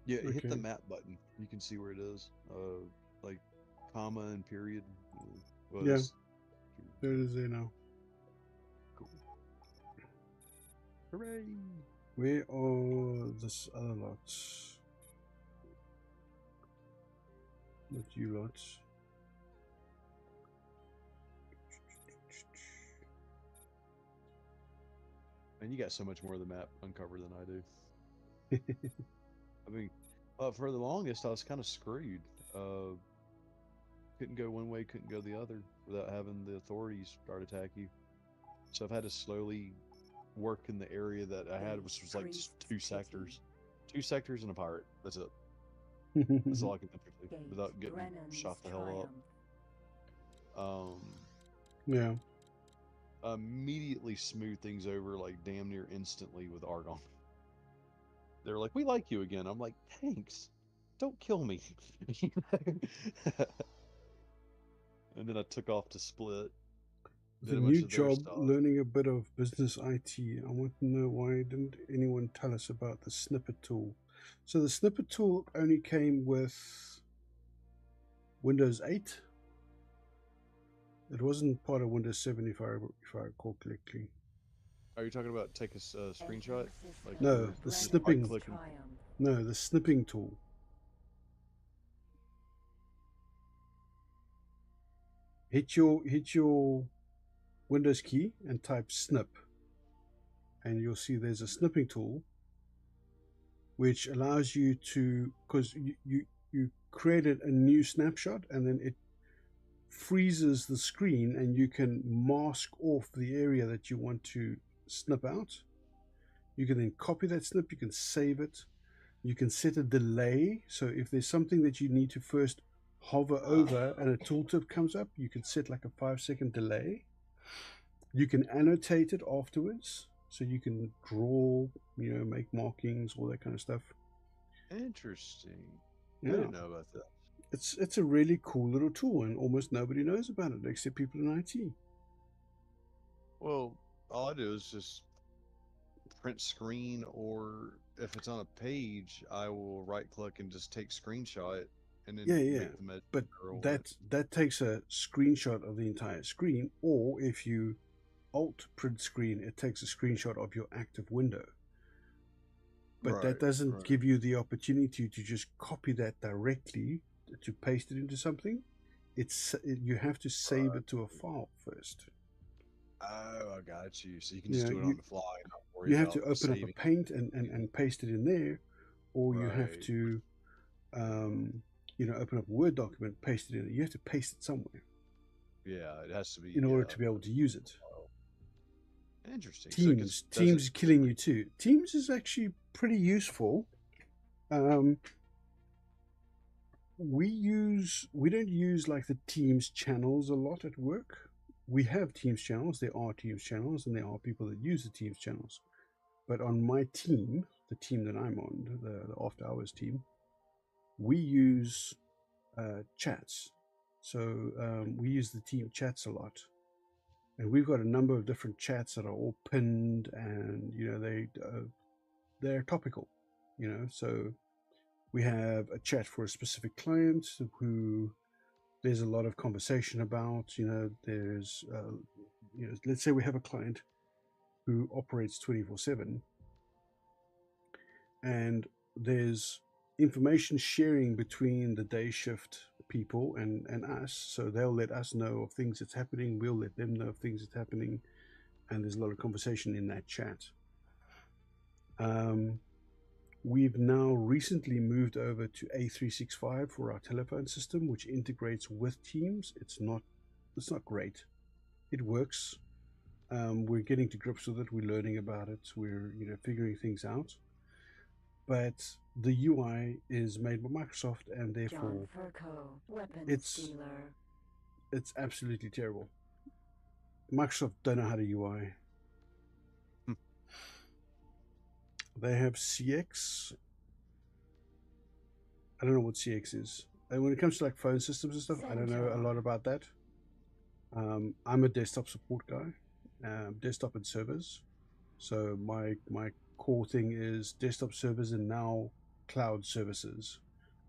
Yeah, hit the Okay. map button. You can see where it is. Like comma and period. Well, Yeah. it's- There it is there now. Cool. Hooray! Where are this other lots? Not you lots. And you got so much more of the map uncovered than I do. I mean, for the longest, I was kind of screwed. Couldn't go one way, couldn't go the other without having the authorities start attack you. So I've had to slowly work in the area that I had, which was like just two sectors and a pirate. That's it. That's all I could do without getting shot the hell up. Yeah. Immediately smooth things over like damn near instantly with Argon. They're like, "We like you again." I'm like, "Thanks. Don't kill me." And then I took off to Split. The Did a bunch new of their job, stuff. learning a bit of business IT. I want to know why didn't anyone tell us about the snippet tool? So the snippet tool only came with Windows 8. It wasn't part of Windows 7 if I recall correctly. Are you talking about take a screenshot? Like No, you're the just snipping. right-click and- No, the snipping tool. Hit your Windows key and type snip, and you'll see there's a snipping tool which allows you to, because you created a new snapshot and then it freezes the screen and you can mask off the area that you want to snip out. You can then copy that snip, you can save it, you can set a delay. So if there's something that you need to first hover over and a tooltip comes up, you can set like a 5-second delay. You can annotate it afterwards, so you can draw, make markings, all that kind of stuff. Interesting. Yeah. I didn't know about that. It's a really cool little tool, and almost nobody knows about it except people in IT. Well, all I do is just print screen, or if it's on a page, I will right click and just take screenshot and then make the but that takes a screenshot of the entire screen. Or if you Alt print screen, it takes a screenshot of your active window. But Right, that doesn't right. give you the opportunity to just copy that directly to paste it into something. You have to save it to a file first. Oh, I got you. So you can You just know, do it on the fly and not worry you have about to open up a saving. paint and paste it in there, or you have Right. to open up a Word document, paste it in. You have to paste it somewhere Yeah, it has to be. in order to be able to use it. Interesting. So it Teams does it is killing you too. Teams is actually pretty useful. We don't use like the Teams channels a lot at work. We have Teams channels. There are Teams channels, and there are people that use the Teams channels. But on my team, the team that I'm on, the after hours team, we use chats. So we use the team chats a lot, and we've got a number of different chats that are all pinned, and they're topical. So we have a chat for a specific client who there's a lot of conversation about. There's let's say we have a client who operates 24/7, and there's information sharing between the day shift people and us. So they'll let us know of things that's happening, we'll let them know of things that's happening, and there's a lot of conversation in that chat. We've now recently moved over to A365 for our telephone system, which integrates with Teams. It's not great. It works. We're getting to grips with it. We're learning about it. We're figuring things out. But the UI is made by Microsoft, and therefore it's absolutely terrible. Microsoft don't know how to UI. They have CX. I don't know what CX is. And when it comes to like phone systems and stuff, I don't know a lot about that. I'm a desktop support guy, desktop and servers. So my core thing is desktop servers and now cloud services.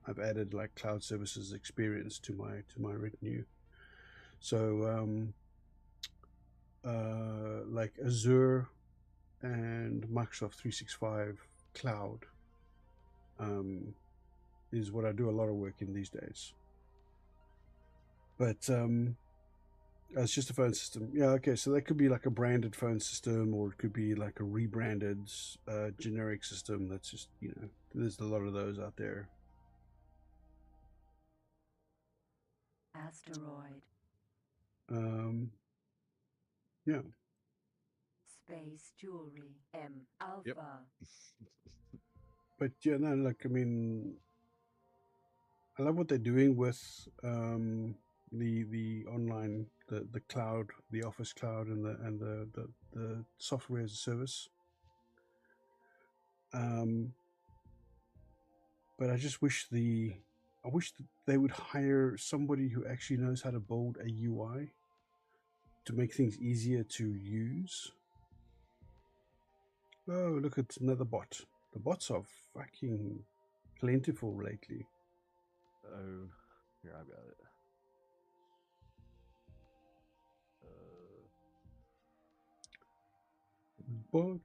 I've added like cloud services experience to my retinue. So like Azure and Microsoft 365 Cloud is what I do a lot of work in these days. But it's just a phone system. Yeah, okay, so that could be like a branded phone system, or it could be like a rebranded generic system. That's just, there's a lot of those out there. Asteroid. Yeah. Space jewelry. M Alpha. Yep. But yeah, no, look, I mean, I love what they're doing with the online, the cloud, the Office cloud, and the software as a service. But I just wish that they would hire somebody who actually knows how to build a UI to make things easier to use. Oh, look at another bot. The bots are fucking plentiful lately. Oh, here, I've got it. Bot.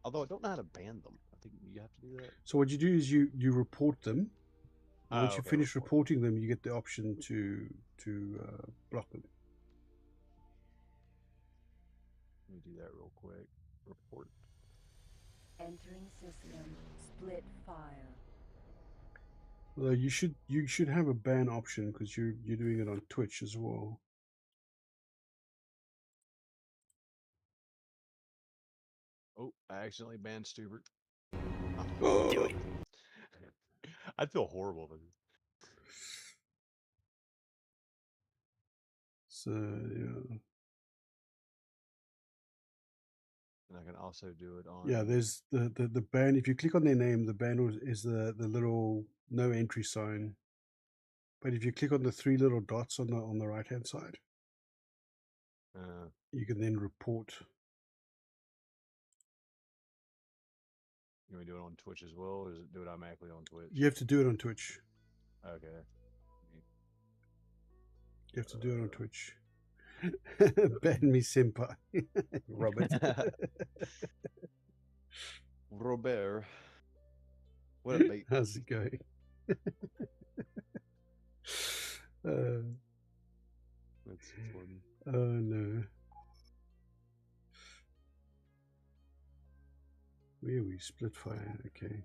Although I don't know how to ban them. I think you have to do that. So what you do is you report them. And once you okay, finish reporting them, you get the option to block them. Let me do that real quick. Report. Entering system. Split file. Although you should have a ban option because you're doing it on Twitch as well. Oh, I accidentally banned Stubert. Oh. I'd feel horrible. So yeah. And I can also do it on. Yeah, there's the ban. If you click on their name, the ban is the little no entry sign. But if you click on the three little dots on the right hand side, you can then report. You want me to do it on Twitch as well, or does it do it automatically on Twitch? You have to do it on Twitch. Okay. You have to do it on Twitch. Ban me, senpai. Robert. Robert. What up, mate? How's it going? That's funny. Oh no. Where we split fire, okay.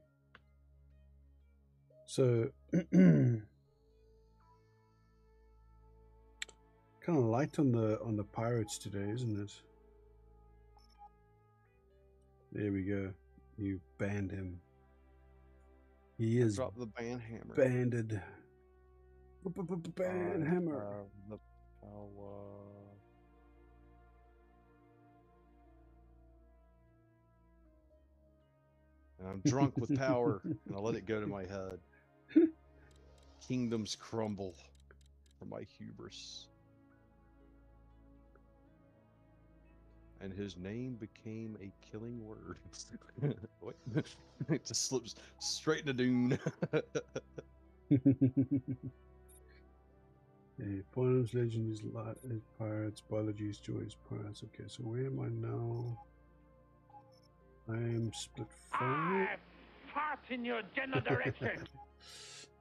So kind of light on the pirates today, isn't it? There we go. You banned him. He is Drop the ban hammer. banded. Ban hammer. The power. And I'm drunk with power, and I let it go to my head. Kingdoms crumble for my hubris. And his name became a killing word. What? It just slips straight into Dune. Points legend is pirates, biology is joy is pirates. Okay, so where am I now? I am split fire. Fart in your general direction.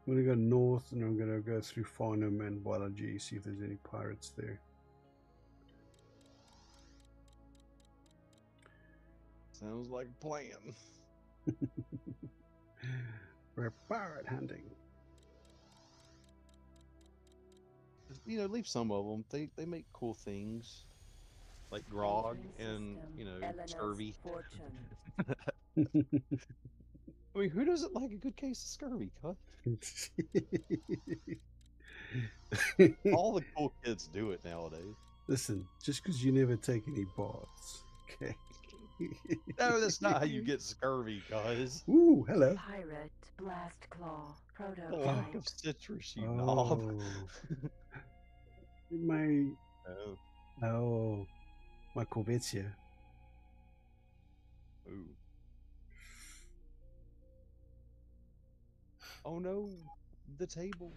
I'm gonna go north and I'm gonna go through Farnham and biology, see if there's any pirates there. Sounds like a plan. We're pirate hunting. You know, leave some of them. They make cool things, like grog and scurvy. I mean, who doesn't like a good case of scurvy, cut? All the cool kids do it nowadays. Listen, just because you never take any baths, okay? No, that's not how you get scurvy, guys. Ooh, hello. Pirate Blast Claw The prototype. lack of citrus, you knob. My Oh. my Corvette's here. Ooh. Oh no, the table.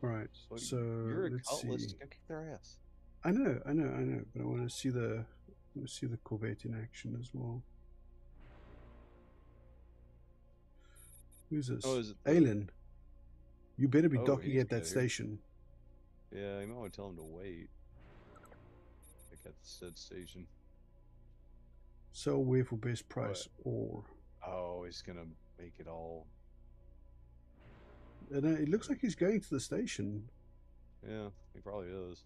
All right, so you're a let's cutlass. see. Go kick their ass. I know, but I want to see the Corvette in action as well. Who's this? Oh, is it Aelin. You better be Oh, docking he's at that good. station. Yeah, you might want to tell him to wait. Like at the said station. Sell where for best price or. Oh, he's gonna make it all. It looks like he's going to the station. Yeah, he probably is.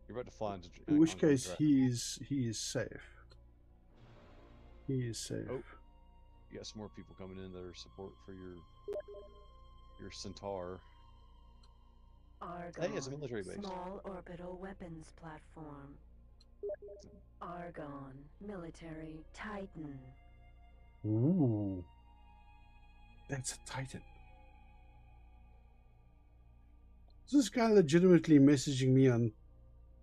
You're about to fly into. In which Concrete case, Drive. he is safe. He is safe. Oh. You got some more people coming in that are support for your Centaur. Argon. Hey, it's a military base. Small orbital weapons platform. Argon. Military Titan. Ooh, that's a Titan. Is this guy legitimately messaging me on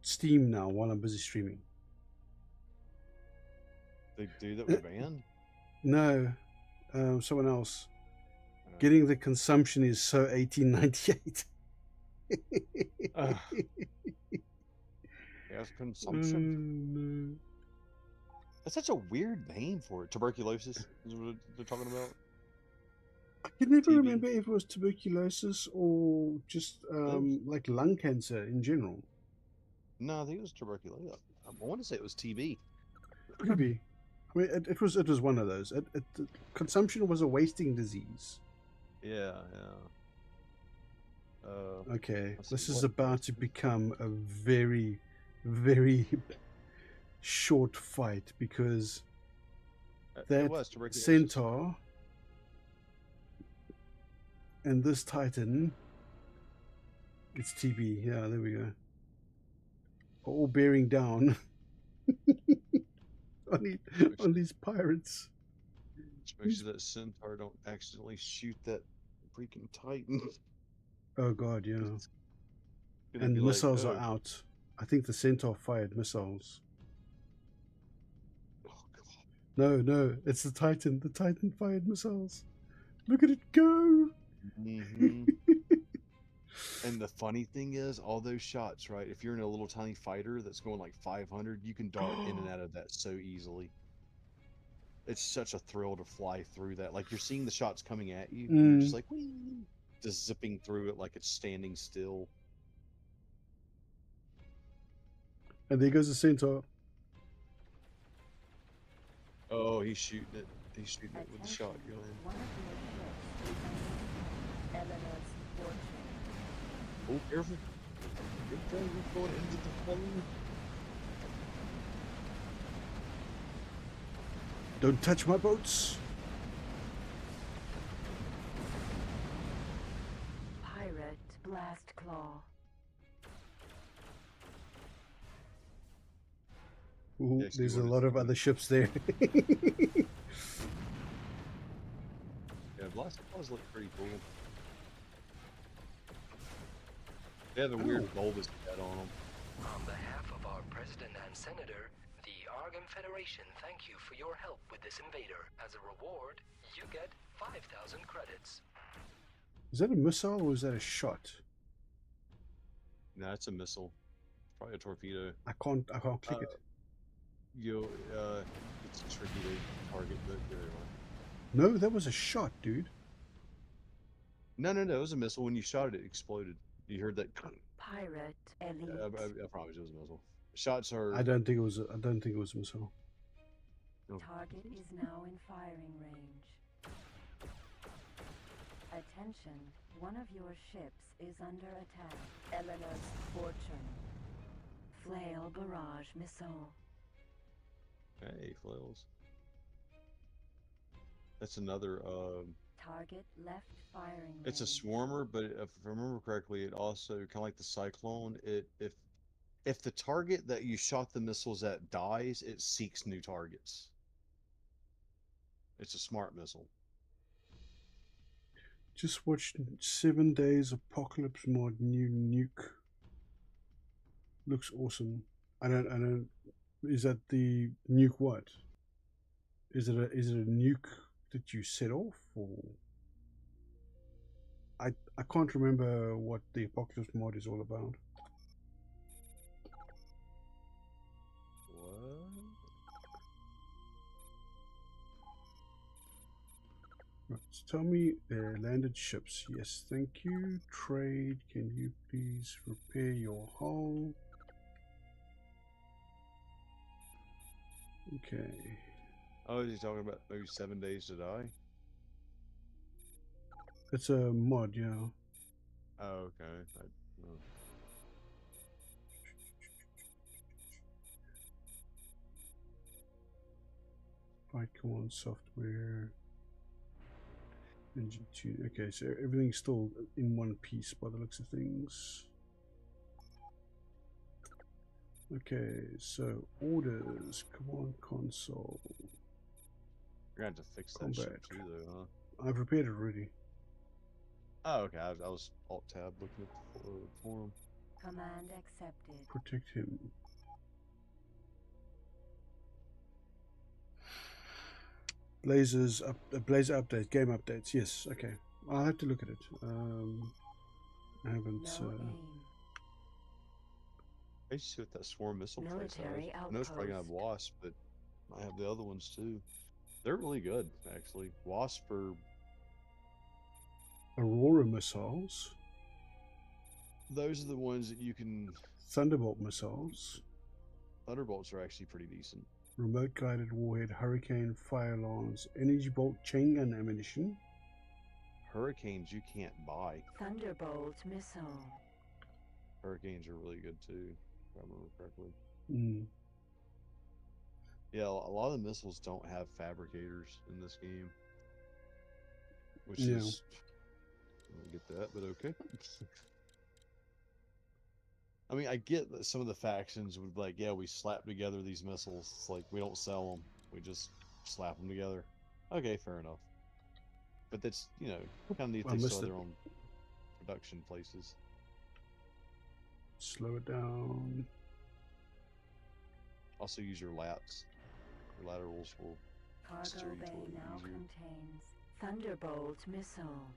Steam now while I'm busy streaming? The dude that we banned? No, someone else. Uh, Getting the consumption is so 1898. Gas consumption. No. That's such a weird name for it. Tuberculosis is what they're talking about. I can never TB. remember if it was tuberculosis or just like lung cancer in general. No, I think it was tuberculosis. I want to say it was TB. Could be. I mean, it was one of those. Consumption was a wasting disease. Yeah. Okay, Let's this see, is what- about to become a very, very short fight because It that was tuberculosis. Centaur and this Titan, it's TB. Yeah, there we go. Are all bearing down on these pirates. Just make sure that Centaur don't accidentally shoot that freaking Titan. Oh god, yeah. It's gonna And be like, missiles oh, are out. I think the Centaur fired missiles. oh, God. No, it's the Titan. The Titan fired missiles. Look at it go! Mhm. And the funny thing is, all those shots, right? If you're in a little tiny fighter that's going like 500, you can dart in and out of that so easily. It's such a thrill to fly through that. Like you're seeing the shots coming at you, and you're just like, whee, just zipping through it like it's standing still. And there goes the centaur. Oh, he's shooting it. He's shooting it with the Attention, shotgun. one of your ships is under Eleanor's fortune. Oh, careful. Careful, we're going into the phone. Don't touch my boats. Pirate Blast Claw. Ooh, Yes, there's you a wanna lot see of what- other ships there. Yeah, Blast Claws look pretty cool. They have a weird bulbous head on them. On behalf of our president and senator, the Argon Federation thank you for your help with this invader. As a reward, you get 5,000 credits. Is that a missile or is that a shot? No, it's a missile. Probably a torpedo. I can't click it. It's tricky to target the other one. No, that was a shot, dude. No, it was a missile. When you shot it, it exploded. You heard that? Pirate Elite. I promise it was a missile. Shots are. I don't think it was a missile. Target is now in firing range. Attention, one of your ships is under attack. Eleanor's fortune. Flail barrage missile. Hey, flails. That's another. Target left firing range. It's a swarmer, but if I remember correctly, it also kind of like the cyclone. If the target that you shot the missiles at dies, it seeks new targets. It's a smart missile. Just watched 7 Days Apocalypse mod new nuke. Looks awesome. I don't. Is that the nuke? What? Is it a nuke that you set off, or? I can't remember what the Apocalypse mod is all about. What? Right, so tell me, landed ships. Yes, thank you. Trade. Can you please repair your hull? Okay. Oh, is he talking about maybe 7 days to die? It's a mod, yeah. Oh, okay. Flight command software. Engine tune. Okay, so everything's still in one piece by the looks of things. Okay, so orders, command console. You're gonna have to fix that shit Combat. too, though, huh? I've repaired it already. Oh, okay. I was alt tab looking at the forum. Command accepted. Protect him. Blazers up, blazer update, game updates. Yes, okay. I'll have to look at it. I haven't. No aim. I just see what that swarm missile place has. Military I know it's probably gonna have outpost. Wasp, but I have the other ones too. They're really good, actually. Wasp are Aurora missiles, those are the ones that you can. Thunderbolt missiles, Thunderbolts are actually pretty decent. remote guided warhead, hurricane, fire alarms, energy bolt, chain gun ammunition. Hurricanes you can't buy. Thunderbolt missile. Hurricanes are really good too, if I remember correctly. Mm. Yeah, a lot of the missiles don't have fabricators in this game, which Yeah. is. I don't get that, but okay. I mean, I get that some of the factions would be like, yeah, we slap together these missiles. It's like, we don't sell them. We just slap them together. Okay, fair enough. But that's, kind of neat I they missed sell it. their own production places. Slow it down. Also use your lats. Your laterals will steer Cargo you bay toward it now easier. contains Thunderbolt missile.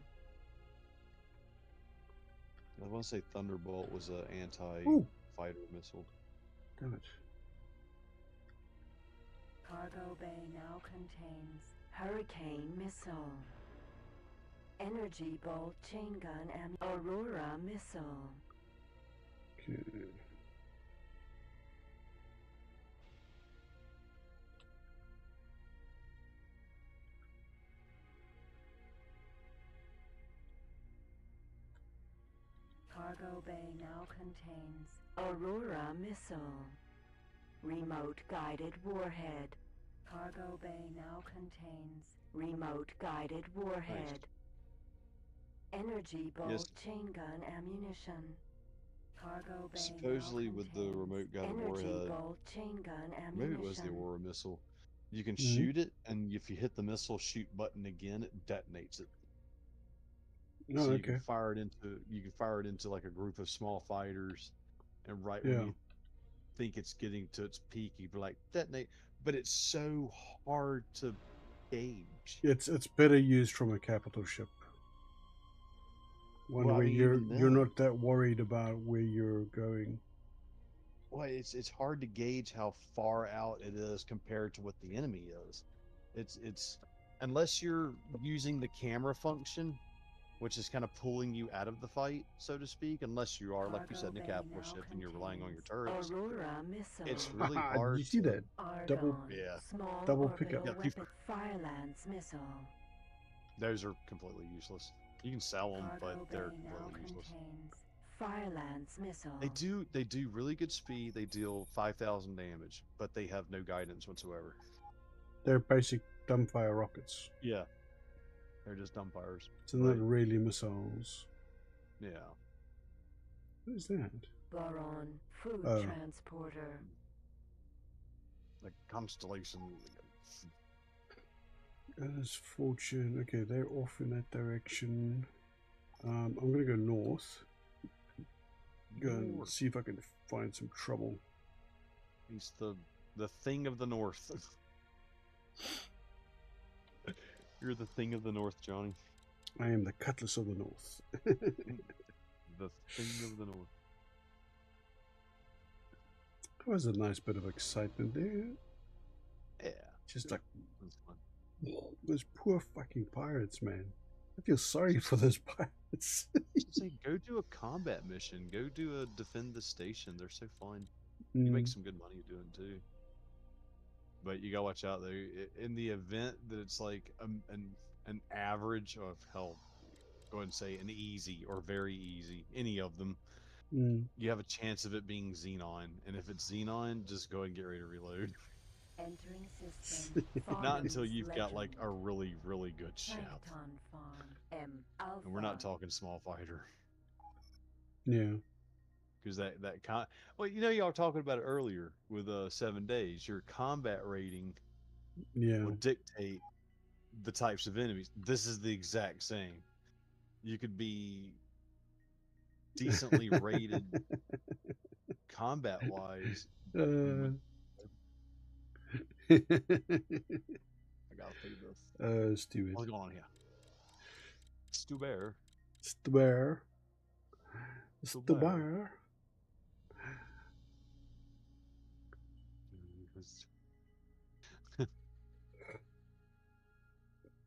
I want to say Thunderbolt was an Ooh. anti-fighter missile. Damn it. Cargo bay now contains Hurricane missile, Energy bolt chain gun and Aurora missile. Okay. Cargo bay now contains Aurora missile, remote guided warhead. Cargo bay now contains remote guided warhead. Energy bolt Yes. chain gun ammunition. Cargo bay Supposedly now with the contains remote guided energy warhead, bolt chain gun ammunition. maybe it was the Aurora missile. You can Mhm. shoot it, and if you hit the missile shoot button again, it detonates it. Oh, So you okay. can fire it into like a group of small fighters, and right Yeah. when you think it's getting to its peak, you be like detonate. But it's so hard to gauge. It's better used from a capital ship. One Well, I where mean, you're even you're then- not that worried about where you're going. Well, it's hard to gauge how far out it is compared to what the enemy is. It's unless you're using the camera function, which is kind of pulling you out of the fight, so to speak. Unless you are, like you said, in a Cargo bay capital now ship and you're relying on your contains turrets. Aurora missile. It's really Haha, hard. did you see to- that? Double- Argon, Yeah. small double orbital pickup. Yeah, weapon. Firelance missile. Those are completely useless. You can sell them, Cargo but they're bay now completely useless. contains Firelance missile. They do really good speed. They deal 5,000 damage, but they have no guidance whatsoever. They're basic dumbfire rockets. Yeah, they're just dumbfires. So they're Right. not really missiles. Yeah. What is that? Boron food Oh. transporter. Like Constellation. As fortune. Okay, they're off in that direction. I'm gonna go north. Go and North. see if I can find some trouble. He's the thing of the north. You're the thing of the north, Johnny. I am the Cutlass of the North. The thing of the north. That was a nice bit of excitement there. Yeah. Just like That's fun. those poor fucking pirates, man. I feel sorry for those pirates. Just say, go do a combat mission. Go do a defend the station. They're so fun. You make some good money doing too. But you gotta watch out though. In the event that it's like an average of hell, go ahead and say an easy or very easy, any of them, you have a chance of it being Xenon. And if it's Xenon, just go ahead and get ready to reload. Entering system. Not until Farmers you've got like a legend. really, really good ship. Plankton farm. M. Alpha. And we're not talking small fighter. Yeah. Because well, you know, y'all were talking about it earlier with 7 days. Your combat rating Yeah. will dictate the types of enemies. This is the exact same. You could be decently rated combat wise. Uh, I gotta play this. stupid. What's going on here? Stu Bear. Stubber. Stubber. Stubber.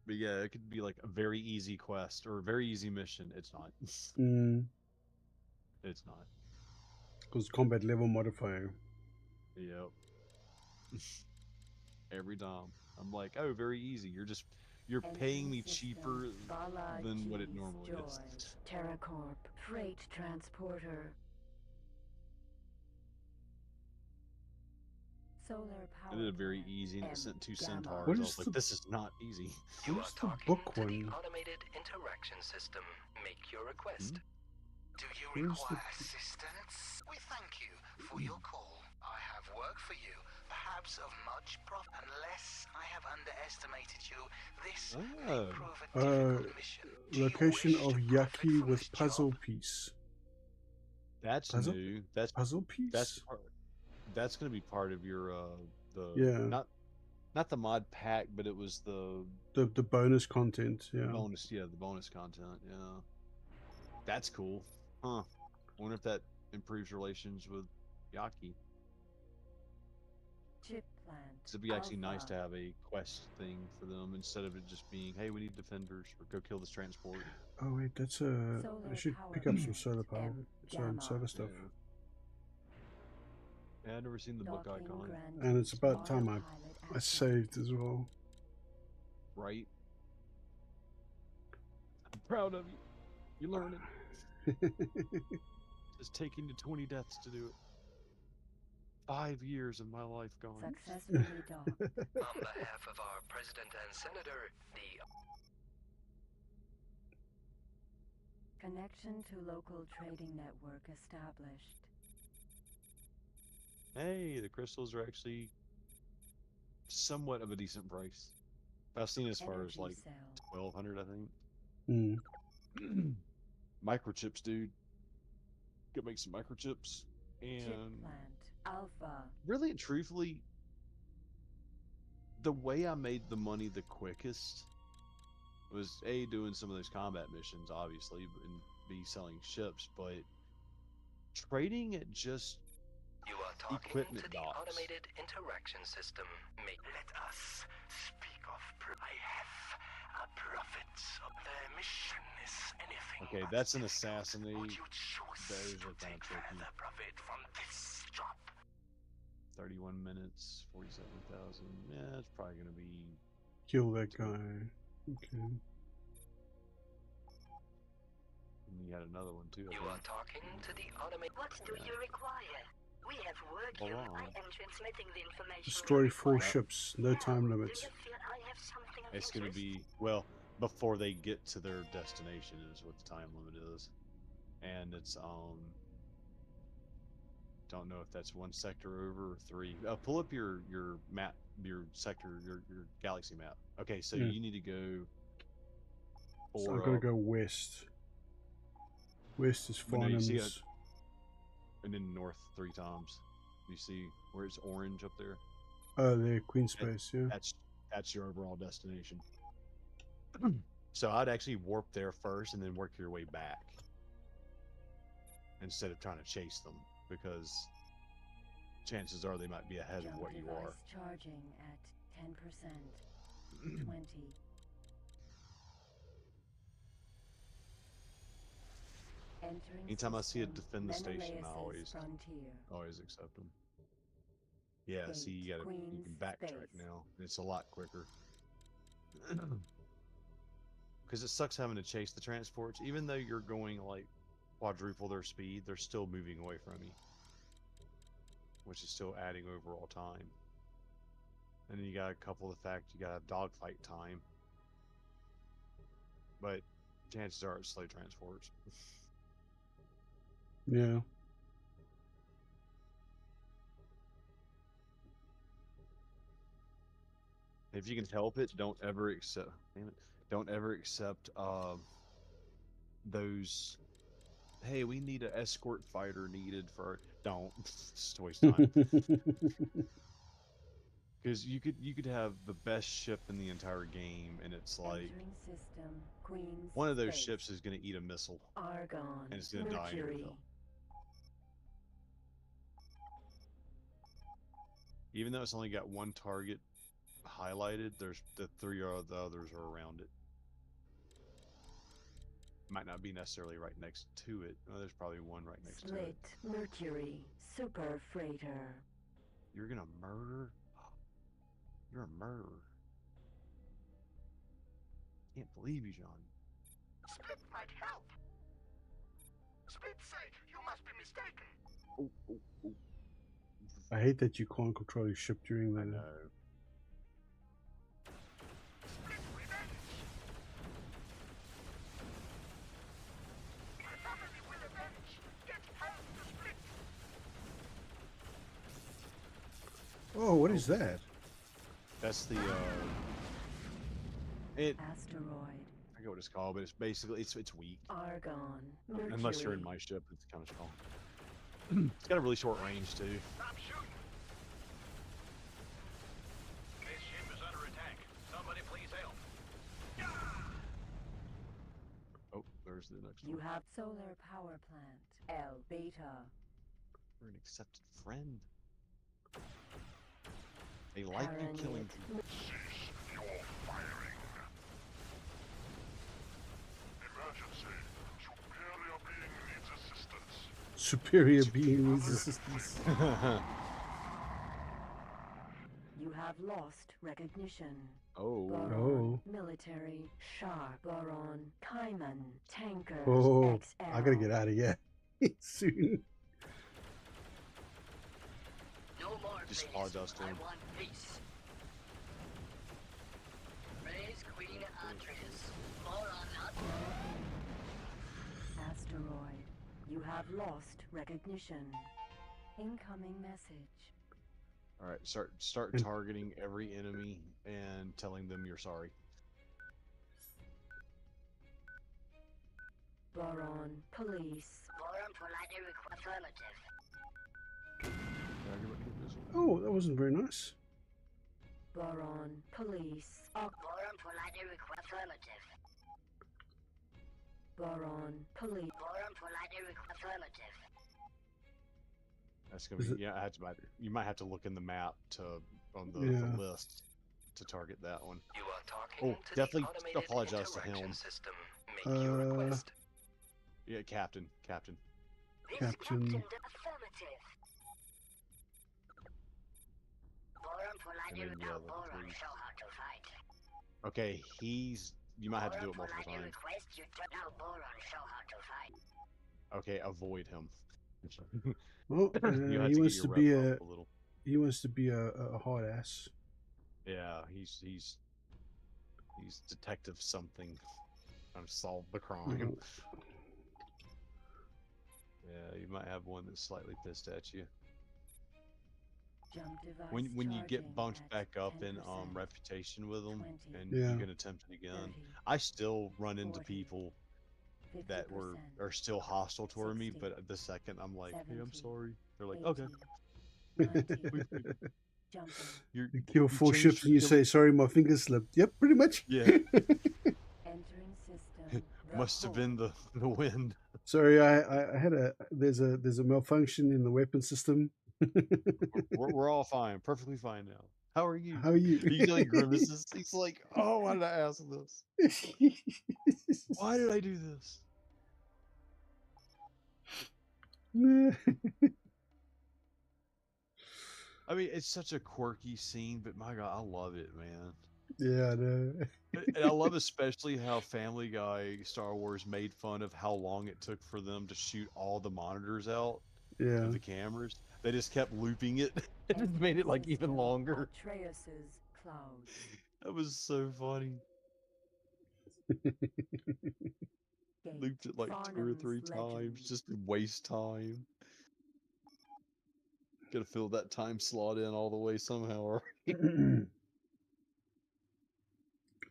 But yeah, it could be like a very easy quest or a very easy mission. It's not. It's not. Because combat level modifier. Yep. Every time. I'm like, oh, very easy. You're paying me cheaper than what it normally is. TerraCorp freight transporter. Solar power. I did it very easy and it M sent 2 gamma. centaurs. What I is was like, the- this is not easy. You What's are the talking book to one? the automated interaction system. Make your request. Do you Where's the- require assistance? We thank you for your call. I have work for you, perhaps of much profit. Unless I have underestimated you, this may Oh. prove a difficult mission. Do you Location wish of to profit Yaki from with this puzzle job? piece. That's Puzzle? new. Puzzle piece? That's going to be part of your Yeah. not the mod pack, but it was the the bonus content, yeah. bonus, the bonus content, yeah. That's cool. Huh. I wonder if that improves relations with Yaki. Chip plant. It'd be actually nice Alpha. to have a quest thing for them instead of it just being, hey, we need defenders or go kill this transport. Oh wait, that's I Solar should power pick up some plant, solar power, M, some gamma. solar stuff. Yeah, I've never seen the book Docking icon. granted. And it's about time I Autopilot active. saved as well. Right? I'm proud of you. You're learning. It's taking you 20 deaths to do it. 5 years of my life gone. Successfully docked. On behalf of our president and senator, the Connection to local trading network established. Hey, the crystals are actually somewhat of a decent price. I've seen as far as Energy like cell. 1,200, I think. Mm. Microchips, dude. Could make some microchips. Chip And plant. Alpha. really and truthfully, the way I made the money the quickest was A, doing some of those combat missions, obviously, and B, selling ships, but trading at just you are talking equipment to the docks. automated interaction system. Let us speak of. I have a prophet. The mission is anything. Okay, but that's an difficult. assassinate. Would you choose Those to are kinda take tricky. the prophet from this job? 31 minutes, 47,000. Yeah, it's probably going to be. Kill that guy. Okay. And you had another one too. I You are think. talking to the automated. What do you require? We have work Hold here. on. I am transmitting the information. Destroy you 4 require. ships. No Now, time do limits. you feel I have something of It's going to interest? be, well, before they get to their destination is what the time limit is. And it's, don't know if that's 1 sector over or 3. Pull up your map, your sector, your galaxy map. Okay, so Yeah. you need to go So I've 4 got to up, go west. West is But no, you see Farnham's. and then north 3 times. You see where it's orange up there? Oh, there, Queen Space, yeah. That's your overall destination. So I'd actually warp there first and then work your way back instead of trying to chase them, because chances are they might be ahead of Jump what you device are. charging at 10%. 20. Entering Anytime I see it system. defend the station, I Menelaus's always frontier. accept them. Yeah, Gate, see, you can Queen's backtrack Space. now. It's a lot quicker. Because it sucks having to chase the transports. Even though you're going like quadruple their speed, they're still moving away from you, which is still adding overall time. And then you gotta couple the fact you gotta have dogfight time. But chances are it's slow transports. Yeah. If you can help it, don't ever accept. Damn it! Don't ever accept those. Hey, we need an escort fighter needed for. Don't. It's a waste of time. Because you could have the best ship in the entire game, and it's like Entering system. Queen's one of those Space. ships is going to eat a missile, Argon. and it's going to die in Mercury. intel. Even though it's only got 1 target highlighted, there's the 3 or the others are around it. Might not be necessarily right next to it. Oh, there's probably 1 right next to it. Split. Mercury. Super freighter. You're gonna murder? You're a murderer. Can't believe you, John. Split might help. Split say you must be mistaken. Oh, oh, oh. I hate that you can't control your ship during I that. know. Split revenge. My family will avenge. Get help to Split. Oh, what is that? That's the it. Asteroid. I forget what it's called, but it's basically it's weak. Argon. Mercury. Unless you're in my ship, it's kind of strong. It's got a really short range too. Stop shooting! This ship is under attack. Somebody please help. Oh, there's to the next You one. have solar power plant. L Beta. We're an accepted friend. They like you Terran killing unit. people. Cease your firing. Emergency. Superior being needs assistance. Superior being needs assistance. You have lost recognition. Oh. Boron, Oh. military, sharp, boron, Kaiman, tankers, Oh, XL. I gotta get out of here soon. No more Just please. sawdust I him. want peace. Raise Queen Atreus. Boron not. Asteroid. You have lost recognition. Incoming message. All right, start And- targeting every enemy and telling them you're sorry. Boron, police. Boron politely affirmative. Oh, that wasn't very nice. Boron, police. Boron politely affirmative. Boron, police. Boron politely affirmative. That's gonna Is be it- yeah. You might have to look in the map on the Yeah. list to target that one. You are talking Oh, to definitely the automated apologize to interaction him. system. Make your request. Yeah, Captain. This Captain. affirmative. Boron politely And then, yeah, now level Boron 3. show how to fight. Okay, you might have to do it Boron multiple politely times. request you to now Boron show how to fight. Okay, avoid him. Well, You have he to wants get to your be rep a up a little. he wants to be a hard ass. Yeah, he's detective something. Trying to solve the crime. Yeah, you might have one that's slightly pissed at you. Jump device When you charging get bumped at back up in 10%, reputation with them 20, and Yeah. you can attempt it again, 30, I still run into 40, people that are 50%, still hostile toward me, 60, but the second I'm like, hey, I'm 70, sorry, they're like, 80, okay, 90, jumping, you You kill 4 changed ships your and you killing- say, "Sorry, my finger slipped." Yep, pretty much. yeah, entering system. the must have been hole. the wind. Sorry, I had there's a malfunction in the weapon system. We're all fine, perfectly fine now. How are you? How are you? He's like grimaces. He's like, oh, why did I ask this? Why did I do this? I mean, it's such a quirky scene, but my God, I love it, man. Yeah, I know. And I love especially how Family Guy Star Wars made fun of how long it took for them to shoot all the monitors out Yeah. of the cameras. They just kept looping it. It just made it like even longer. Atreus's cloud. That was so funny. Gate. Looped it like 2 or 3 Farnham's times legend. just to waste time. Gotta fill that time slot in all the way somehow. It's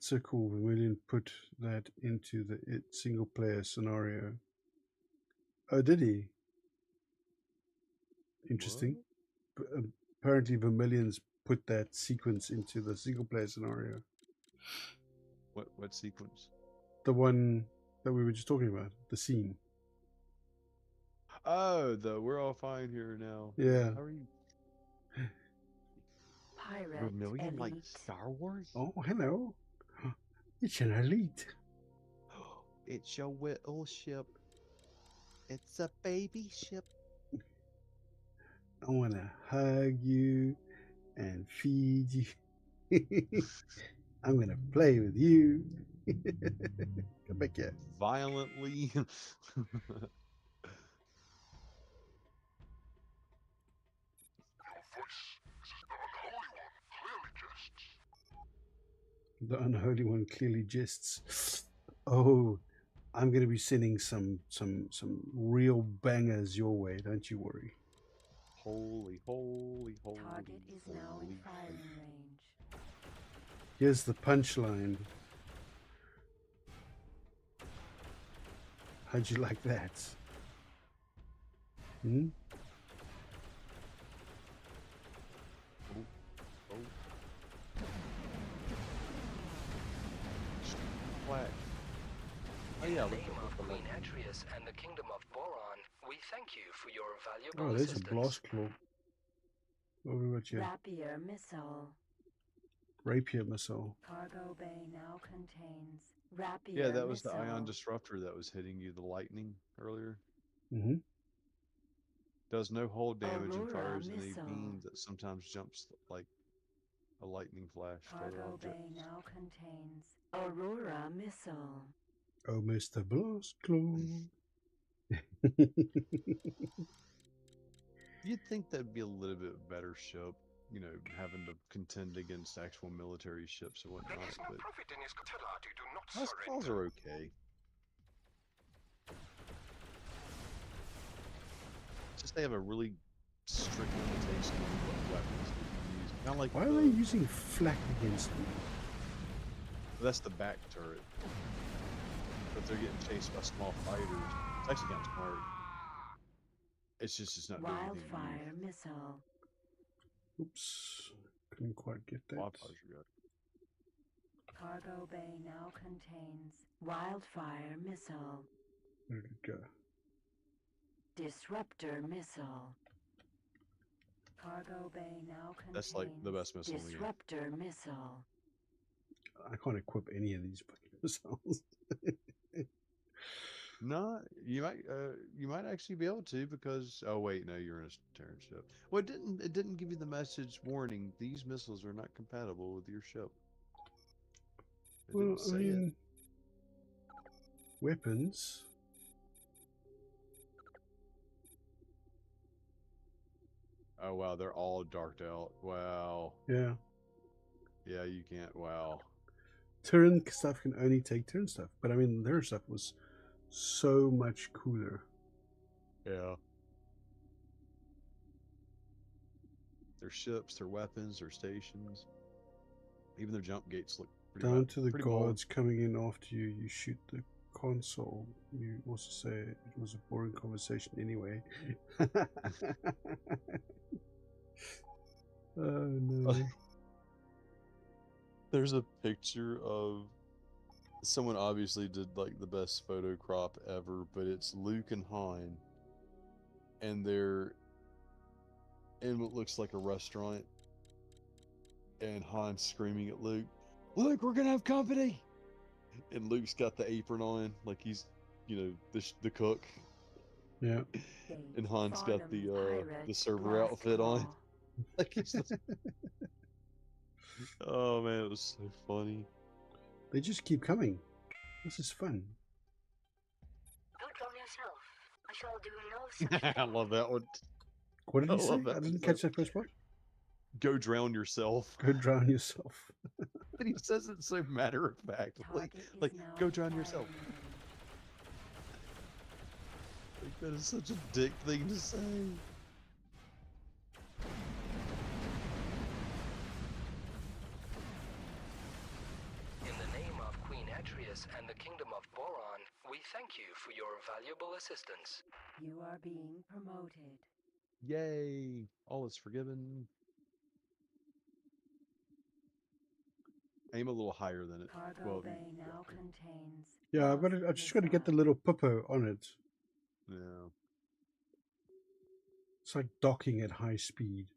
so cool when we didn't put that into the single player scenario. Oh, did he? Interesting. Apparently, Vermilion's put that sequence into the single player scenario. What sequence? The one that we were just talking about, the scene. Oh, we're all fine here now. Yeah. How are you? Pirate Vermilion like elite. Star Wars? Oh, hello. It's an elite. It's your little ship. It's a baby ship. I want to hug you and feed you. I'm going to play with you. Come back here. Violently. Your voice. This is The the unholy one. Clearly just. unholy one clearly jests. Oh, I'm going to be sending some real bangers your way. Don't you worry. Holy. Target is now in holy. firing range. Here's the punchline. How'd you like that? Hmm? Whack. Oh yeah, Yeah, the look name at of the Queen lightning. Atreus and the Kingdom of Boron, we thank you for your valuable Oh, there's a assistance. blast claw. What have we got here? Rapier missile. Rapier missile. Cargo bay now contains rapier Yeah, that was missile. the ion disruptor that was hitting you, the lightning earlier. Mm-hmm. Does no hull damage and Aurora fires any missile. beam that sometimes jumps like a lightning flash to other Cargo objects. bay now contains Aurora missile. Oh, Mr. Blast Claw. You'd think that'd be a little bit better ship, you know, having to contend against actual military ships and There whatnot, is no but profit in his Tellardi do not hospitals surrender. are okay. Just they have a really strict limitation on what weapons they can use. Kind of like Why are they using flak against me? that's the back turret. But they're getting chased by small fighters. It's actually kind of smart. It's just it's not doing anything. Wildfire missile. Oops. Couldn't quite get that. Wildfires are good. Cargo bay now contains wildfire missile. Where did it go? Disruptor missile. Cargo bay now contains That's like the best missile in the game. disruptor missile. I can't equip any of these fucking missiles. No, you might actually be able to because oh wait, no, you're in a Terran ship. Well, it didn't give you the message warning. These missiles are not compatible with your ship. It Well, didn't I say mean, weapons. Oh wow, they're all darked out. Wow. Yeah. Yeah, you can't. Wow. Terran stuff can only take Terran stuff. But I mean, their stuff was so much cooler. Yeah. Their ships, their weapons, their stations, even their jump gates look pretty. Down to the pretty bold. guards coming in after you, you shoot the console. You also say it was a boring conversation anyway. Oh no. There's a picture of someone obviously did like the best photo crop ever, but it's Luke and Han, and they're in what looks like a restaurant, and Han's screaming at Luke, "Luke, we're gonna have company!" And Luke's got the apron on, like he's, you know, the cook, Yeah. and Han's got the Pirate server blast outfit on. claw. Like he's just... Oh man, it was so funny. They just keep coming. This is fun. Don't drown yourself. I shall do no such I love that one. What did I he say? love that I didn't so- catch that first part. Go drown yourself. Go drown yourself. But he says it so matter of factly. Target is Like, now go drown yourself. firing. Like, that is such a dick thing to say. In the name of Queen Atreus and the Kingdom of Boron, we thank you for your valuable assistance. You are being promoted. Yay! All is forgiven. Aim a little higher than it. Cargo Well, bay now contains. Yeah, blast I just got to get the missile. little puppo on it. yeah. It's like docking at high speed.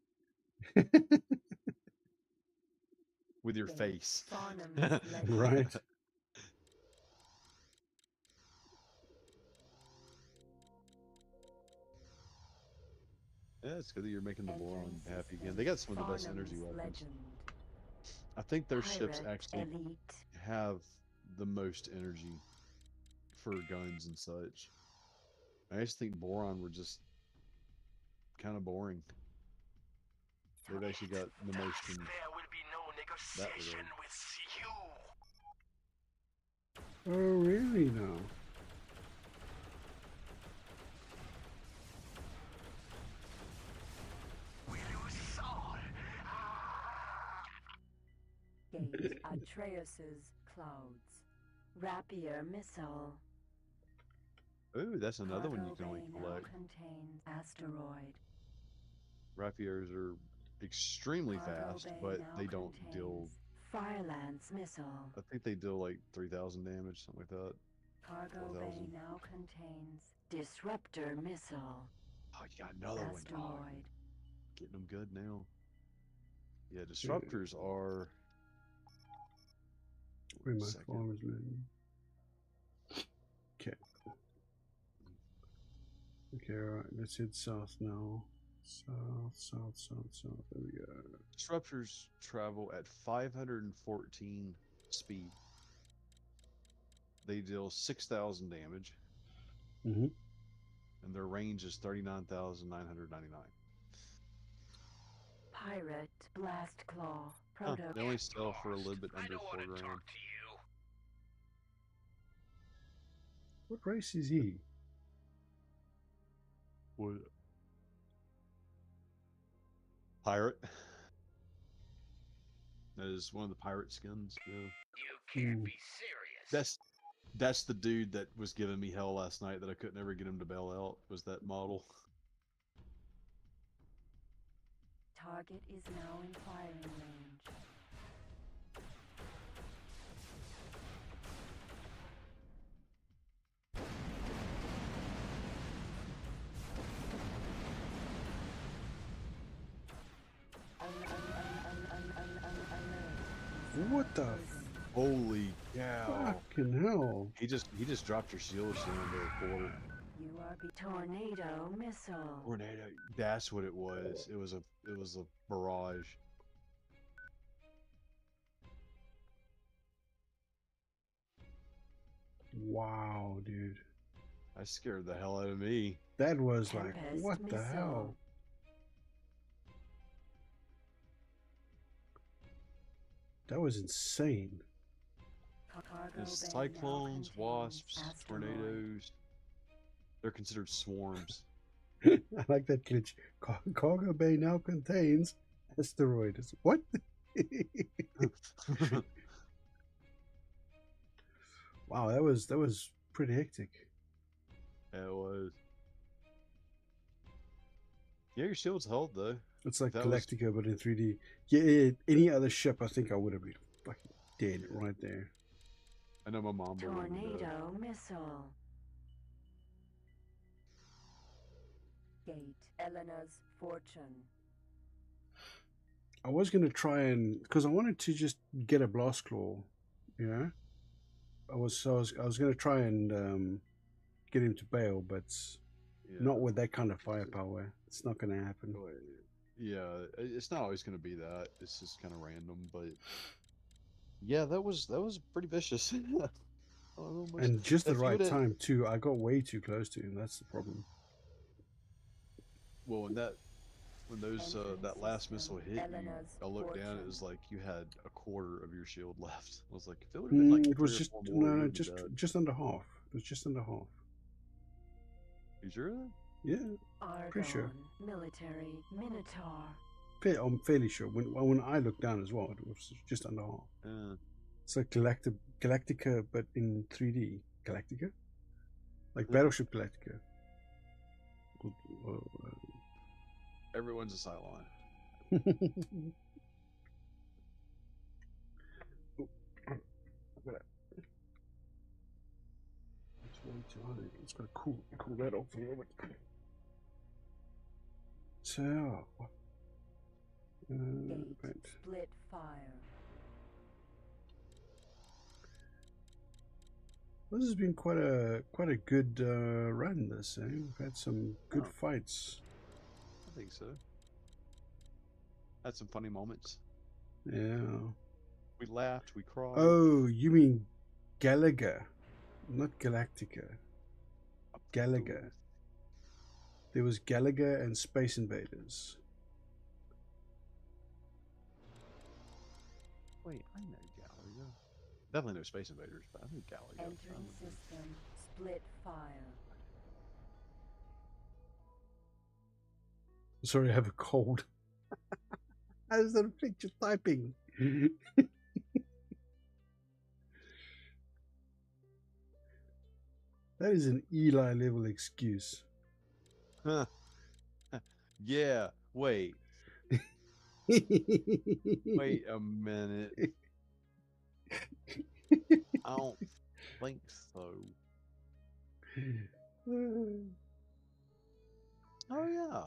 With your Base face. Farnham's legend. Right. Yeah, it's good that you're making the Boron Engine happy again. system, They got some of the best energy Farnham's weapons. legend. I think their ships Pirate actually elite. have the most energy for guns and such. I just think Boron were just kind of boring. They've actually got the most in There will be no that negotiation regard. with you. Oh, really now? We lose Saul. Gate Atreus's clouds. Rapier missile. Ooh, that's another one you Cargo can only bay now collect. contains asteroid. Rapiers are extremely Cargo fast, bay but now they don't deal. contains Firelance missile. I think they deal like 3,000 damage, something like that. Cargo bay 4,000. now contains disruptor missile. Oh, you got another one. Oh, Asteroid. getting them good now. Yeah, disruptors are. Where my Second. farmers living. Okay. Okay, alright, let's head south now. South. There we go. Disruptors travel at 514 speed. They deal 6,000 damage, Mm-hmm. and their range is 39,999. Pirate blast claw. Huh, Proto. they only sell for a little bit I under don't want 4 to grand. talk to you. What race is he? What? Pirate. That is one of the pirate skins. Yeah. You can't be serious. That's the dude that was giving me hell last night that I couldn't ever get him to bail out. Was that model? Target is now in firing range. What the Holy cow! fucking hell? He just dropped your shield down to a quarter. You are tornado missile. Tornado. That's what it was. It was a barrage. Wow, dude. That scared the hell out of me. That was like, Tempest what the missile. hell? That was insane. Cargo There's bay now cyclones, contains wasps, asteroid. tornadoes. They're considered swarms. I like that glitch. Cargo bay now contains asteroids. What? Wow, that was pretty hectic. Yeah, it was. Yeah, your shield's held though. It's like That was- Galactica, but in 3D. Yeah, any other ship, I think I would have been fucking dead right there. I know my mom believed it. Tornado missile. Gate. Elena's fortune. I was gonna try and because I wanted to just get a blast claw, you know. I was gonna try and get him to bail, but Yeah. not with that kind of firepower. It's not gonna happen. Yeah, it's not always going to be that. It's just kind of random, but yeah, that was pretty vicious. And just the if you right would've- time too. I got way too close to him. That's the problem. Well, when those that last missile hit you, Elena's I looked down. It fortune. was like you had a quarter of your shield left. I was like, if it would have been like It was 3 or just 4 more, no, you would've just been dead. just under half. It was just under half. You sure? of that? Yeah, Argon. pretty sure. Military Minotaur. I'm fairly sure. When I looked down as well, it was just under half. Yeah. It's like Galactica, but in 3D. Galactica? Like Hmm. Battleship Galactica. Everyone's a Cylon. It's got to cool that off a little bit. So, Gate. right. Split fire. This has been quite a good run. This, eh? We've had some good Oh. fights. I think so. Had some funny moments. Yeah. We laughed. We cried. Oh, you mean Galaga, not Galactica. Galaga. There was Galaga and Space Invaders. Wait, I know Galaga. Definitely no Space Invaders, but I know Galaga. Entering system. Split fire. Sorry, I have a cold. I was on picture typing. That is an Eli level excuse. Huh. Yeah. Wait. Wait a minute. I don't think so. Oh yeah.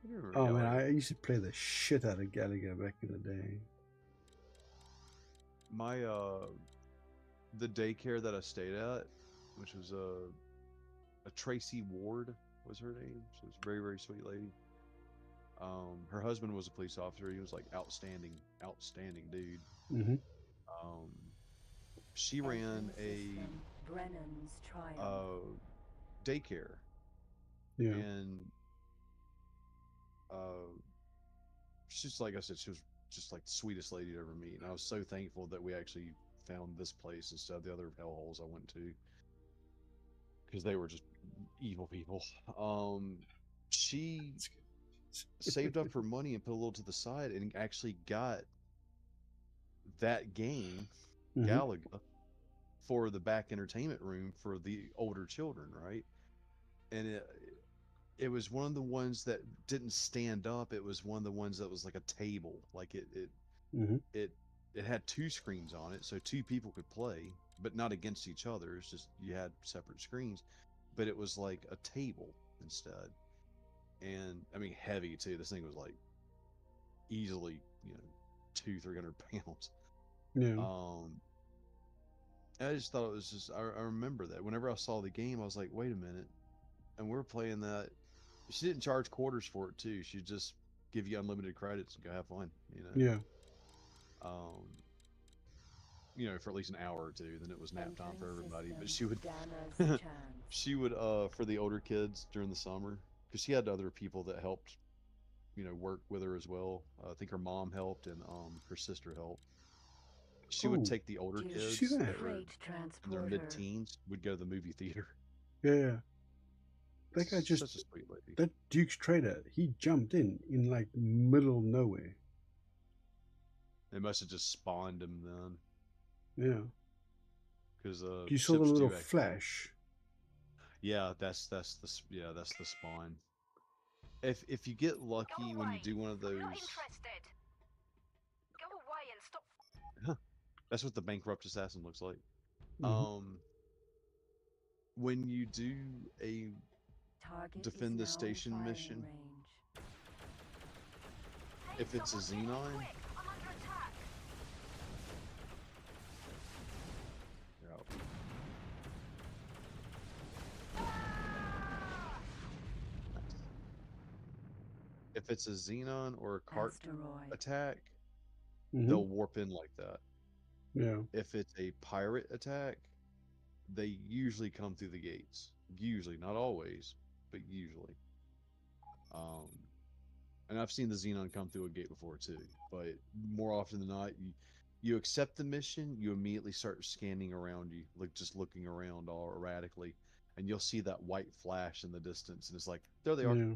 I remember Oh man, Gallagher. I used to play the shit out of Gallagher back in the day. My the daycare that I stayed at, which was a Tracy Ward was her name. She was a very, very sweet lady. Her husband was a police officer. He was like outstanding, outstanding dude. Mm-hmm. Um, she ran a Brennan's Triumph. daycare, Yeah. and she's like I said, she was just like the sweetest lady to ever meet. And I was so thankful that we actually found this place instead of the other hellholes I went to, because they were just evil people. She saved up her money and put a little to the side and actually got that game, Mm-hmm. Galaga, for the back entertainment room for the older children, right? And it was one of the ones that didn't stand up. It was one of the ones that was like a table, like Mm-hmm. it had two screens on it, so two people could play, but not against each other. It's just you had separate screens, but it was like a table instead. And I mean, heavy too. This thing was like easily, 200-300 pounds. Yeah. I just thought it was just. I remember that whenever I saw the game, I was like, wait a minute, and we're playing that. She didn't charge quarters for it too. She'd just give you unlimited credits and go have fun. Yeah. Um, for at least an hour or two. Then it was nap time for everybody. But she would, Chance. she would, for the older kids during the summer, because she had other people that helped, work with her as well. I think her mom helped and her sister helped. She would take the older Did you see kids that? that were Freight in their transporter. mid-teens, would go to the movie theater. Yeah. That guy just Such a sweet lady. that Duke's trader. He jumped in like middle of nowhere. They must have just spawned him then, Yeah. because You saw the little flash. Yeah, that's the spawn. If you get lucky when you do one of those, I'm not interested. Go away and stop. that's what the bankrupt assassin looks like. Mhm. When you do a Target defend the is now in station firing mission, range. if it's a Someone get Xenon, quick. I'm under attack. you're out. If it's a Xenon or a cart Asteroid. attack, Mhm. they'll warp in like that. Yeah. If it's a pirate attack, they usually come through the gates. Usually, not always, but usually. And I've seen the Xenon come through a gate before too. But more often than not, you accept the mission, you immediately start scanning around you, like just looking around all erratically, and you'll see that white flash in the distance, and it's like, there they are. Yeah.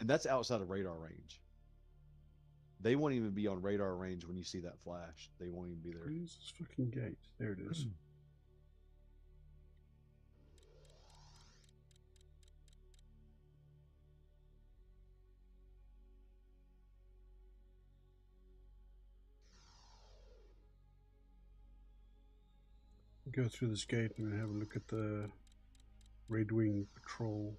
And that's outside of radar range. They won't even be on radar range when you see that flash. They won't even be there. Where's this fucking gate? There it is. Go through this gate and have a look at the Red Wing Patrol.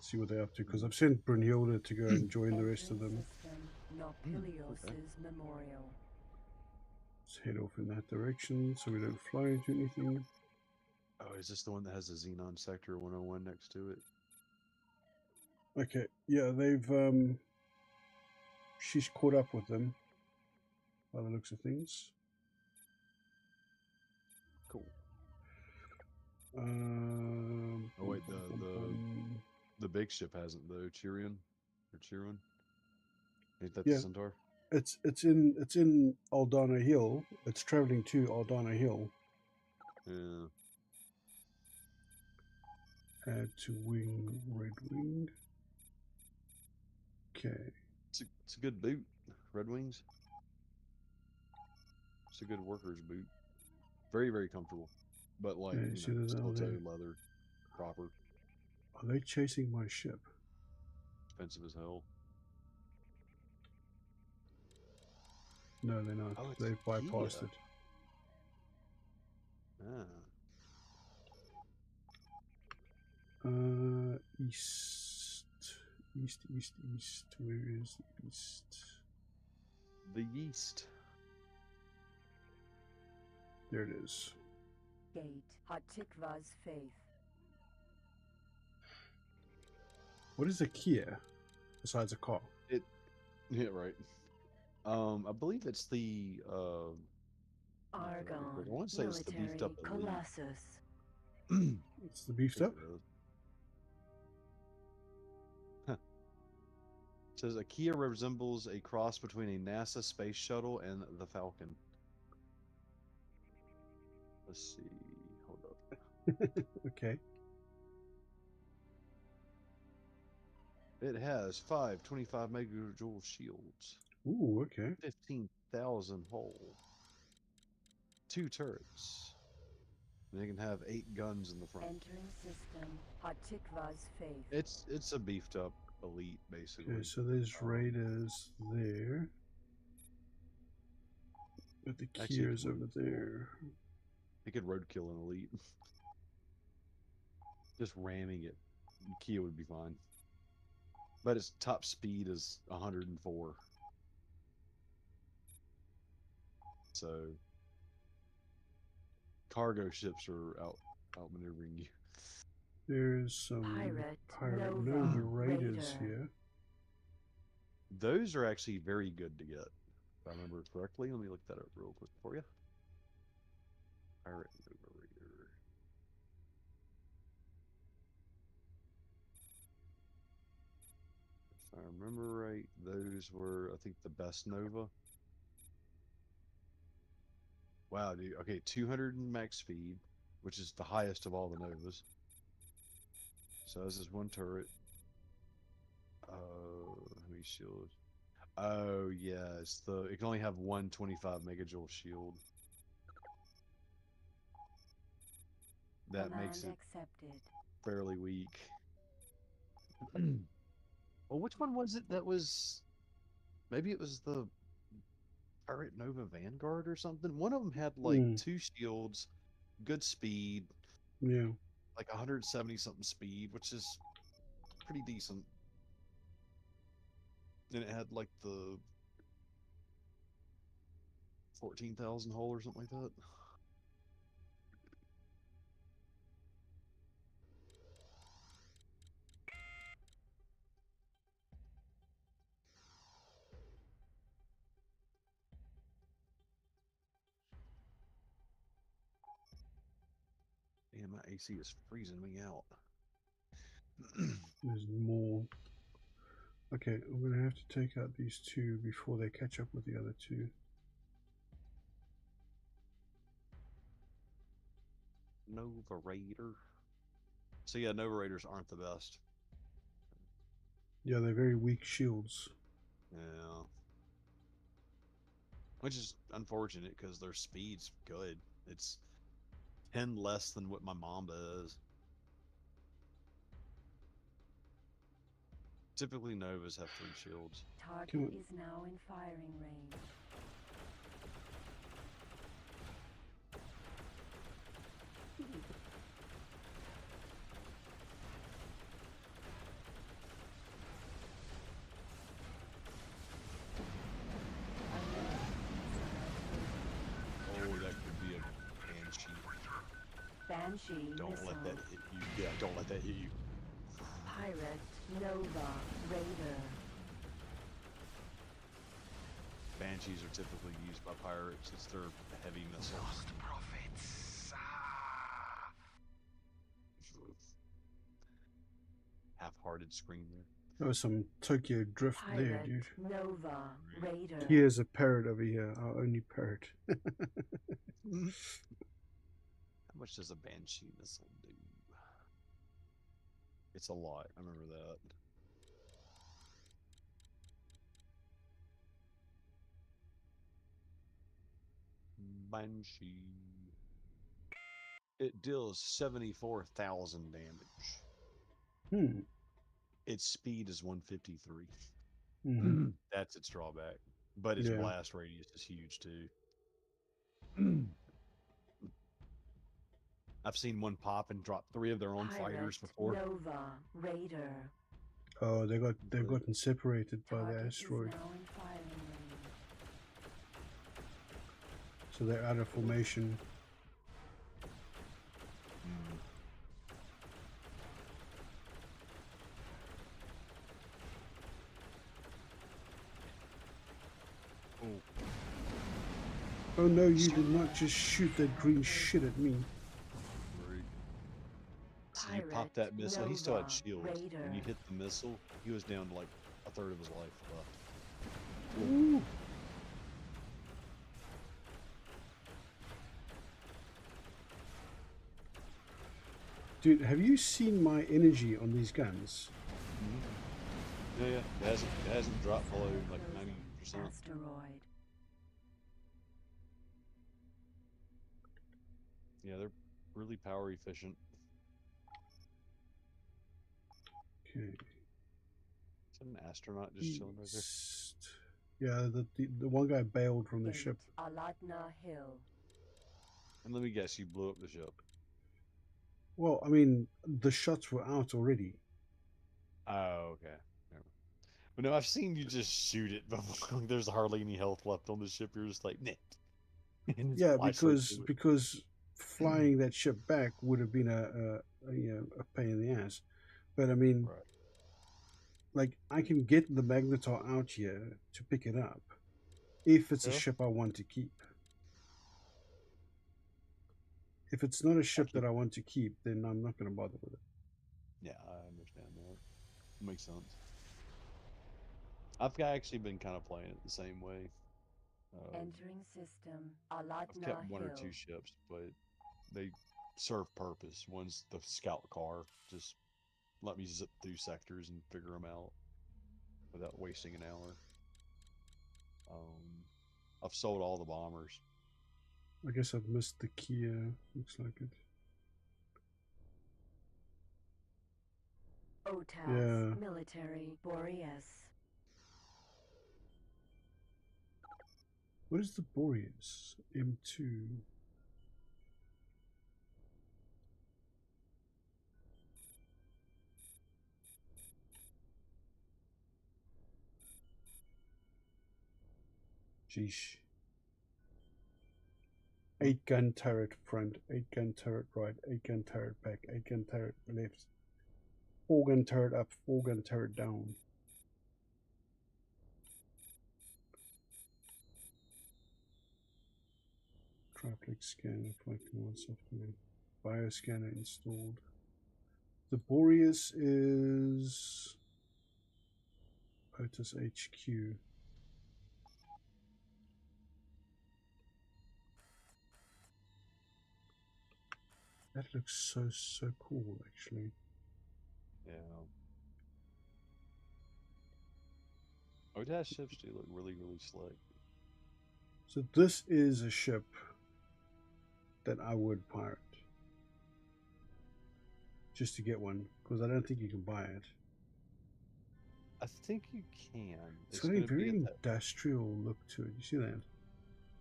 See what they're up to, because I've sent Brunhilde to go and join the rest of them. Nopilios' memorial. Let's head off in that direction so we don't fly into anything. Oh, is this the one that has the Xenon Sector 101 next to it? Okay, yeah, they've she's caught up with them by the looks of things. Cool. Oh wait, the big ship hasn't though. Chiron. Ain't that Yeah. the Centaur? It's in Aldana Hill. It's traveling to Aldana Hill. Yeah. Add to wing, Red Wing. Okay. It's a good boot. Red Wings. It's a good worker's boot. Very, very comfortable. But like, Okay, so there's steel all toe there. leather, proper. Are they chasing my ship? Expensive as hell. No, they're not. Oh, it's They've bypassed Kia. it. Ah. East. East. Where is the east? The yeast. There it is. Gate. Hatikva's faith. What is a Kia besides a car? Yeah, right. I believe it's the Argon. I want to say it's the beefed up Military elite. Colossus. It's the beefed up? Huh. It says a Kia resembles a cross between a NASA space shuttle and the Falcon. Let's see. Hold up. Okay. It has 5 25 megajoule shields, Ooh, okay. 15,000 hull, 2 turrets, and it can have 8 guns in the front. Entering system. Hatikva's faith. It's a beefed up elite, basically. Okay, so there's raiders there. But the Actually, Kia's over there. It could roadkill an elite. Just ramming it, Kia would be fine. But its top speed is 104. So cargo ships are outmaneuvering you. There's some Pirate Nova raiders here. Those are actually very good to get. If I remember correctly, let me look that up real quick for you. Pirate Nova Raider. If I remember right, those were, I think, the best Nova. Wow, dude. Okay, 200 max speed, which is the highest of all the Novas. So this is one turret. How many shields? Oh, yeah, it can only have one 25 megajoule shield. That makes it fairly weak. Well, which one was it that was... Maybe it was the Pirate Nova Vanguard or something? One of them had, like, 2 shields, good speed. Yeah. Like 170-something speed, which is pretty decent. And it had, like, the 14,000 hull or something like that. Damn, my AC is freezing me out. There's more. Okay, I'm going to have to take out these two before they catch up with the other two. Nova Raider. So yeah, Nova Raiders aren't the best. Yeah, they're very weak shields. Yeah. Which is unfortunate because their speed's good. It's 10 less than what my Mamba is. Typically Novas have 3 shields. Target is now in firing range. Oh, that could be a Banshee. Don't let that hit you. Yeah, don't let that hit you. Pirate Nova Raider. Banshees are typically used by pirates. It's their heavy missile. Lost prophets. Half-hearted scream there. There was some Tokyo drift there, dude. Nova Raider. Here's a parrot over here, our only parrot. How much does a Banshee missile do? It's a lot. I remember that. Banshee. It deals 74,000 damage. Its speed is 153. That's its drawback. but its Yeah. blast radius is huge too. I've seen one pop and drop 3 of their own fighters before. Nova Raider. Oh, they've Really? gotten separated by the Target is asteroid, now in firing range. so they're out of formation. Mm. Oh, Oh no, you did not just shoot that green shit at me. great. So you popped that missile. He still had shields. When you hit the missile, he was down to like a third of his life left. Ooh. Dude, have you seen my energy on these guns? Yeah, yeah. It hasn't dropped below like 90%. Asteroid. Yeah, they're really power efficient. Okay. Is that an astronaut just chilling right there? Yeah, the one guy bailed from the ship. Aladna Hill. And let me guess, you blew up the ship. Well, I mean, the shots were out already. Oh, okay. But no, I've seen you just shoot it before. There's hardly any health left on the ship. You're just like, nah. Yeah, because flying that ship back would have been a pain in the ass. But I mean, Right. like I can get the Magnetar out here to pick it up if it's a Yeah. ship I want to keep. If it's not a ship that I want to keep, then I'm not going to bother with it. Yeah, I understand that. Makes sense. I've actually been kind of playing it the same way. Entering system. I've Aladna kept 1 or Hill. 2 ships, but they serve purpose. One's the scout car, just let me zip through sectors and figure them out without wasting an hour. I've sold all the bombers. I guess I've missed the Kia. Looks like it. OTAS. Yeah. Military. Boreas. What is the Boreas? M2. Sheesh. 8-gun turret front, 8-gun turret right, 8-gun turret back, 8-gun turret left, 4-gun turret up, 4-gun turret down. Triplex scanner, flight command software, bioscanner installed. The Boreas is Otis HQ. That looks so cool, actually. Yeah. OTAS ships do look really slick. So this is a ship that I would pirate. Just to get one, because I don't think you can buy it. I think you can. It's got a very industrial look to it. You see that?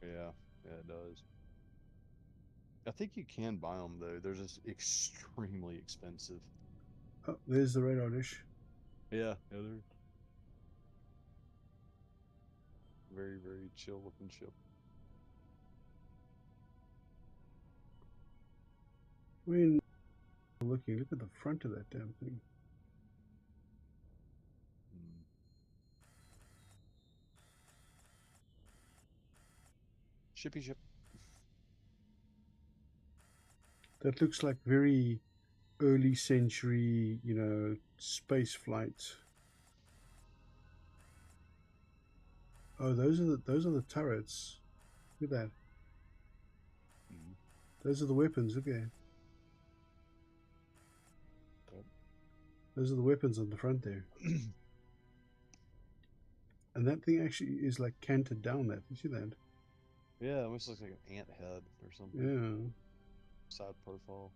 Yeah, it does. I think you can buy them though. They're just extremely expensive. Oh, there's the radar dish. Yeah, they're very chill looking ship. I mean, look at the front of that damn thing. Shippy ship. That looks like very early century, space flight. Oh, those are the turrets. Look at that. Those are the weapons. Look at that. Those are the weapons on the front there. And that thing actually is like canted down that. You see that? Yeah, it almost looks like an ant head or something. Yeah. Side profile.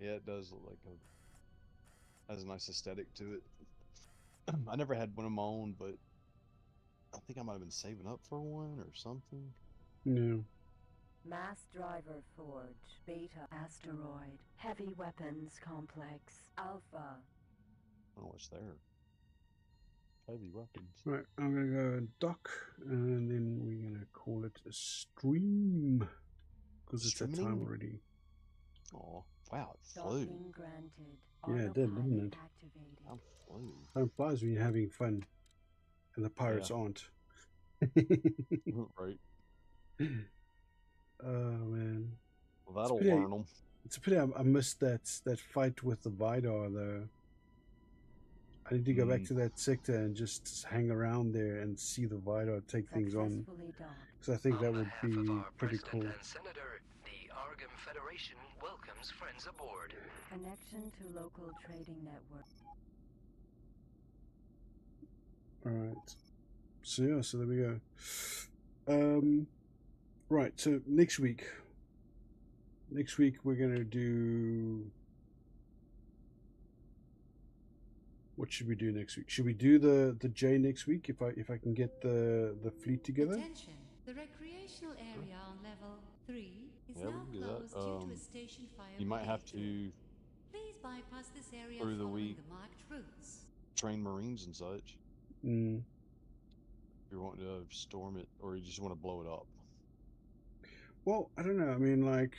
Yeah, it does look like has a nice aesthetic to it. I never had one of my own, but I think I might have been saving up for one or something. Yeah. Mass Driver Forge, Beta Asteroid, Heavy Weapons Complex, Alpha. I don't know what's there. Heavy weapons. Right, I'm gonna go and dock, and then we're gonna call it a stream because it's that time already. Oh, wow, it flew. Docking granted. Yeah, it did, didn't it? Activated. How flew. Time flies when you're having fun, and the pirates aren't. Right. Oh man. Well, that'll learn them. It's a pity I missed that fight with the Vidar though. I need to go back to that sector and just hang around there and see the Vidar take things on. Because I think that would be pretty cool. And Senator, the Arkham Federation welcomes friends aboard. Connection to local trading network. Alright. So yeah, so there we go. Right, so next week we're gonna do, what should we do next week? Should we do the J next week if I can get the fleet together? Attention. The recreational area on level 3 is now closed due to a station fire. You might have to please bypass this area through the week the marked routes. Train Marines and such. Mm. If you want to storm it, or you just want to blow it up. Well, I don't know. I mean, like,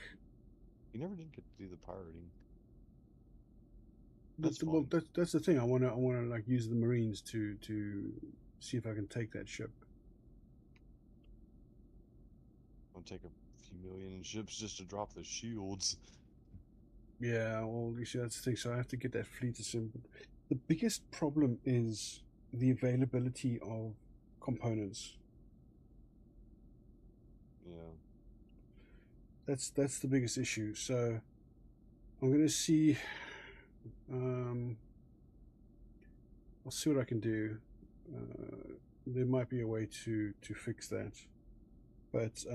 you never did get to do the pirating. Well, that's the thing. I wanna like use the Marines to see if I can take that ship. I'll take a few million ships just to drop the shields. Yeah, well, you see, that's the thing. So I have to get that fleet assembled. The biggest problem is the availability of components. Yeah. That's the biggest issue. So I'm gonna see. I'll see what I can do. There might be a way to fix that, but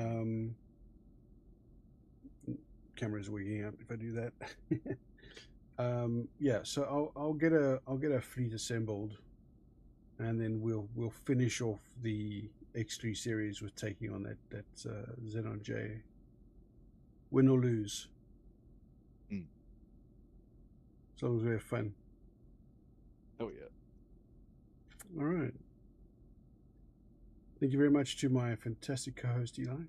camera's wigging out if I do that. Yeah, so I'll get a fleet assembled, and then we'll finish off the X3 series with taking on that Xenon J. Win or lose. As long as we have fun. Oh yeah. All right. Thank you very much to my fantastic co-host Eli.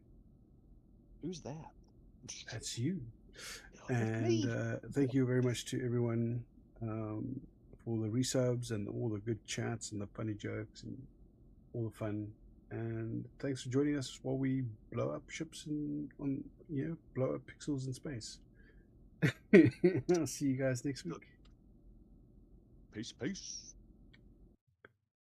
Who's that? That's you. And thank you very much to everyone for the resubs and all the good chats and the funny jokes and all the fun. And thanks for joining us while we blow up ships and blow up pixels in space. I'll see you guys next week. Peace.